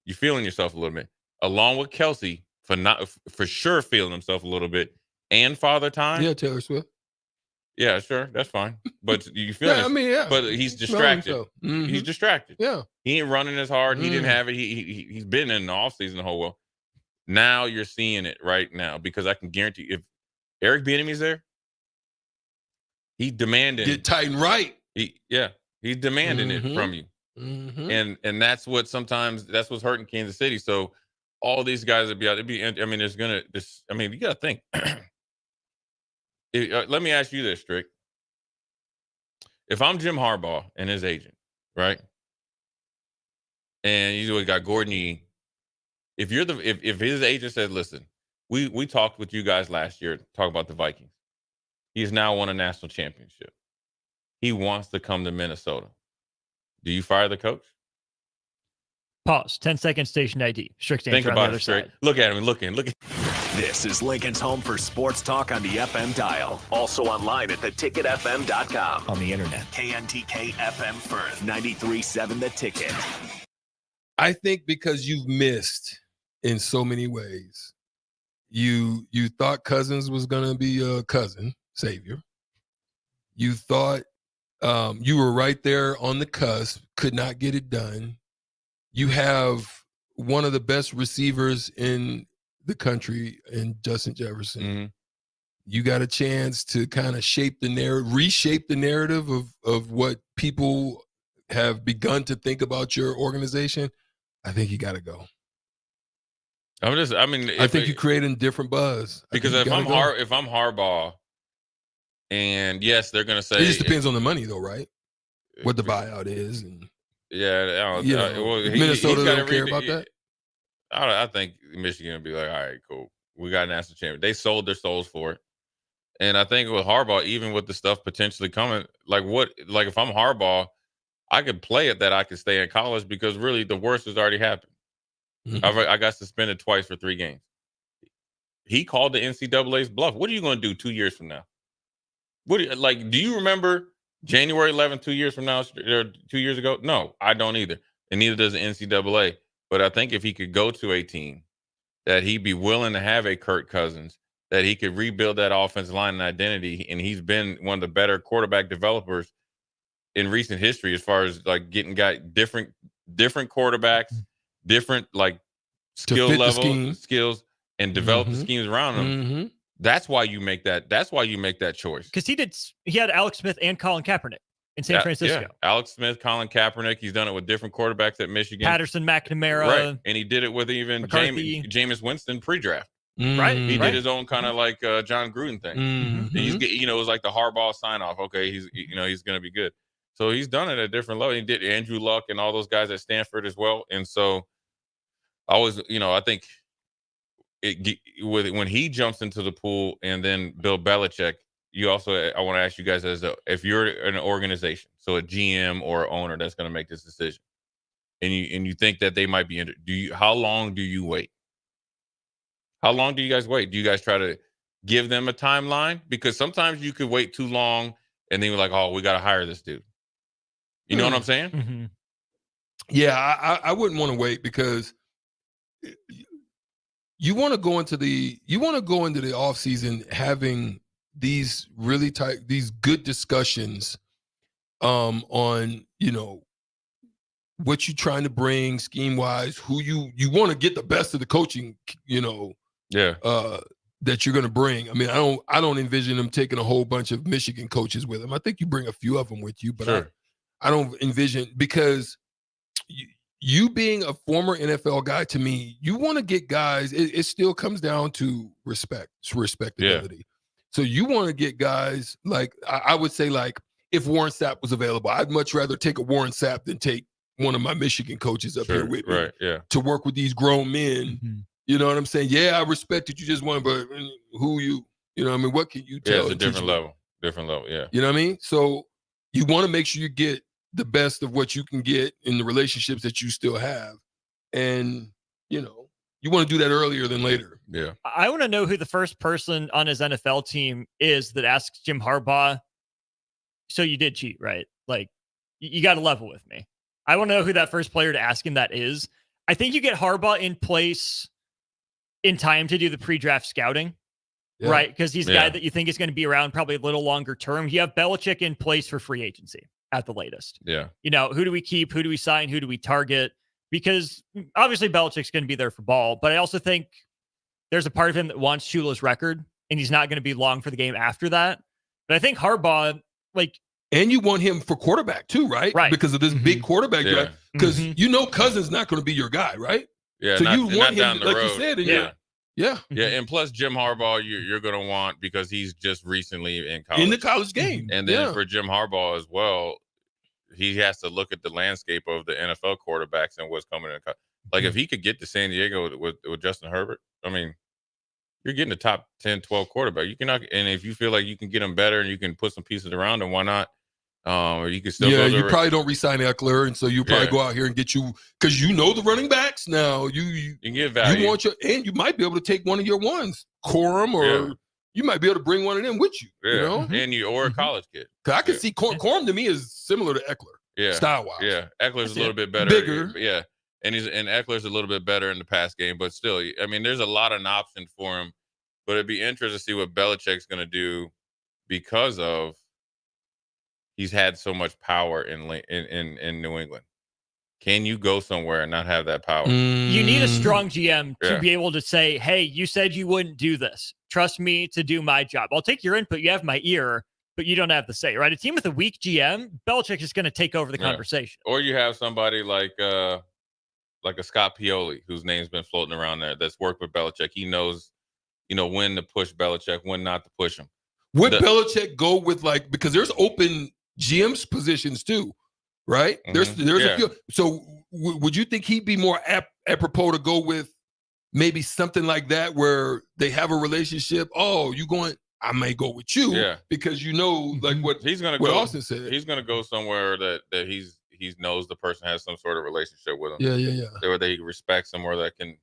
You're feeling yourself a little bit, along with Kelsey for sure feeling himself a little bit, and Father Time. Yeah, Taylor Swift. Yeah, sure, that's fine. But you feel but he's distracted. He's distracted. Yeah, he ain't running as hard. He didn't have it. He's been in the offseason the whole well. Now you're seeing it right now because I can guarantee if Eric Bieniemy's there, he's demanding get tight and right. He's demanding it from you, and that's what's hurting Kansas City. So all these guys would be out. You got to think. Let me ask you this, Strick. If I'm Jim Harbaugh and his agent, right, and you got Gordon Yee, if his agent said, "Listen, we talked with you guys last year, talk about the Vikings. He's now won a national championship. He wants to come to Minnesota. Do you fire the coach?" Pause. 10-second station ID. Strict answer. Think on about the other it, Strick. side. Look at him. Looking. This is Lincoln's home for sports talk on the FM dial. Also online at theticketfm.com. On the internet. KNTK FM Firth, 93.7 The Ticket. I think because you've missed in so many ways. You thought Cousins was going to be a cousin, savior. You thought you were right there on the cusp, could not get it done. You have one of the best receivers in the country in Justin Jefferson. You got a chance to kind of reshape the narrative of what people have begun to think about your organization. I think you got to go. I think you're creating different buzz. Because if I'm Harbaugh, and yes, they're going to say it just depends on the money, though, right? What the buyout is, and Minnesota don't care about that. I think Michigan would be like, all right, cool. We got a national champion. They sold their souls for it. And I think with Harbaugh, even with the stuff potentially coming, if I'm Harbaugh, I could play it that I could stay in college because really the worst has already happened. I got suspended twice for 3 games. He called the NCAA's bluff. What are you going to do 2 years from now? Do you remember January 11th, 2 years from now, or 2 years ago? No, I don't either. And neither does the NCAA. But I think if he could go to a team that he'd be willing to have a Kirk Cousins, that he could rebuild that offensive line and identity. And he's been one of the better quarterback developers in recent history as far as getting different quarterbacks, different skill level skills, and develop the schemes around them. That's why you make that. That's why you make that choice. Because he had Alex Smith and Colin Kaepernick in San Francisco. Yeah. Alex Smith, Colin Kaepernick. He's done it with different quarterbacks at Michigan. Patterson, McNamara. Right. And he did it with even Jameis Winston pre-draft. Right. He did his own kind of John Gruden thing. It was like the Hardball sign-off. Okay, he's going to be good. So he's done it at a different level. He did Andrew Luck and all those guys at Stanford as well. And so I think when he jumps into the pool, and then Bill Belichick, I want to ask you guys if you're an organization, so a GM or owner that's going to make this decision, and you think that they might be how long do you wait? How long do you guys wait? Do you guys try to give them a timeline? Because sometimes you could wait too long, and then you're like, oh, we got to hire this dude. You know what I'm saying? Mm-hmm. Yeah, I wouldn't want to wait, because you want to go into the offseason having these really these good discussions on, what you're trying to bring scheme wise, who you want to get the best of the coaching, that you're going to bring. I mean, I don't envision them taking a whole bunch of Michigan coaches with them. I think you bring a few of them with you, but sure. I don't envision, because you being a former NFL guy, to me, you want to get guys, it still comes down to respectability. Yeah. So you want to get guys like, I would say, like, if Warren Sapp was available, I'd much rather take a Warren Sapp than take one of my Michigan coaches up here with me to work with these grown men. Mm-hmm. You know what I'm saying? Yeah, I respect that you just won, but who you know what I mean? What can you tell? Yeah, it's a different level, yeah. You know what I mean? So you want to make sure you get the best of what you can get in the relationships that you still have. And, you want to do that earlier than later. Yeah. I want to know who the first person on his NFL team is that asks Jim Harbaugh, so you did cheat, right? Like, you got to level with me. I want to know who that first player to ask him that is. I think you get Harbaugh in place in time to do the pre-draft scouting, right? Because he's a guy that you think is going to be around probably a little longer term. You have Belichick in place for free agency at the latest. Yeah. Who do we keep? Who do we sign? Who do we target? Because obviously Belichick's going to be there for ball, but I also think there's a part of him that wants Shula's record, and he's not going to be long for the game after that. But I think Harbaugh, and you want him for quarterback too, right? Right. Because of this big quarterback draft. Because Cousins not going to be your guy, right? Yeah. So you want him, down the like road. you said. Yeah. And plus Jim Harbaugh, you're going to want, because he's just recently in college. In the college game. And then for Jim Harbaugh as well, he has to look at the landscape of the NFL quarterbacks and what's coming in. Like, if he could get to San Diego with Justin Herbert, I mean, you're getting the top 10, 12 quarterback. You cannot, and if you feel like you can get them better and you can put some pieces around them, why not? Or you can still go you probably don't re-sign Eckler, and so you probably go out here and get you, because the running backs now. You can get value. You want and you might be able to take one of your ones, Corum, or you might be able to bring one of them with you. Yeah. You know, and or a college kid. Because I can see Corum to me is similar to Eckler, style wise. Yeah, Eckler's a little bit better, bigger. Yeah, and Eckler's a little bit better in the pass game, but still, I mean, there's a lot of options for him. But it'd be interesting to see what Belichick's going to do, because of he's had so much power in New England. Can you go somewhere and not have that power? You need a strong GM to be able to say, hey, you said you wouldn't do this. Trust me to do my job. I'll take your input. You have my ear, but you don't have the say, right? A team with a weak GM, Belichick is going to take over the conversation. Or you have somebody like a Scott Pioli, whose name's been floating around there, that's worked with Belichick. He knows, when to push Belichick, when not to push him. Would Belichick go with, because there's open GM's positions too, right? Mm-hmm. There's a few. So would you think he'd be more apropos to go with maybe something like that, where they have a relationship? Oh, you going? I may go with you, because like what he's gonna what go. Austin said. He's gonna go somewhere that he knows the person has some sort of relationship with him. Yeah. Where they respect him, or that can,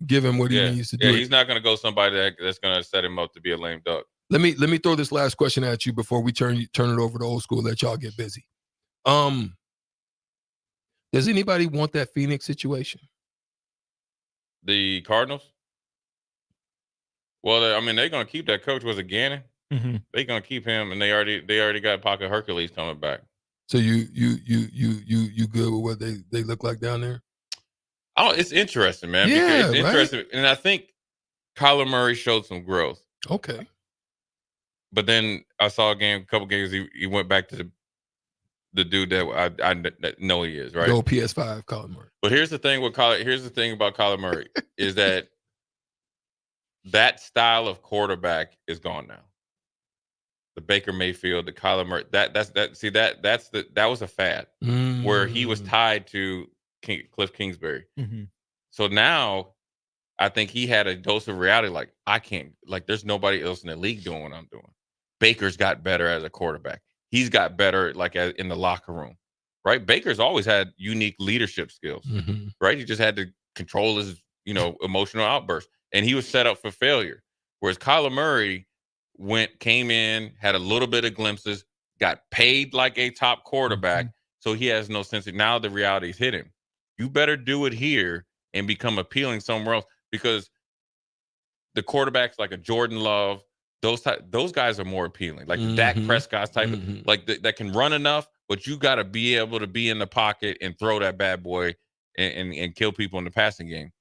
give him what he needs to do. Yeah, he's not gonna go somebody that's gonna set him up to be a lame duck. Let me throw this last question at you before we turn it over to old school. Let y'all get busy. Does anybody want that Phoenix situation? The Cardinals? Well, I mean, they're gonna keep that coach. Was it Gannon? Mm-hmm. They're gonna keep him, and they already got Pocket Hercules coming back. So you good with what they look like down there? Oh, it's interesting, man. Yeah, it's interesting, and I think Kyler Murray showed some growth. Okay. But then I saw a couple games. He went back to the dude that I know he is, right? The old PS5 Kyler Murray. But here's the thing about Kyler Murray is that style of quarterback is gone now. The Baker Mayfield, the Kyler Murray, that was a fad where he was tied to Cliff Kingsbury. Mm-hmm. So now I think he had a dose of reality. Like, I can't, like, there's nobody else in the league doing what I'm doing. Baker's got better as a quarterback. He's got better, like, in the locker room, right? Baker's always had unique leadership skills, right? He just had to control his, emotional outbursts, and he was set up for failure. Whereas Kyler Murray came in, had a little bit of glimpses, got paid like a top quarterback, so he has no sense of, now the reality's hit him. You better do it here and become appealing somewhere else, because the quarterbacks like a Jordan Love, those guys are more appealing. Like the Dak Prescott type of, like that can run enough, but you got to be able to be in the pocket and throw that bad boy and kill people in the passing game.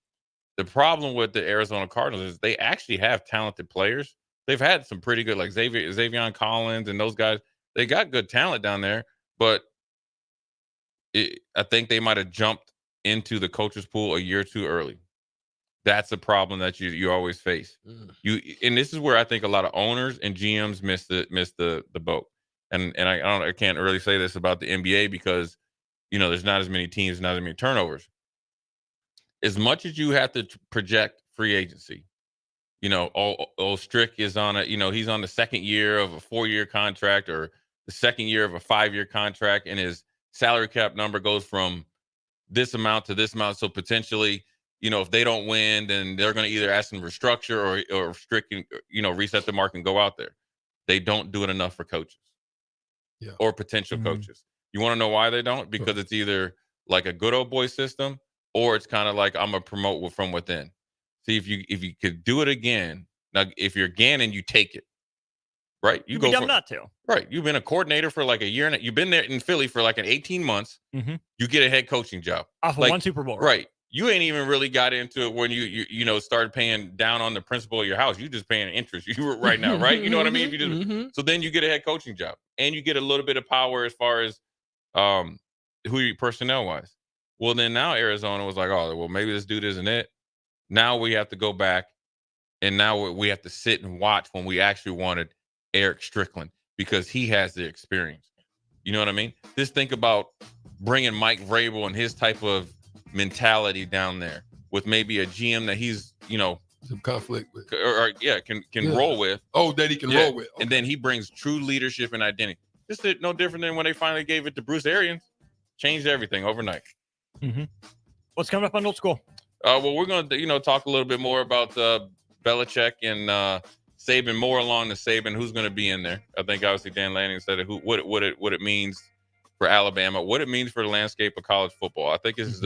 The problem with the Arizona Cardinals is they actually have talented players. They've had some pretty good, like Xavier Collins and those guys. They got good talent down there, but I think they might have jumped into the coach's pool a year too early. That's a problem that you always face. And this is where I think a lot of owners and GMs miss the boat. And I can't really say this about the NBA because there's not as many teams, not as many turnovers. As much as you have to project free agency, old Strick is on he's on the second year of a 4-year contract or the second year of a 5-year contract, and his salary cap number goes from this amount to this amount. So potentially, if they don't win, then they're going to either ask them to restructure or strict, reset the market and go out there. They don't do it enough for coaches or potential coaches. You want to know why they don't? Because it's either like a good old boy system, or it's kind of like, I'm going to promote from within. See, if you could do it again, now if you're Gannon, you take it, right? You'd be dumb not to. Right. You've been a coordinator for like a year, and you've been there in Philly for like 18 months. You get a head coaching job. Off of one Super Bowl. Right. You ain't even really got into it when you started paying down on the principal of your house. You just paying interest. You were right now, right? You know what I mean? If you just so then you get a head coaching job, and you get a little bit of power as far as who you personnel wise. Well, then now Arizona was like, oh, well, maybe this dude isn't it. Now we have to go back, and now we have to sit and watch when we actually wanted Erick Strickland because he has the experience. You know what I mean? Just think about bringing Mike Vrabel and his type of mentality down there with maybe a GM that he's, some conflict with, can roll with. Oh, that he can roll with. Okay. And then he brings true leadership and identity. Just no different than when they finally gave it to Bruce Arians. Changed everything overnight. What's coming up on Old School? Well, we're going to, talk a little bit more about Belichick and Saban, more along the Saban, who's going to be in there. I think obviously Dan Lanning said what it means for Alabama, what it means for the landscape of college football. I think this is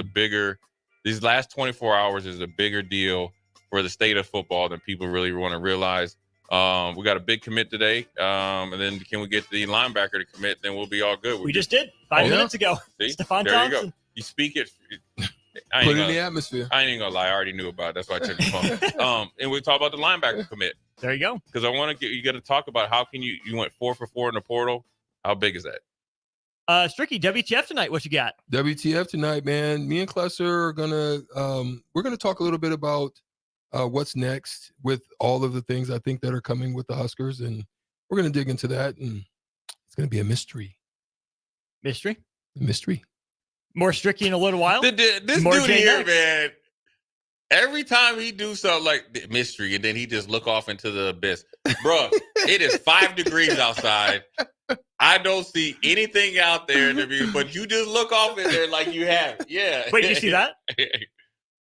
these last 24 hours is a bigger deal for the state of football than people really want to realize. We got a big commit today. And then can we get the linebacker to commit? Then we'll be all good. We just did 5 minutes ago. See? Stephon there Thompson. You go. You speak it. Put it in the atmosphere. I ain't even gonna lie. I already knew about it. That's why I took the phone. And we talk about the linebacker commit. There you go. Because I want to you got to talk about how can you went 4 for 4 in the portal. How big is that? Stricky, WTF tonight? What you got? WTF tonight, man. Me and Klesser are we're gonna talk a little bit about what's next with all of the things I think that are coming with the Huskers, and we're gonna dig into that, and it's gonna be a mystery. Mystery. More Stricky in a little while. This More dude Jay here, next. man. Every time he do something like mystery, and then he just look off into the abyss, bro. It is 5 degrees outside. I don't see anything out there, but you just look off in there like you have. Yeah. Wait, you see that?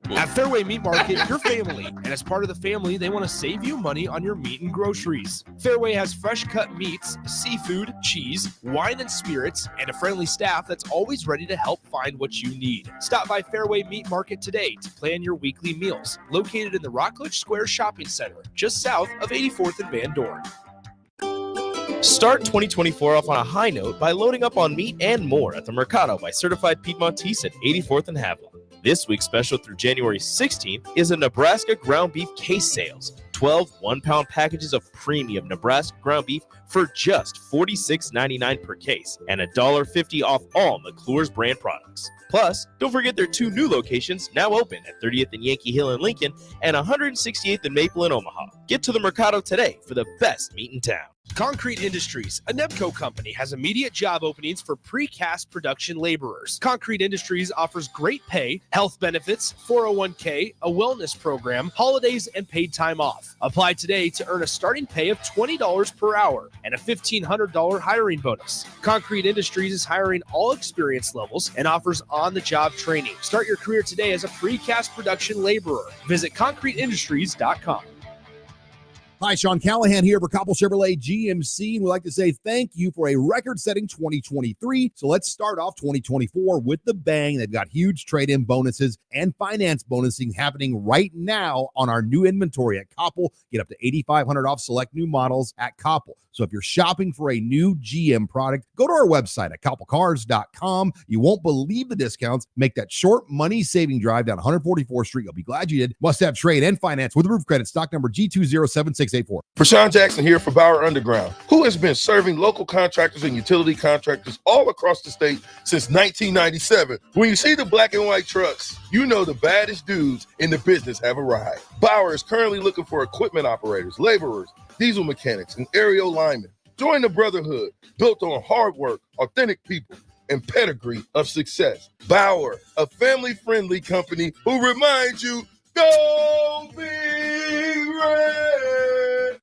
At Fairway Meat Market, your family, and as part of the family, they want to save you money on your meat and groceries. Fairway has fresh cut meats, seafood, cheese, wine and spirits, and a friendly staff that's always ready to help find what you need. Stop by Fairway Meat Market today to plan your weekly meals. Located in the Rockledge Square Shopping Center, just south of 84th and Van Dorn. Start 2024 off on a high note by loading up on meat and more at the Mercado by Certified Piedmontese at 84th and Haviland. This week's special through January 16th is a Nebraska ground beef case sales. 12 one-pound packages of premium Nebraska ground beef for just $46.99 per case and $1.50 off all McClure's brand products. Plus, don't forget their 2 new locations now open at 30th and Yankee Hill in Lincoln and 168th and Maple in Omaha. Get to the Mercado today for the best meat in town. Concrete Industries, a Nebco company, has immediate job openings for precast production laborers. Concrete Industries offers great pay, health benefits, 401k, a wellness program, holidays, and paid time off. Apply today to earn a starting pay of $20 per hour and a $1,500 hiring bonus. Concrete Industries is hiring all experience levels and offers on-the-job training. Start your career today as a precast production laborer. Visit concreteindustries.com. Hi, Sean Callahan here for Coppell Chevrolet GMC, and we'd like to say thank you for a record-setting 2023. So let's start off 2024 with the bang. They've got huge trade-in bonuses and finance bonusing happening right now on our new inventory at Coppell. Get up to $8,500 off select new models at Coppell. So if you're shopping for a new GM product, go to our website at coppellcars.com. You won't believe the discounts. Make that short money-saving drive down 144th Street. You'll be glad you did. Must have trade and finance with roof credit. Stock number G207684. Prashawn Jackson here for Bauer Underground, who has been serving local contractors and utility contractors all across the state since 1997. When you see the black and white trucks, you know the baddest dudes in the business have arrived. Bauer is currently looking for equipment operators, laborers, diesel mechanics, and aerial linemen. Join the brotherhood built on hard work, authentic people, and pedigree of success. Bauer, a family-friendly company who reminds you, go Big Red!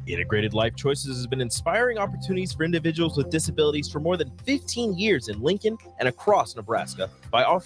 Integrated Life Choices has been inspiring opportunities for individuals with disabilities for more than 15 years in Lincoln and across Nebraska by offering